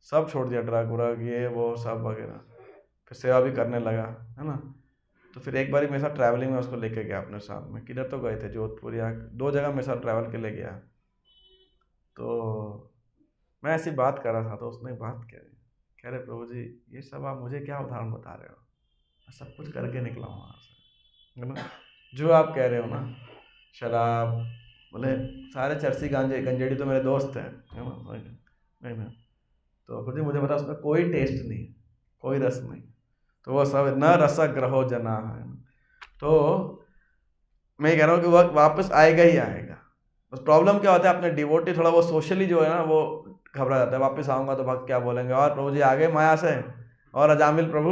सब छोड़ दिया, ड्रग व्रग ये वो सब वगैरह। फिर सेवा भी करने लगा, है ना। तो फिर एक बार मेरे साथ ट्रैवलिंग में उसको लेके गया अपने साथ में, किधर तो गए थे, जोधपुर या 2 जगह मेरे साथ ट्रैवल के लिए गया। तो मैं ऐसी बात कर रहा था, तो उसने बात कह रहे प्रभु जी ये सब आप मुझे क्या उदाहरण बता रहे हो, मैं सब कुछ करके निकला हूँ वहाँ से, है ना। जो आप कह रहे हो ना, शराब, बोले सारे चरसी गंजेड़ी तो मेरे दोस्त हैं, है ना, नहीं। तो प्रभु जी मुझे बता, उसमें कोई टेस्ट नहीं, कोई रस नहीं, तो वो सब न रसग्रहो जना है। तो मैं ये कह रहा हूँ कि वक्त वापस आएगा ही आएगा। बस प्रॉब्लम क्या होता है, अपने डिवोटी थोड़ा वो सोशली जो है ना, वो घबरा जाता है, वापस आऊँगा तो भक्त क्या बोलेंगे, और प्रभु जी आ गए माया से, और अजामिल प्रभु,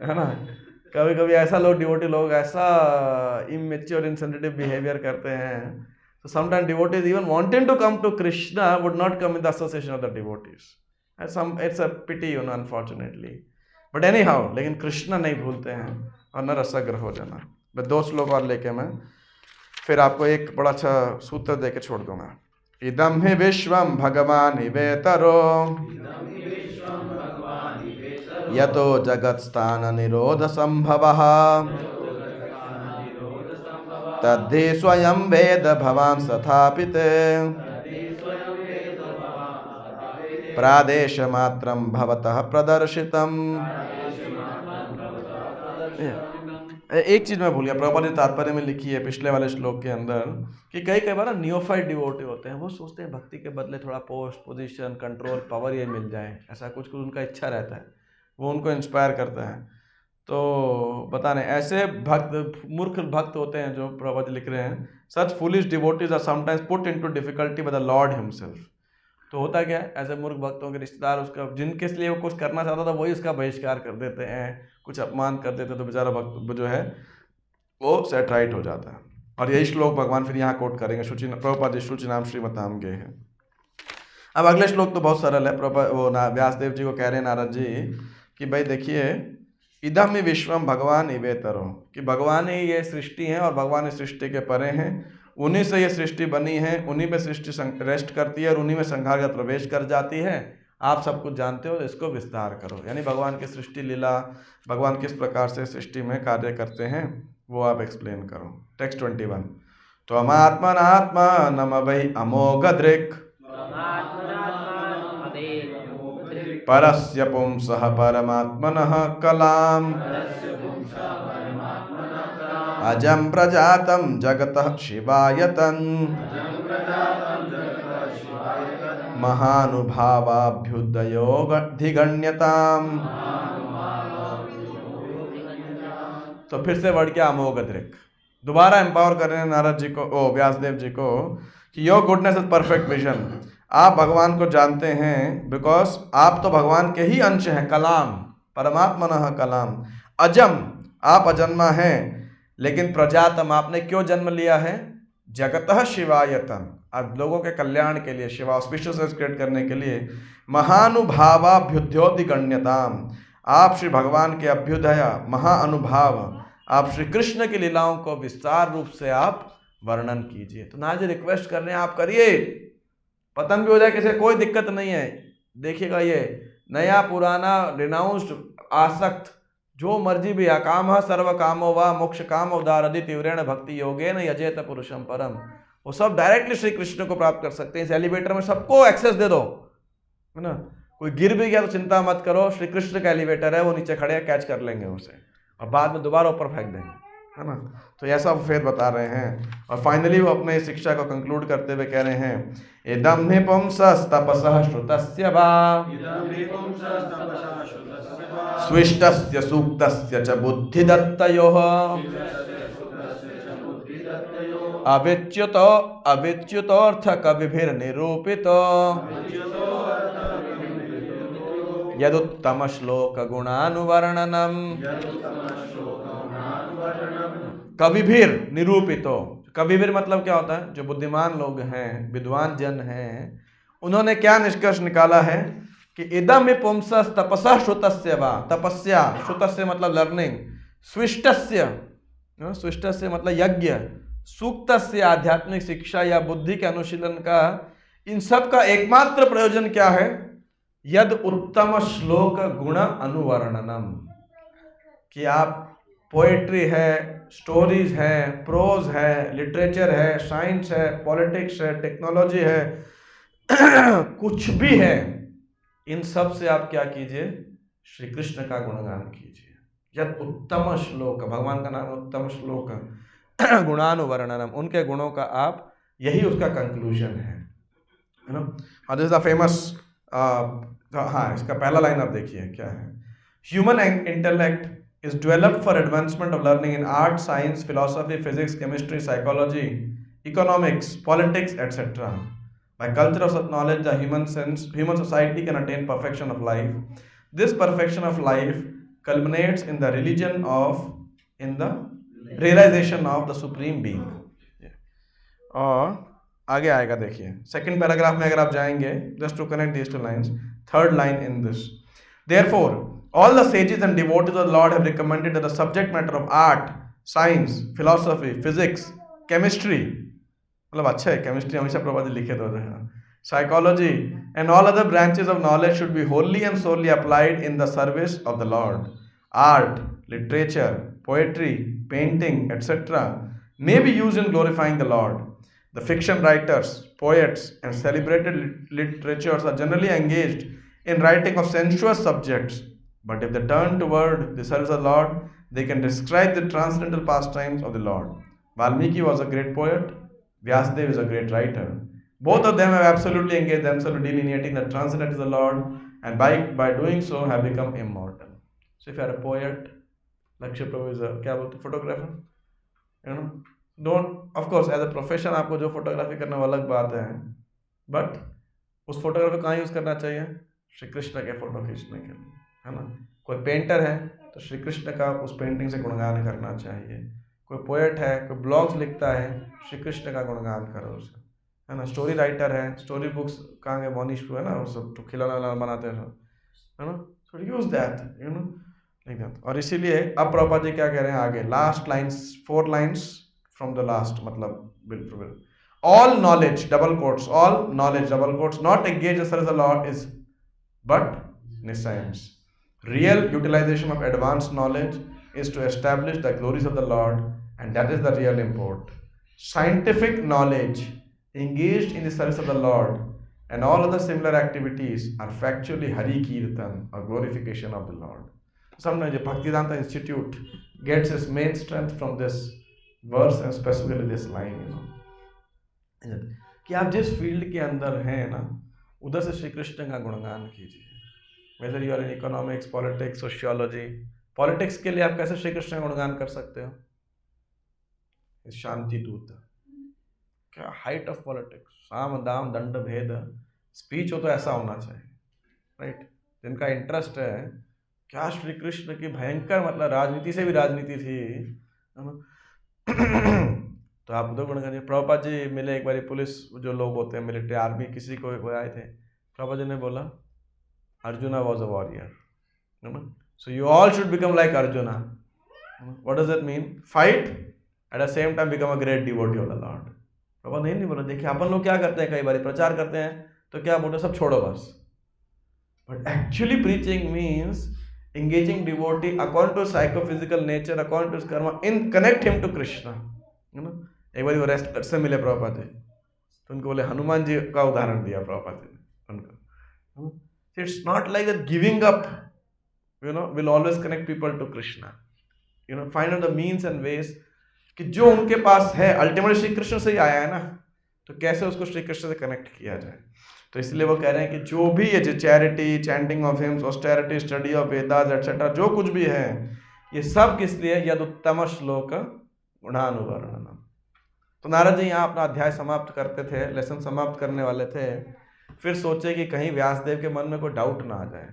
है ना। कभी कभी ऐसा लोग, डिवोटी लोग ऐसा इमेच्योर इनसेंसिटिव बिहेवियर करते हैं। So sometimes devotees even wanting to come to Krishna would not come in the association of the devotees. It's a pity, unfortunately. But anyhow, लेकिन कृष्ण नहीं भूलते हैं, और न रसग्रह हो जाना। मैं 2 श्लोक और लेके मैं फिर आपको एक बड़ा अच्छा सूत्र दे के छोड़ दूंगा। इदम हि विश्वम भगवान वेतरो यतो जगत स्थान निरोध संभवः तद्धि स्वयं वेद भवान स्थापिते प्रादेश मात्रम भवतः प्रदर्शितम। एक चीज मैं भूल गया, प्रभुपाद ने तात्पर्य में लिखी है पिछले वाले श्लोक के अंदर, कि कई बार ना नियोफाइट डिवोटी होते हैं, वो सोचते हैं भक्ति के बदले थोड़ा पोस्ट, पोजीशन, कंट्रोल, पावर ये मिल जाए, ऐसा कुछ उनका इच्छा रहता है, वो उनको इंस्पायर करता है। तो बता रहे ऐसे भक्त, मूर्ख भक्त होते हैं जो प्रभुपाद लिख रहे हैं, such foolish devotees are sometimes put into difficulty by the Lord himself. तो होता क्या है, ऐसे मूर्ख भक्तों के रिश्तेदार उसका, जिनके लिए वो कुछ करना चाहता था, वही उसका बहिष्कार कर देते हैं, कुछ अपमान कर देते, तो बेचारा भक्त जो है वो सेट राइट हो जाता है। और यही श्लोक भगवान फिर यहाँ कोट करेंगे, प्रभुपाद जी शुचि नाम श्रीमताम गए हैं। अब अगले श्लोक तो बहुत सरल है, प्रभुपाद वो व्यासदेव जी को कह रहे हैं नारद जी कि भाई देखिए, इदम ही विश्वम भगवान इवेतरो, कि भगवान ही ये सृष्टि है और भगवान इस सृष्टि के परे हैं, उन्हीं से ये सृष्टि बनी है, उन्हीं में सृष्टि रेस्ट करती है और उन्हीं में संहार का प्रवेश कर जाती है। आप सब कुछ जानते हो, तो इसको विस्तार करो, यानी भगवान की सृष्टि लीला, भगवान किस प्रकार से सृष्टि में कार्य करते हैं वो आप एक्सप्लेन करो। टेक्स्ट 21, तो अमात्मनात्मा नम वही अमोघ दृक् परस्य पुंसः परमात्मनः कलाम् अजं प्रजातं जगतः शिवायतन् महानुभावाभ्युदयोधिगण्यताम्। तो फिर से वर्ड क्या, अमोघ दृक्, दोबारा एम्पावर कर रहे हैं नारद जी को, व्यासदेव जी को, कि your goodness is perfect vision. आप भगवान को जानते हैं बिकॉज आप तो भगवान के ही अंश हैं, कलाम परमात्मनः कलाम। अजम, आप अजन्मा हैं, लेकिन प्रजातम, आपने क्यों जन्म लिया है, जगतः शिवायतन, आप लोगों के कल्याण के लिए, शिवा ऑस्पिशियस क्रिएट करने के लिए। महानुभावाभ्युदयोधिगण्यताम, आप श्री भगवान के अभ्युदय, महाअनुभाव, आप श्री कृष्ण की लीलाओं को विस्तार रूप से आप वर्णन कीजिए। तो नारद जी रिक्वेस्ट कर रहे हैं, आप करिए, पतन भी हो जाए किसी कोई दिक्कत नहीं है। देखिएगा ये नया पुराना रिनाउंस्ड आसक्त जो मर्जी भी, अकाम सर्व कामो वा मोक्ष काम उदारदि तीव्रेण भक्ति योगेन यजेत पुरुषम परम, वो सब डायरेक्टली श्री कृष्ण को प्राप्त कर सकते हैं। इस एलिवेटर में सबको एक्सेस दे दो, है ना। कोई गिर भी गया तो चिंता मत करो, श्री कृष्ण का एलिवेटर है, वो नीचे खड़े हैं, कैच कर लेंगे उसे और बाद में दोबारा ऊपर फेंक देंगे, है ना। तो ऐसा फेद बता रहे हैं। और फाइनली वो अपने शिक्षा को कंक्लूड करते हुए कह रहे हैं, इदं हि पुंसस्तपसः श्रुतस्य वा स्विष्टस्य सूक्तस्य च बुद्धिदत्तयोः अविच्युतोऽर्थ कविभिर्निरूपितो यदुत्तम श्लोक गुणानुवर्णनम कविभिर निरूपितो। कविभिर मतलब क्या होता है, जो बुद्धिमान लोग हैं, विद्वान जन हैं, उन्होंने क्या निष्कर्ष निकाला है कि इदम पुंसस तपसा श्रुतस्य वा, तपस्या, श्रुतस्य मतलब लर्निंग, स्विष्टस्य, स्विष्टस्य मतलब यज्ञ, सूक्तस्य आध्यात्मिक शिक्षा या बुद्धि के अनुशीलन का, इन सब का एकमात्र प्रयोजन क्या है, यद उत्तम श्लोक गुण अनुवर्णनम, कि आप पोएट्री है, स्टोरीज है, प्रोज है, लिटरेचर है, साइंस है, पॉलिटिक्स है, टेक्नोलॉजी है, कुछ भी है, इन सब से आप क्या कीजिए, श्री कृष्ण का गुणगान कीजिए। यद उत्तम श्लोक, भगवान का नाम उत्तम श्लोक, गुणानुवर्णनम, उनके गुणों का आप, यही उसका कंक्लूजन है ना। दिस इज द फेमस, हाँ इसका पहला लाइन आप देखिए क्या है, human intellect is developed for advancement of learning in art, science, philosophy, physics, chemistry, psychology, economics, politics, etc. By culture of such knowledge, the human society can attain perfection of life. This perfection of life culminates in the realization of the supreme being. और आगे आएगा देखिए, second paragraph में अगर आप जाएंगे, just to connect these two lines, third line in this, therefore all the sages and devotees of the Lord have recommended that the subject matter of art, science, philosophy, physics, chemistry, मतलब अच्छा है, chemistry हमेशा प्रभावी लिखे तो हैं, psychology and all other branches of knowledge should be wholly and solely applied in the service of the Lord. Art, literature, poetry, painting, etc. may be used in glorifying the Lord. The fiction writers, poets, and celebrated literatures are generally engaged in writing of sensuous subjects. But if they turn toward the service of the Lord, they can describe the transcendental pastimes of the Lord. Valmiki was a great poet. Vyasadeva is a great writer. Both of them have absolutely engaged themselves in delineating the transcendent is the Lord, and by doing so have become immortal. So if you are a poet, Lakshya Prabhu is a क्या बोलते photographer, you know, don't, of course as a profession आपको जो photography करना वो अलग बात है, but उस photography कहाँ यूज करना चाहिए, श्री कृष्ण के फोटो खींचने के लिए, है ना। कोई पेंटर है तो श्री कृष्ण का उस पेंटिंग से गुणगान करना चाहिए। कोई पोएट है, कोई ब्लॉग्स लिखता है, श्री कृष्ण का गुणगान करो उसे, है ना। स्टोरी राइटर है, स्टोरी बुक्स कहाँ गए, मोनिश है ना, वो सब तो खिलौना विलौना बनाते हैं, है ना। So use that, you know, like that. और इसीलिए अब प्रभुपाद जी क्या कह रहे हैं आगे, last lines, 4 lines from the last, मतलब बिल्कुल, all knowledge, double quotes, all knowledge, double quotes, not engage as the Lord is but nescience. Real utilization of advanced knowledge is to establish the glories of the Lord, and that is the real import. Scientific knowledge engaged in the service of the Lord and all other similar activities are factually Hari Kirtan, or glorification of the Lord. Sometimes the Bhaktivedanta Institute gets its main strength from this verse and specifically this line, you know, कि आप जिस field के अंदर हैं ना, उधर से श्री कृष्ण का गुणगान कीजिए। Whether you are in economics, politics, sociology, politics के लिए आप कैसे श्री कृष्ण का गुणगान कर सकते हो, शांति दूत, क्या हाइट ऑफ पॉलिटिक्स, साम दाम दंड भेद, स्पीच हो तो ऐसा होना चाहिए, राइट। जिनका इंटरेस्ट है, क्या श्री कृष्ण की भयंकर, मतलब राजनीति से भी राजनीति थी, तो आप उधर गुणगान। प्रभुपाद जी मिले एक बार, पुलिस जो लोग होते हैं, मिलिट्री, आर्मी, किसी को आए थे, प्रभुपाद जी ने बोला Arjuna was a warrior, so you all should become like Arjuna, What does that mean? Fight, at the same time become a great devotee of the Lord. प्रभु नहीं बोला। देखिए अपन लोग क्या करते हैं, कई बार प्रचार करते हैं तो क्या बोलते हैं, सब छोड़ो बस। But actually preaching means engaging devotee according to psychophysical nature, according to his karma, in connect him to Krishna. है ना? एक बार वो रेस्टलर से मिले प्रभुपाद जी, तो उनको बोले, हनुमान जी का उदाहरण दिया प्रभुपाद जी ने उनको। It's not like that giving up, will always connect people to Krishna. Find out the means and ways कि जो उनके पास है अल्टीमेटली श्री कृष्ण से ही आया है ना, तो कैसे उसको श्री कृष्ण से कनेक्ट किया जाए। तो इसलिए वो कह रहे हैं कि जो भी ये charity, chanting of hymns, austerity, study of Vedas etcetera, जो कुछ भी है, ये सब किस लिए, यद उत्तम श्लोक गुणानुवर्णनम। तो नारद जी यहाँ अपना अध्याय समाप्त करते थे, लेसन समाप्त करने वाले थे। फिर सोचे कि कहीं व्यासदेव के मन में कोई डाउट ना आ जाए,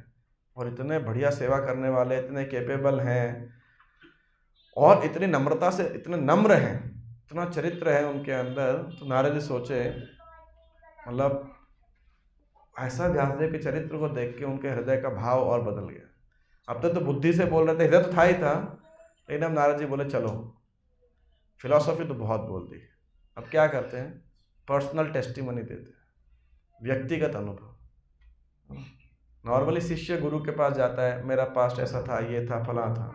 और इतने बढ़िया सेवा करने वाले, इतने कैपेबल हैं, और इतनी नम्रता से, इतने नम्र हैं, इतना चरित्र है उनके अंदर। तो नारद जी सोचे, मतलब ऐसा व्यासदेव के चरित्र को देख के उनके हृदय का भाव और बदल गया। अब तक तो बुद्धि से बोल रहे थे, हृदय तो था ही था, लेकिन अब नारद जी बोले चलो, फिलॉसफी तो बहुत बोल दी, अब क्या करते हैं, पर्सनल टेस्टिमनी देते हैं, व्यक्तिगत अनुभव। नॉर्मली शिष्य गुरु के पास जाता है, मेरा पास्ट ऐसा था, ये था, फला था।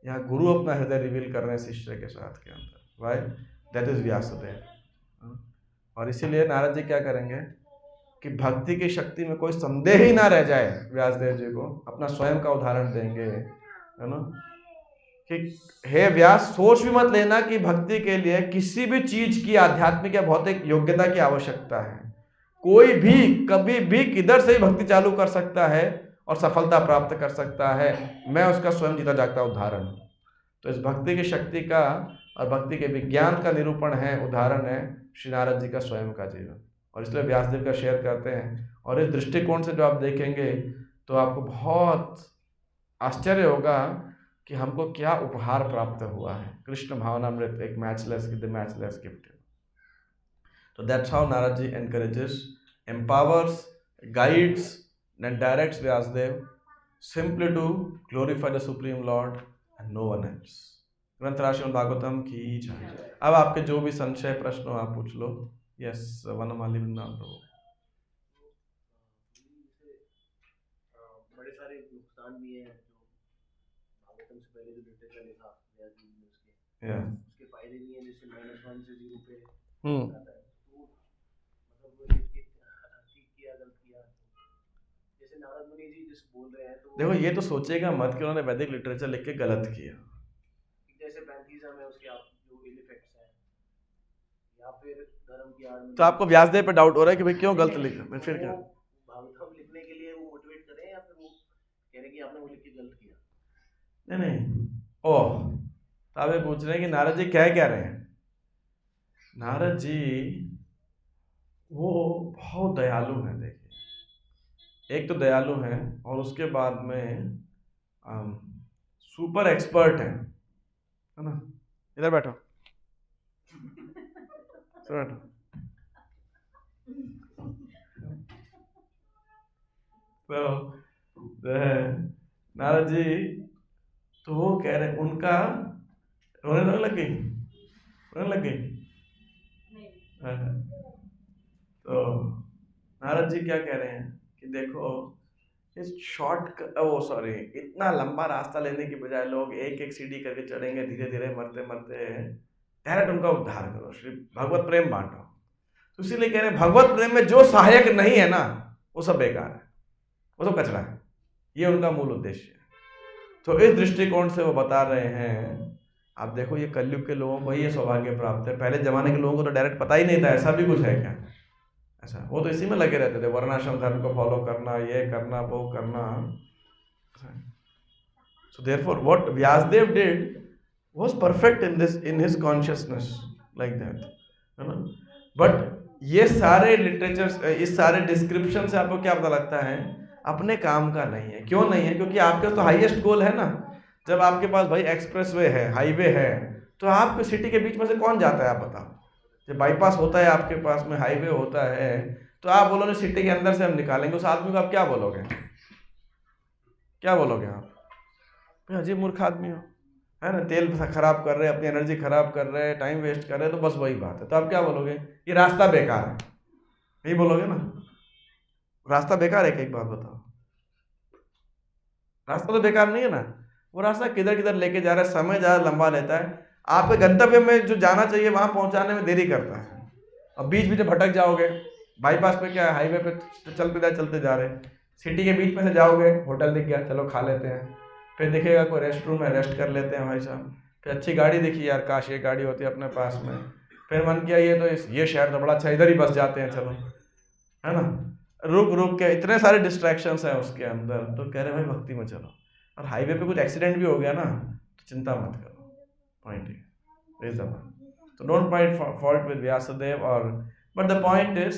यहाँ गुरु अपना हृदय रिवील कर रहे हैं शिष्य के साथ के अंदर। वाई? That is Vyasadev. और इसीलिए नारद जी क्या करेंगे कि भक्ति की शक्ति में कोई संदेह ही ना रह जाए, व्यासदेव जी को अपना स्वयं का उदाहरण देंगे, है ना, कि हे व्यास, सोच भी मत लेना कि भक्ति के लिए किसी भी चीज की आध्यात्मिक या भौतिक योग्यता की आवश्यकता है। कोई भी कभी भी किधर से ही भक्ति चालू कर सकता है और सफलता प्राप्त कर सकता है। मैं उसका स्वयं जीता जागता उदाहरण हूँ। तो इस भक्ति की शक्ति का और भक्ति के विज्ञान का निरूपण है, उदाहरण है श्री नारद जी का स्वयं का जीवन। और इसलिए व्यासदेव का शेयर करते हैं। और इस दृष्टिकोण से जो आप देखेंगे तो आपको बहुत आश्चर्य होगा कि हमको क्या उपहार प्राप्त हुआ है। कृष्ण भावनामृत, एक मैचलेस गिफ्ट। तो that's how Narada ji encourages, empowers, guides and directs Vyasdev simply to glorify the Supreme Lord and no one else. ग्रंथ राशि भागवतम की जय। अब आपके जो भी संशय प्रश्न हो आप पूछ लो। यस, वनमाली वृंदावन प्रभु। बड़े सारे नुकसान भी हैं जो भागवतम से पहले जो लिटरेचर लिखा व्यास जी ने उसके फायदे भी हैं, जैसे -1 से 0 पे आता है। तो मतलब गलत किया, जैसे नारद मुनि जी जिस बोल रहे हैं, तो देखो ये तो सोचेगा मत कि उन्होंने वैदिक लिटरेचर लिख के गलत किया। जैसे पैंथीज्म है उसके आप जो इल इफेक्ट्स हैं, या फिर धर्म की आड़ में, तो आपको व्यासदेव पे डाउट हो रहा है कि भाई क्यों गलत लिखा, फिर क्या? भागवतम लिखने के लिए वो मोटिवेट करें या फिर वो कह रहे कि आपने वो लिख के गलत किया? नहीं। ओह, तो आप ये पूछ रहे हैं कि नारद जी क्या रहे हैं। नारद जी वो बहुत दयालु हैं। देखिए, एक तो दयालु हैं और उसके बाद में सुपर एक्सपर्ट हैं, है ना। इधर बैठो, बैठो। तो नारद जी तो वो कह रहे, उनका रोने लग गई। तो नारद जी क्या कह रहे हैं कि देखो, इस इतना लंबा रास्ता लेने की बजाय लोग एक एक सीढ़ी करके चढ़ेंगे, धीरे धीरे मरते मरते डायरेक्ट उनका उद्धार करो, श्री भगवत प्रेम बांटो। तो इसीलिए कह रहे हैं भगवत प्रेम में जो सहायक नहीं है ना, वो सब बेकार है, वो सब कचरा है। ये उनका मूल उद्देश्य है। तो इस दृष्टिकोण से वो बता रहे हैं, आप देखो ये कलयुग के लोगों को ही ये सौभाग्य प्राप्त है। पहले जमाने के लोगों को तो डायरेक्ट पता ही नहीं था ऐसा भी कुछ है क्या। ऐसा वो तो इसी में लगे रहते थे, वर्णाश्रम धर्म को फॉलो करना, ये करना, वो करना। So therefore what Vyasadev did was perfect in his consciousness, like that, है ना। बट ये सारे लिटरेचर्स, इस सारे डिस्क्रिप्शन से आपको क्या पता लगता है, अपने काम का नहीं है। क्यों नहीं है? क्योंकि आपके तो हाईएस्ट गोल है ना। जब आपके पास भाई एक्सप्रेसवे है, हाईवे है, तो आपके सिटी के बीच में से कौन जाता है आप बताओ। जब बाईपास होता है आपके पास में, हाईवे होता है, तो आप बोलोगे सिटी के अंदर से हम निकालेंगे, उस आदमी को आप क्या बोलोगे? क्या बोलोगे आप? भाई अजीब मूर्ख आदमी हो, है ना, तेल खराब कर रहे हैं, अपनी एनर्जी खराब कर रहे हैं, टाइम वेस्ट कर रहे हैं, तो बस वही बात है। तो आप क्या बोलोगे, ये रास्ता बेकार है, यही बोलोगे ना। रास्ता बेकार है क्या, एक बात बताओ, रास्ता तो बेकार नहीं है ना। वो रास्ता किधर किधर लेके जा रहा है, समय ज़्यादा लंबा लेता है, आपके गंतव्य में जो जाना चाहिए वहां पहुंचाने में देरी करता है, और बीच बीच में भटक जाओगे। बाईपास पे क्या है, हाईवे पे चलते जा रहे हैं, सिटी के बीच में से जाओगे, होटल दिख गया, चलो खा लेते हैं, फिर दिखेगा कोई रेस्ट रूम है, रेस्ट कर लेते हैं भाई साहब, फिर अच्छी गाड़ी दिखी, यार काश ये गाड़ी होती है अपने पास में, फिर मन किया ये तो ये शहर तो बड़ा अच्छा, इधर ही बस जाते हैं चलो, है ना। रुक रुक के इतने सारे डिस्ट्रैक्शंस हैं उसके अंदर, तो कह रहे भाई भक्ति में चलो। और हाईवे पे कुछ एक्सीडेंट भी हो गया ना, तो चिंता मत करो, point is the point. So don't find fault with Vyasadeva, but the point is,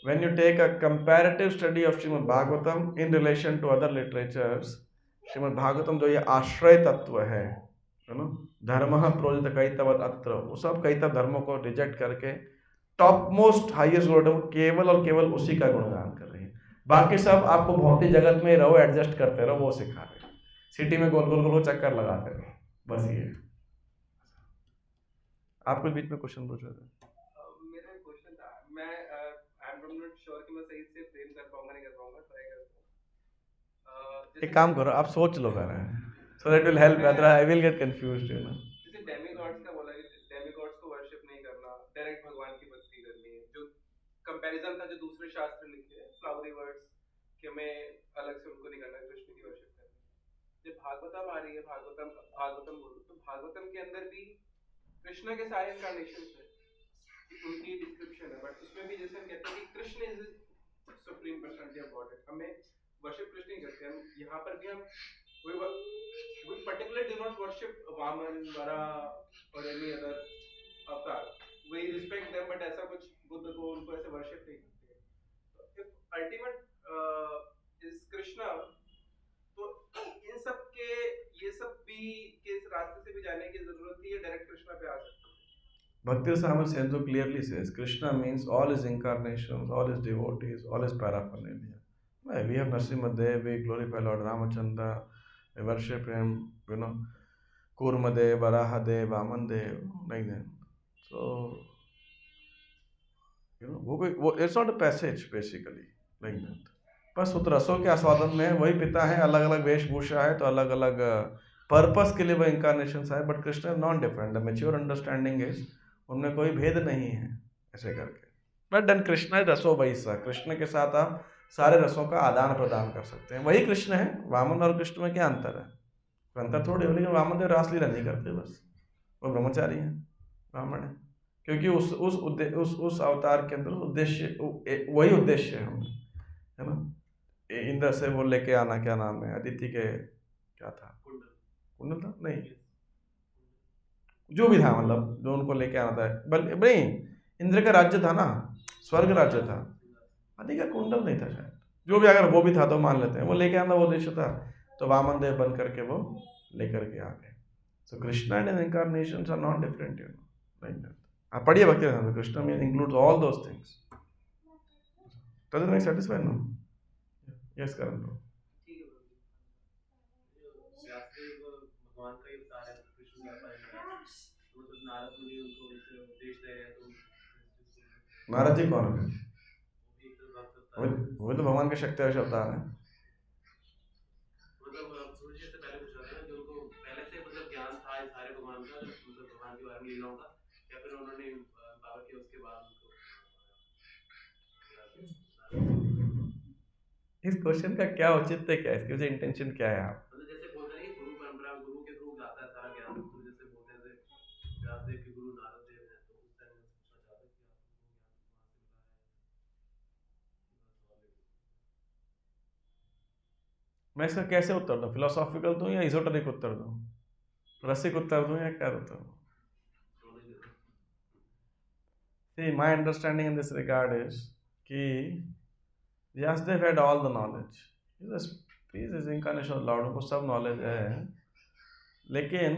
when you take a comparative study of Srimad Bhagavatam in relation to other literatures, Srimad Bhagavatam जो ये आश्रय तत्व है ना, धर्मः प्रोजित कैतवत अत्र, वो सब कैतव धर्मों को रिजेक्ट करके टॉप मोस्ट हाईएस्ट गुण केवल और केवल उसी का गुणगान कर रही है। बाकी सब आपको भौतिक जगत में रहो, एडजस्ट करते रहो, वो सिखा रहे हैं, सिटी में गोल गोल गोल चक्कर लगाते रहो, बस ये। आप कुछ बीच में क्वेश्चन पूछ रहे थे। मेरा एक क्वेश्चन था, मैं आई एम नॉट श्योर कि मैं सही से फ्रेम कर पाऊंगा नहीं कर पाऊंगा, ट्राई करता हूं। एक काम करो, आप सोच लो कर रहे हैं, so that will help, otherwise I will get confused, you know. जैसे डेमीगॉड्स का बोला कि डेमीगॉड्स को वर्शिप नहीं करना, डायरेक्ट भगवान की भक्ति करनी है, जो कंपैरिजन था जो दूसरे शास्त्र लिखे हैं फ्लावरी वर्ड्स कि हमें अलग से उनको नहीं करना, कृष्ण की वर्शिप करनी है। जब भागवतम आ रही है, भागवतम बोलो, तो भागवतम के अंदर भी कृष्ण के सारे इंकारनेशंस है, उनकी डिस्क्रिप्शन है, बट उसमें भी जैसे हम कहते हैं कि Krishna is supreme personality of God, हमें वर्शिप कृष्ण ही करते हैं। हम यहाँ पर भी हम we particularly do not worship Vaman, Vara or any other avatar. We respect them, but ऐसा कुछ बुद्ध को उनको ऐसे worship नहीं करते। तो if ultimate is Krishna, तो इन सब के ये सब भी के इस रास्ते से भी जाने की जरूरत नहीं है, डायरेक्ट कृष्णा पे आ सकते हैं। Bhakti Rasamrita Sindhu clearly says Krishna means all his incarnations, all his devotees, all his paraphernalia. We have Nrsimhadev, we glorify Lord Ramachandra, we worship him, you know, Kurmadev, Varahadev, Vamandev, like that. So, you know, it's not a passage basically, like that. बस उत रसों के आस्वादन में वही पिता है, अलग अलग वेशभूषा है, तो अलग अलग पर्पस के लिए वो इंकारनेशन है, but Krishna is not different. The mature understanding is उनमें कोई भेद नहीं है ऐसे करके। बट देन कृष्ण रसो वैसा, कृष्ण के साथ आप सारे रसों का आदान प्रदान कर सकते हैं, वही कृष्ण है। वामन और कृष्ण में क्या अंतर है, कोई अंतर थोड़ी हो, लेकिन वामन देव रासलीला नहीं करते, बस वो ब्रह्मचारी हैं, ब्राह्मण है, क्योंकि उस अवतार के अंदर उद्देश्य वही उद्देश्य है हमें, है ना। इंद्र से वो लेके आना, क्या नाम है, अदिति के क्या था, कुंडल था नहीं, जो भी था, मतलब जो उनको लेके आना था, नहीं इंद्र का राज्य था ना, स्वर्ग राज्य था, अदिति का कुंडल नहीं था शायद, जो भी, अगर वो भी था तो मान लेते हैं, वो लेके आना वो उद्देश्य था, तो वामन देव बन करके वो लेकर के आ गए। So Krishna and incarnations are not different, you know, like that. आप पढ़िए Bhakti Rasamrita, Krishna mean includes all those things. Does it make satisfied? No, yes Karan bro. भगवान का ही अवतार है, कृष्ण का अवतार है, तो मतलब नारद मुनि उनको इसे उपदेश दे रहे हैं, तो नारद जी कौन है? वो तो भगवान के शक्ति अवतार है। मतलब सूर्य से पहले पूछ रहा था जो उनको पहले से मतलब ज्ञान था इस सारे भगवान का, मतलब भगवान के बारे में लीलाओं का, या फिर उन्होंने पावर किया उसके बाद उनको। इस क्वेश्चन का क्या औचित्य, क्या है इसके पीछे इंटेंशन क्या है? आप मतलब जैसे बोलते हैं गुरु परंपरा, गुरु के थ्रू जाता है सारा ज्ञान, तो जैसे बोलते हैं व्यासदेव के गुरु नारद देव हैं, तो उस टाइम में पूछना चाहते हैं कि मैं इसका कैसे उत्तर दूं? फिलोसॉफिकल दूं या इजोटेरिक उत्तर दूं, रसिक उत्तर दूं या क्या उत्तर दूं? See, my understanding in this regard is कि Vyasdev had all the knowledge. He is incarnation of Lord, उनको सब नॉलेज है, लेकिन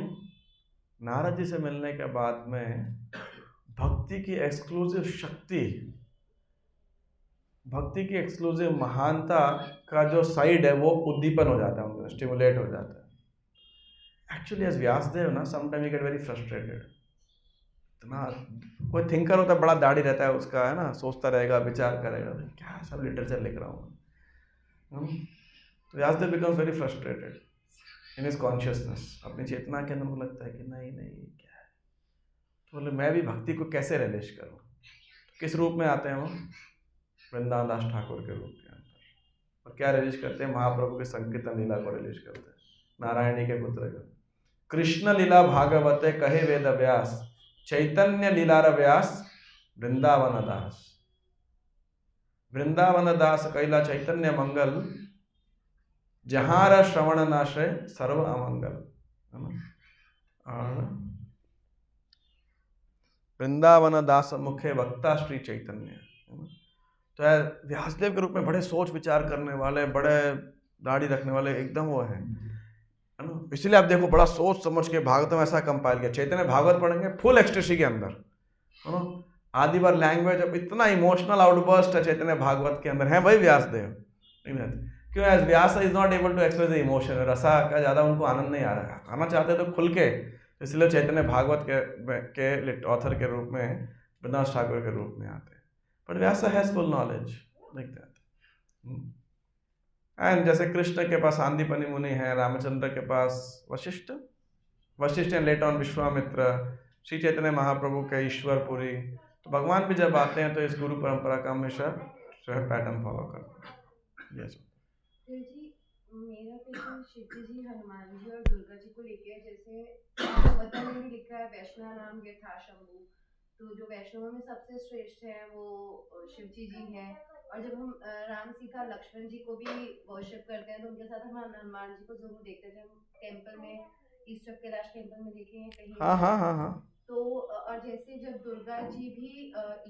नारद जी से मिलने के बाद में भक्ति की एक्सक्लूसिव शक्ति, भक्ति की एक्सक्लूसिव महानता का जो साइड है वो उद्दीपन हो जाता है, उनको स्टिमुलेट हो जाता एक्चुअली एज व्यासदेव ना sometime you get very frustrated. इतना कोई थिंकर होता है, बड़ा दाढ़ी रहता है उसका, है ना, सोचता रहेगा, विचार करेगा, क्या सब लिटरेचर लिख रहा हूँ। तो Vyasadev becomes very frustrated in his consciousness, अपनी चेतना के अंदर उनको लगता है कि नहीं नहीं क्या है, तो बोले मैं भी भक्ति को कैसे रिलीज करूँ। किस रूप में आते हैं वो? वृंदावन दास ठाकुर के रूप के अंदर। और क्या रिलीज करते हैं? महाप्रभु के संकीर्तन लीला को रिलीज करते हैं, नारायणी के पुत्र का। कृष्ण लीला भागवते कहे वेद व्यास, चैतन्य लीला व्यास वृंदावन दास। वृंदावन दास कैला चैतन्य मंगल, जहार श्रवण नाशय सर्व अमंगल, है ना। और वृंदावन दास मुखे वक्ता श्री चैतन्य, है ना। तो व्यासदेव के रूप में बड़े सोच विचार करने वाले, बड़े दाढ़ी रखने वाले, एकदम वो है ना। इसलिए आप देखो बड़ा सोच समझ के भागवत में ऐसा कंपाइल किया। चैतन्य भागवत पढ़ेंगे फुल एक्सटेसी के अंदर, है ना। आदि बार लैंग्वेज, अब इतना इमोशनल आउटबर्स्ट है चैतन्य भागवत के अंदर, है भाई व्यासदेव, नहीं रहते क्यों? As Vyasa is not able to express the emotion, रसा का ज़्यादा उनको आनंद नहीं आ रहा है, आना चाहते तो खुल के। इसलिए चैतन्य भागवत के ऑथर के रूप में वृंदावन ठाकुर के रूप में आते हैं। But Vyasa has full knowledge like that. And जैसे कृष्ण के पास सांदीपनि मुनि है, रामचंद्र के पास Vashishtha and later on Vishwamitra, Shri Chaitanya Mahaprabhu के ईश्वरपुरी। तो भगवान भी जब आते हैं तो इस गुरु परंपरा का हमेशा जो है पैटर्न फॉलो करते हैं। यस जी, मेरा क्वेश्चन शिव जी, हनुमान जी और दुर्गा जी को लेके है। जैसे भागवत में भी लिखा है वैष्णव नाम यथा शंभु, तो जो वैष्णव में सबसे श्रेष्ठ है वो शिव जी हैं। और जब हम राम सीता लक्ष्मण जी को भी वर्शिप करते हैं तो उनके साथ हम हनुमान जी को जरूर देखते हैं। हम टेम्पल में, ईस्ट ऑफ कैलाश टेम्पल में देखे हैं कहीं। हाँ। तो और जैसे जब दुर्गा जी भी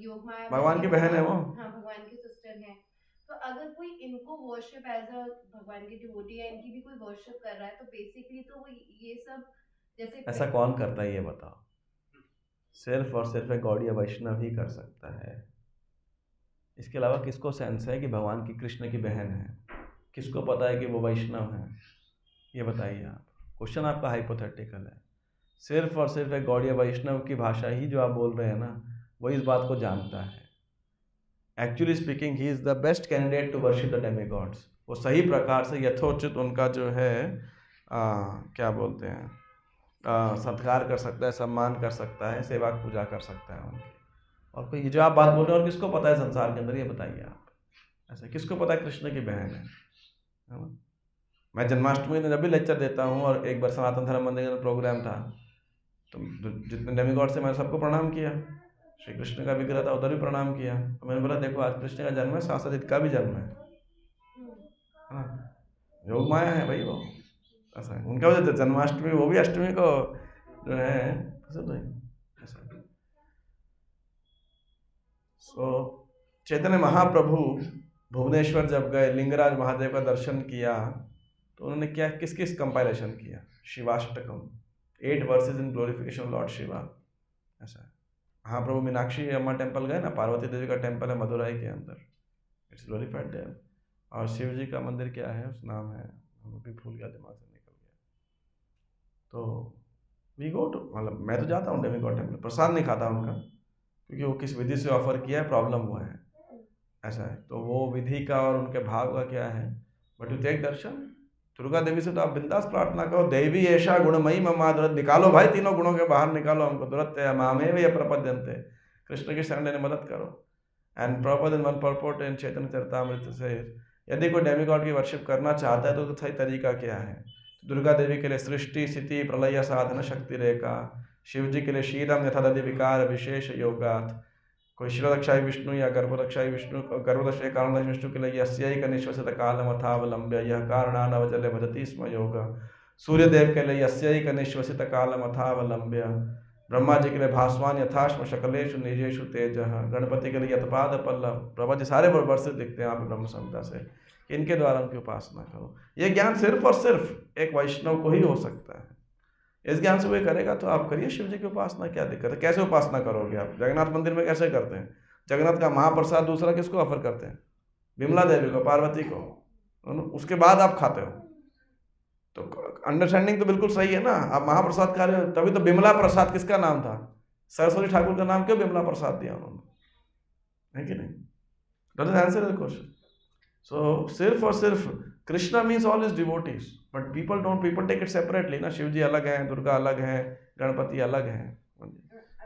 योग माया भगवान की बहन है वो, हाँ भगवान की सिस्टर है। तो अगर कोई इनको वर्शिप एज अ भगवान की डिवोटी है, इनकी भी कोई वर्शिप कर रहा है, तो बेसिकली तो वो ये सब जैसे ऐसा कौन करता है ये बताओ? सिर्फ और सिर्फ एक गौड़ीय वैष्णव ही कर सकता है। इसके अलावा किसको सेंस है कि भगवान की कृष्ण की बहन है? किसको पता है कि वो वैष्णव है? ये बताइए आप। क्वेश्चन आपका हाइपोथेटिकल है। सिर्फ और सिर्फ एक गौड़ीय वैष्णव की भाषा ही जो आप बोल रहे हैं ना, वो इस बात को जानता है। Actually speaking he is the best candidate to worship the demigods. वो सही प्रकार से यथोचित उनका जो है क्या बोलते हैं, सत्कार कर सकता है, सम्मान कर सकता है, सेवा पूजा कर सकता है उनकी। और कोई ये जो आप बात बोल रहे हैं, और किसको पता है संसार के अंदर, ये बताइए आप। ऐसा किसको पता है कृष्ण की बहन है ना? मैं जन्माष्टमी में जब भी लेक्चर देता हूँ, और एक बार सनातन धर्म मंदिर का प्रोग्राम था, तो जितने डेमीगॉड से मैंने सबको प्रणाम किया। श्री कृष्ण का विग्रह था, उधर भी प्रणाम किया। तो मैंने बोला देखो आज कृष्ण का जन्म है, साथ साथ का भी जन्म है ना। योग माया है भाई वो, ऐसा है। उनका वजह जन्माष्टमी, वो भी अष्टमी को जो है पसंद है ऐसा। सो चैतन्य महाप्रभु भुवनेश्वर जब गए, लिंगराज महादेव का दर्शन किया, तो उन्होंने क्या किस किस कंपाइलेशन किया? शिवाष्टकम, 8 वर्सेस इन ग्लोरिफिकेशन लॉर्ड शिवा, ऐसा है। महाप्रभु मीनाक्षी अम्मा टेम्पल गए ना, पार्वती देवी का टेम्पल है मदुराई के अंदर, इट्स ग्लोरिफाइड देयर। और शिव जी का मंदिर क्या है, उस नाम है, हम भी भूल गया, दिमाग से निकल गया। तो वी गो टू, मतलब मैं तो जाता हूँ डेमीगॉड टेम्पल, प्रसाद नहीं खाता उनका, क्योंकि वो किस विधि से ऑफर किया है, प्रॉब्लम हुआ है, ऐसा है। तो वो विधि का और उनके भाव का क्या है, बट यू टेक दर्शन। दुर्गा देवी से तो आप बिंदास प्रार्थना करो, देवी ऐसा गुणमयी ममा दुरत, निकालो भाई तीनों गुणों के बाहर निकालो हमको, दुरत मामे वे प्रपद्यन्ते, कृष्ण की शरण लेने मदद करो। And proper in one purport in Chaitanya Charitamrita से, यदि कोई डेमीगॉड की वर्शिप करना चाहता है तो सही तरीका क्या है? दुर्गा देवी के लिए सृष्टि स्थिति प्रलय साधन शक्ति रेखा, शिव जी के लिए शीरम यथादि विकार विशेष योगात, कोई शिरोदक्षाई विष्णु या गर्भदक्षाई विष्णु, गर्भदक्षाई कारण विष्णु के लिए यस्यैक निश्वसित कालमथावलंब्य यह कारणानवजले भजति स्म योग, सूर्यदेव के लिए यस्यैक निश्वसित कालमथावलंब्य, ब्रह्मा जी के लिए भास्वान यथाश्म शकलेषु निजेषु तेज, गणपति के लिए यथपाद पल्लव, ब्रह्मा जी सारे वर्षित दिखते हैं आप ब्रह्म संहिता से, इनके द्वारा उनकी उपासना करो। ये ज्ञान सिर्फ और सिर्फ एक वैष्णव को ही हो सकता है। इस ज्ञान से वो करेगा तो आप करिए शिव जी की उपासना, क्या दिक्कत है? कैसे उपासना करोगे आप? जगन्नाथ मंदिर में कैसे करते हैं? जगन्नाथ का महाप्रसाद दूसरा किसको ऑफर करते हैं? विमला देवी को, पार्वती को, उसके बाद आप खाते हो। तो अंडरस्टैंडिंग तो बिल्कुल सही है ना। आप महाप्रसाद खा रहे हो, तभी तो बिमला प्रसाद किसका नाम था? सरस्वती ठाकुर का नाम क्यों बिमला प्रसाद दिया उन्होंने? है कि नहीं? Does it answer the question? So सिर्फ और सिर्फ Krishna means all is devotees, but people take it separately ना। शिव जी अलग हैं, दुर्गा अलग हैं, गणपति अलग हैं।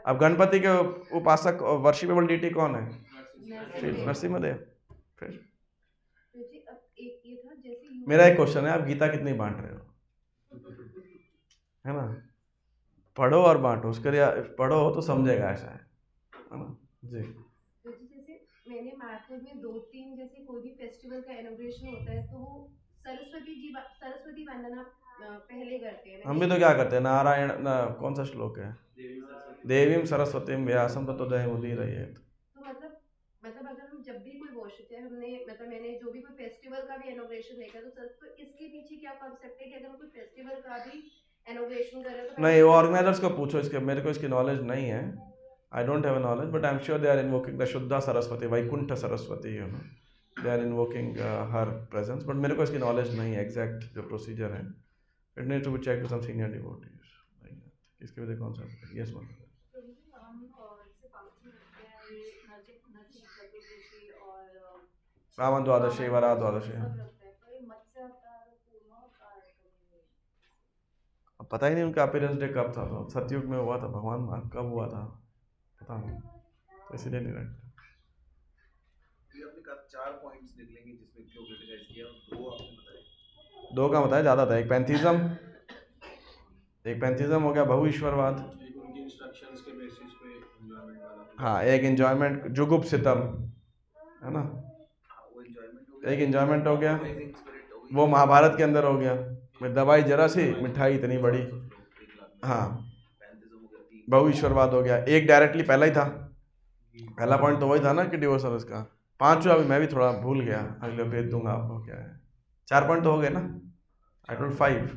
अब गणपति के उपासक वर्शिपेबल डीटी कौन है? नरसिम्हा देव। फिर तो जी अब एक ये था जैसे मेरा एक क्वेश्चन है, आप गीता कितनी बांट रहे हो? है ना? पढ़ो और बांटो, उसके लिए पढ़ो तो समझेगा, ऐसा है ना जी। तो जी जैसे मैंने मार्केट में 2-3 जैसे कोई भी फेस्टिवल का इनॉग्रेशन होता है तो वो सरस्वती वंदना पहले करते हैं। हम भी तो क्या करते हैं, नारायण कौन सा श्लोक है? देवीम सरस्वतीम व्यासम ततो जयमुदीरयेत्। तो मतलब अगर हम जब भी कोई वर्शिप है, हमने मतलब मैंने जो भी कोई फेस्टिवल का भी इनॉग्रेशन देखा तो इसके पीछे क्या कॉन्सेप्ट है कि अगर हम कोई फेस्टिवल का भी इनॉग्रेशन कर रहे हो तो नहीं, वो ऑर्गेनाइजर्स को पूछो, इसके मेरे को इसकी नॉलेज नहीं है। I don't have knowledge, but I am sure they are invoking the Shuddha Saraswati, Vaikuntha Saraswati, you know, they are invoking her presence, but मेरे को इसकी नॉलेज नहीं है एग्जैक्ट जो प्रोसीजर है। It need to be check with some senior devotees. इसके वजह concept है। Yes ma'am. श्रावण द्वादशी, वरा द्वादशी, अब पता ही नहीं उनका अपीयरेंस डे कब था, तो सतयुग में हुआ था, भगवान कब हुआ था पता नहीं, तो इसीलिए नहीं रखते। ये अपने का 4 पॉइंट्स निकलेंगे जिसमें क्यों क्रिटिसाइज किया, और 2 आपने बताए। 2 का बताया ज़्यादा था। एक पैंथीज्म हो गया, बहु ईश्वरवाद। एक उनकी इंस्ट्रक्शंस के बेसिस पे एंजॉयमेंट वाला। हाँ, एक एंजॉयमेंट, जुगुप्सितम, है ना, वो एंजॉयमेंट हो गया, एक एंजॉयमेंट हो गया, अमेजिंग स्पिरिट हो गई, वो महाभारत के अंदर हो गया। मैं दवाई जरा सी, मिठाई इतनी बड़ी। हाँ, पैंथिज्म हो गया, 3 बहु ईश्वरवाद हो गया। एक डायरेक्टली पहला ही था, पहला पॉइंट तो वही था ना कि डिवोर्स का। 5वां अभी मैं भी थोड़ा भूल गया, अगले भेज दूंगा आपको क्या है। 4 पॉइंट तो हो गए ना। I told 5,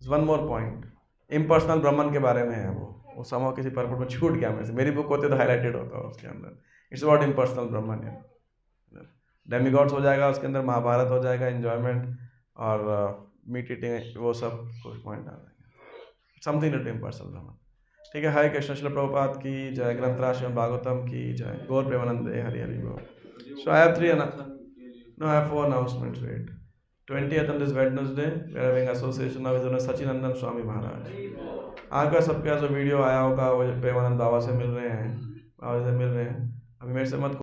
1 more point, impersonal Brahman के बारे में है। वो समाव किसी पर्पल में छूट गया मेरे से, मेरी बुक होती तो हाईलाइटेड होता है उसके अंदर। इट्स अबाउट इम्पर्सनल ब्रह्मन है। डेमिगॉड्स हो जाएगा उसके अंदर, महाभारत हो जाएगा, एंजॉयमेंट और मीट ईटिंग, वो सब कुछ पॉइंट आ जाएंगे, समथिंग टू इम्पर्सनल ब्रह्मन। ठीक है। हरे कृष्ण श्रील प्रभुपाद की जय, ग्रंथराज श्रीमद् भागवतम की जय, गौर प्रेमानंद हरि हरि बोल। सो I have 3 no, I have 4 announcements. Wait, 20th on this Wednesday we are having association of His Holiness Sachinandan Swami Maharaj। आपका सबका जो वीडियो आया होगा वो प्रेमानंद बाबा से मिल रहे हैं, बाबा से मिल रहे हैं। अभी मेरे से मत